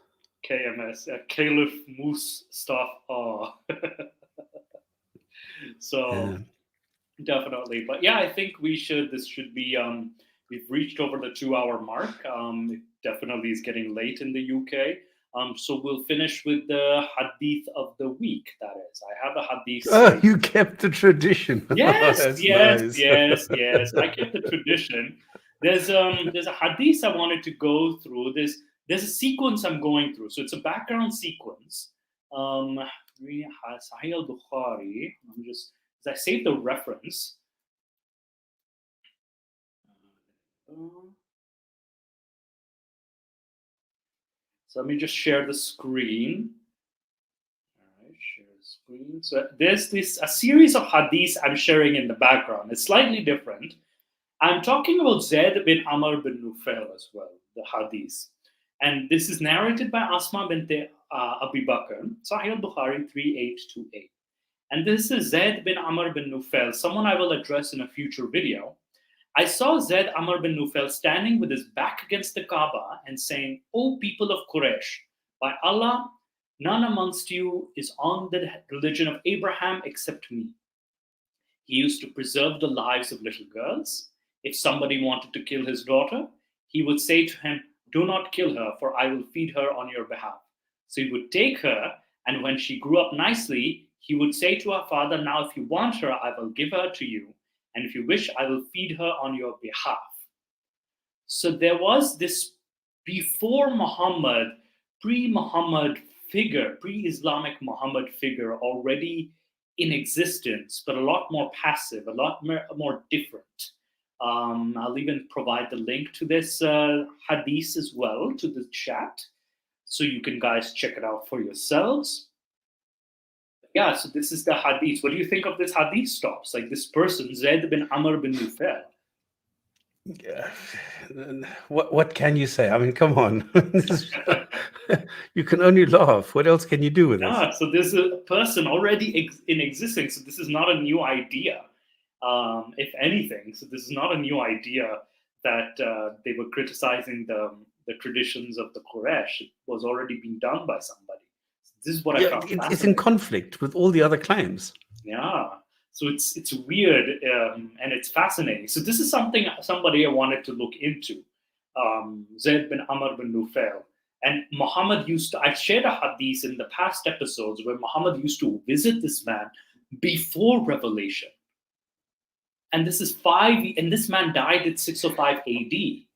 KMS, Caliph Mustafa. So Yeah. Definitely, but yeah, I think this should be, we've reached over the 2-hour mark. It definitely is getting late in the UK. So we'll finish with the hadith of the week. That is, I have a hadith. Oh, you kept the tradition. Yes, Nice. yes. I kept the tradition. There's a hadith I wanted to go through. There's a sequence I'm going through. So it's a background sequence. Sahih al-Bukhari. I saved the reference. So let me just share the screen. All right, share the screen. So there's a series of hadiths I'm sharing in the background. It's slightly different. I'm talking about Zayd bin Amr bin Nufail as well. the hadith. And this is narrated by Asma bint Abi Bakr, Sahih al-Bukhari 3828. And this is Zayd bin Amr bin Nufail, someone I will address in a future video. I saw Zayd Amr bin Nufail standing with his back against the Kaaba and saying, "O people of Quraysh, by Allah, none amongst you is on the religion of Abraham except me." He used to preserve the lives of little girls. If somebody wanted to kill his daughter, he would say to him, "Do not kill her, for I will feed her on your behalf." So he would take her, and when she grew up nicely, he would say to her father, "Now if you want her, I will give her to you. And if you wish, I will feed her on your behalf." So there was this before Muhammad, pre-Muhammad figure, pre-Islamic Muhammad figure already in existence, but a lot more passive, a lot more different. I'll even provide the link to this hadith as well to the chat, so you can guys check it out for yourselves. Yeah, so this is the hadith. What do you think of this hadith stops? Like this person, Zayd bin Amr bin Nufail. Yeah. What can you say? I mean, come on. You can only laugh. What else can you do with this? Yeah, so there's a person already in existence. So this is not a new idea, if anything. So this is not a new idea that they were criticizing the traditions of the Quraysh. It was already being done by somebody. This is what I found fascinating. It's in conflict with all the other claims. Yeah, so it's weird and it's fascinating. So this is somebody I wanted to look into, Zayd bin Amr bin Nufail. And Muhammad I shared a hadith in the past episodes where Muhammad used to visit this man before revelation. And this man died at 605 AD.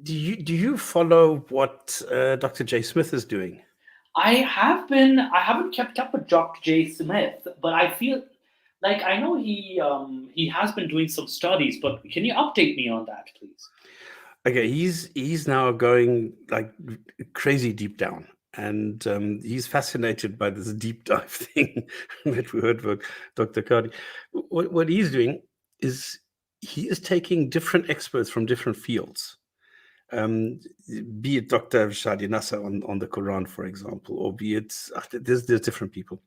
Do you follow what Dr. J. Smith is doing? I haven't kept up with Dr. J. Smith, but I feel like I know he has been doing some studies, but can you update me on that, please? Okay, he's now going like crazy deep down, and he's fascinated by this deep dive thing that we heard from Dr. Cardi. What he's doing is he is taking different experts from different fields, be it Dr. Shadi Nasser on the Quran, for example, or be it there's different people.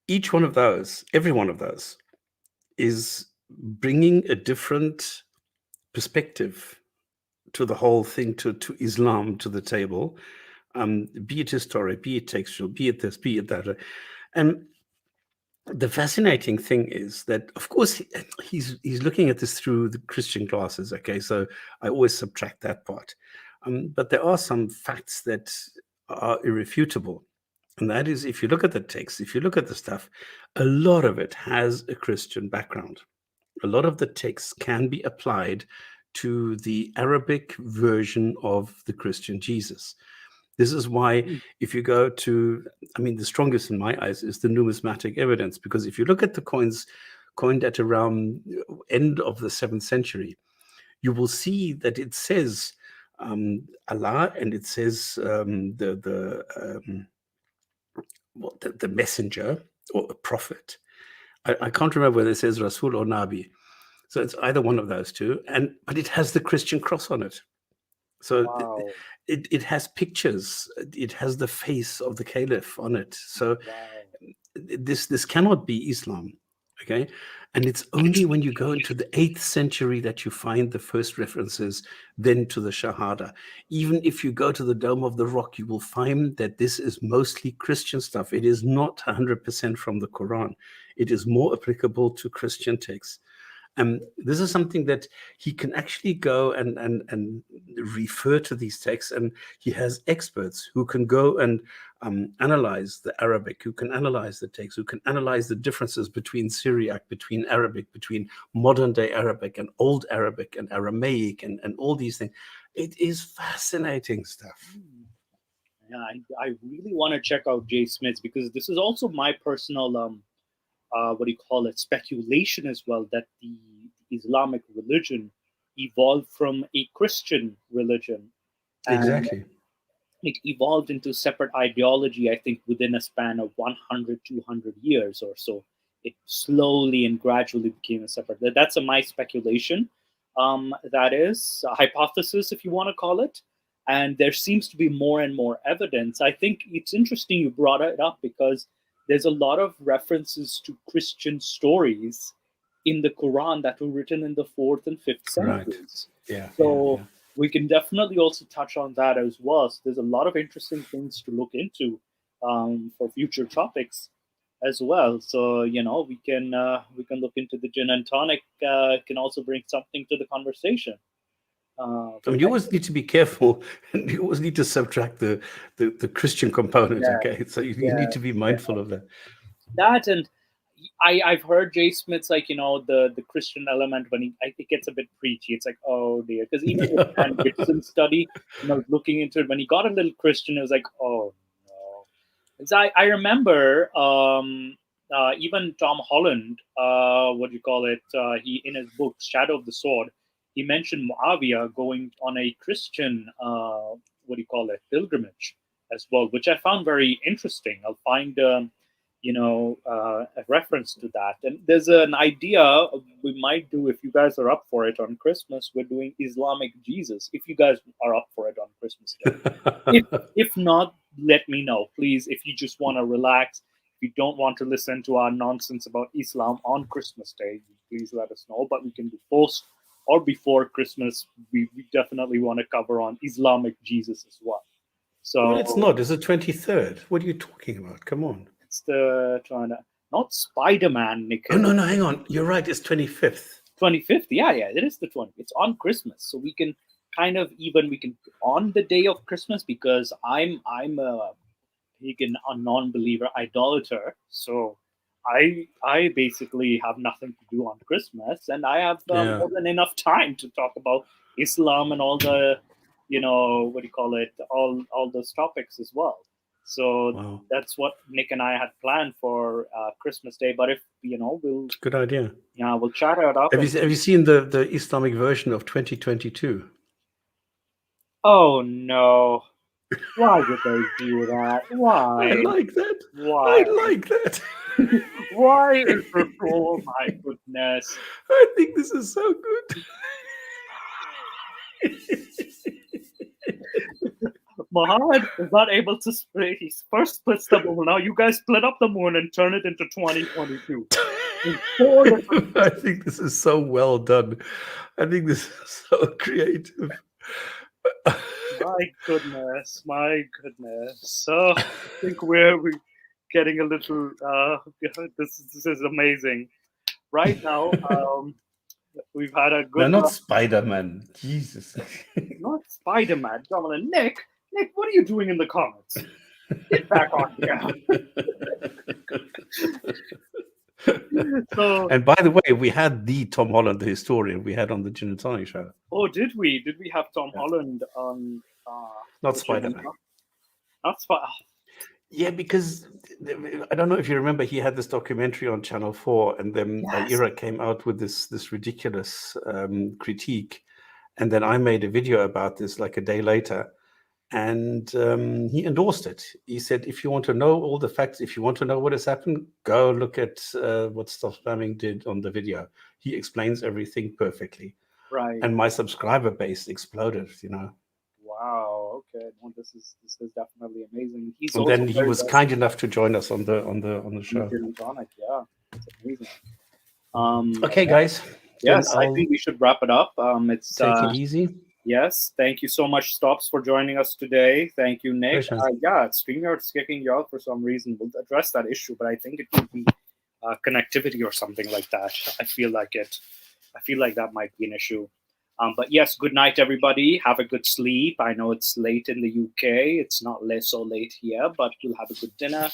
Each one of those, every one of those, is bringing a different perspective to the whole thing, to Islam, to the table, be it historic, be it textual, be it this, be it that. And the fascinating thing is that, of course, he's looking at this through the Christian glasses. Okay, so I always subtract that part. But there are some facts that are irrefutable. And that is, if you look at the text, if you look at the stuff, a lot of it has a Christian background. A lot of the text can be applied to the Arabic version of the Christian Jesus. This is why if you go to, I mean, the strongest in my eyes is the numismatic evidence, because if you look at the coins coined at around end of the 7th century, you will see that it says Allah, and it says the messenger or a prophet. I can't remember whether it says Rasul or Nabi. So it's either one of those two, but it has the Christian cross on it. So wow. it has pictures. It has the face of the caliph on it. So this cannot be Islam, okay? And it's only when you go into the 8th century that you find the first references then to the Shahada. Even if you go to the Dome of the Rock, you will find that this is mostly Christian stuff. It is not 100% from the Quran. It is more applicable to Christian texts. This is something that he can actually go and refer to these texts, and he has experts who can go and analyze the Arabic, who can analyze the text, who can analyze the differences between Syriac, between Arabic, between modern day Arabic and old Arabic and Aramaic and all these things. It is fascinating stuff. Yeah, I really want to check out Jay Smith's, because this is also my personal speculation as well, that the Islamic religion evolved from a Christian religion. Exactly. It evolved into separate ideology, I think, within a span of 100, 200 years or so. It slowly and gradually became a separate. That's my speculation. that is a hypothesis, if you want to call it. And there seems to be more and more evidence. I think it's interesting you brought it up because there's a lot of references to Christian stories in the Quran that were written in the 4th and 5th Right. centuries. Yeah. So yeah. we can definitely also touch on that as well. So there's a lot of interesting things to look into for future topics as well. So we can look into the gin and tonic. Can also bring something to the conversation. I mean, you always need to be careful, and you always need to subtract the Christian component. Yeah, Okay, so you yeah, need to be mindful of that. that and I've heard Jay Smith's like the Christian element when it gets a bit preachy. It's like, oh dear, because even with Dan Gibson's study, looking into it, when he got a little Christian, it was like, oh no. 'Cause I remember even Tom Holland, what do you call it? He in his book Shadow of the Sword, he mentioned Muawiyah going on a Christian what do you call it, pilgrimage as well, which I found very interesting. I'll find a reference to that. And there's an idea we might do, if you guys are up for it, on Christmas. We're doing Islamic Jesus. If you guys are up for it on Christmas Day, if not, let me know, please. If you just want to relax, if you don't want to listen to our nonsense about Islam on Christmas Day, please let us know. But we can do post or before Christmas. We definitely want to cover on Islamic Jesus as well. So Well, it's not. It's the 23rd. What are you talking about? Come on. it's the not Spider-Man, Nick. Oh no, hang on. You're right. It's 25th. 25th. Yeah, it is the 20th. It's on Christmas, so we can kind of we can on the day of Christmas, because I'm a pagan, a non-believer, idolater. So I basically have nothing to do on Christmas, and I have more than enough time to talk about Islam and all the what do you call it, all those topics as well. So that's what Nick and I had planned for Christmas Day. But if we'll good idea. Yeah, we'll chat it up. Have you seen the Islamic version of 2022? Oh no! Why would they do that? Why? I like that. Why? I like that. Why is this? Oh my goodness! I think this is so good. Muhammad is not able to split. He first splits the moon. Now you guys split up the moon and turn it into 2022. I think this is so well done. I think this is so creative. My goodness. So I think we're getting a little. This is amazing. Right now, we've had a good. No, not Spider-Man. Jesus. Not Spider-Man. Dominic, Nick, what are you doing in the comments? Get back on here. So, and by the way, we had the Tom Holland, the historian, we had on the Gin and Tonic show. Oh, did we? Did we have Tom Holland on? Not Spider-Man. Not Spider. Yeah, because I don't know if you remember, he had this documentary on Channel 4, and then Ira came out with this ridiculous critique, and then I made a video about this like a day later, and he endorsed it. He said, if you want to know all the facts, if you want to know what has happened, go look at what Stop Spamming did on the video. He explains everything perfectly. Right. And my subscriber base exploded, Wow. Okay. Well, this is definitely amazing. And then he was kind enough to join us on the show. Yeah, it's amazing. Okay, guys. Yes, I think we should wrap it up. It's take it easy. Yes, thank you so much, Stops, for joining us today. Thank you, Nick. StreamYard's kicking you out for some reason. We'll address that issue, but I think it could be connectivity or something like that. I feel like that might be an issue. But yes, good night, everybody. Have a good sleep. I know it's late in the UK. It's not so late here, but you'll have a good dinner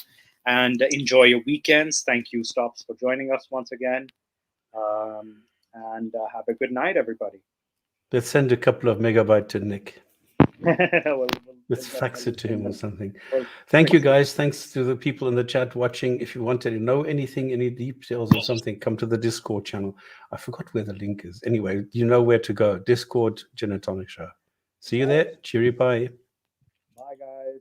and enjoy your weekends. Thank you, Stops, for joining us once again. And have a good night, everybody. Let's send a couple of megabytes to Nick. Let's fax it to him or something. Thank you, guys. Thanks to the people in the chat watching. If you want to know anything, any details or something, come to the Discord channel. I forgot where the link is. Anyway, you know where to go. Discord, Gin and Tonic Show. See you there. Cheery, bye. Bye, guys.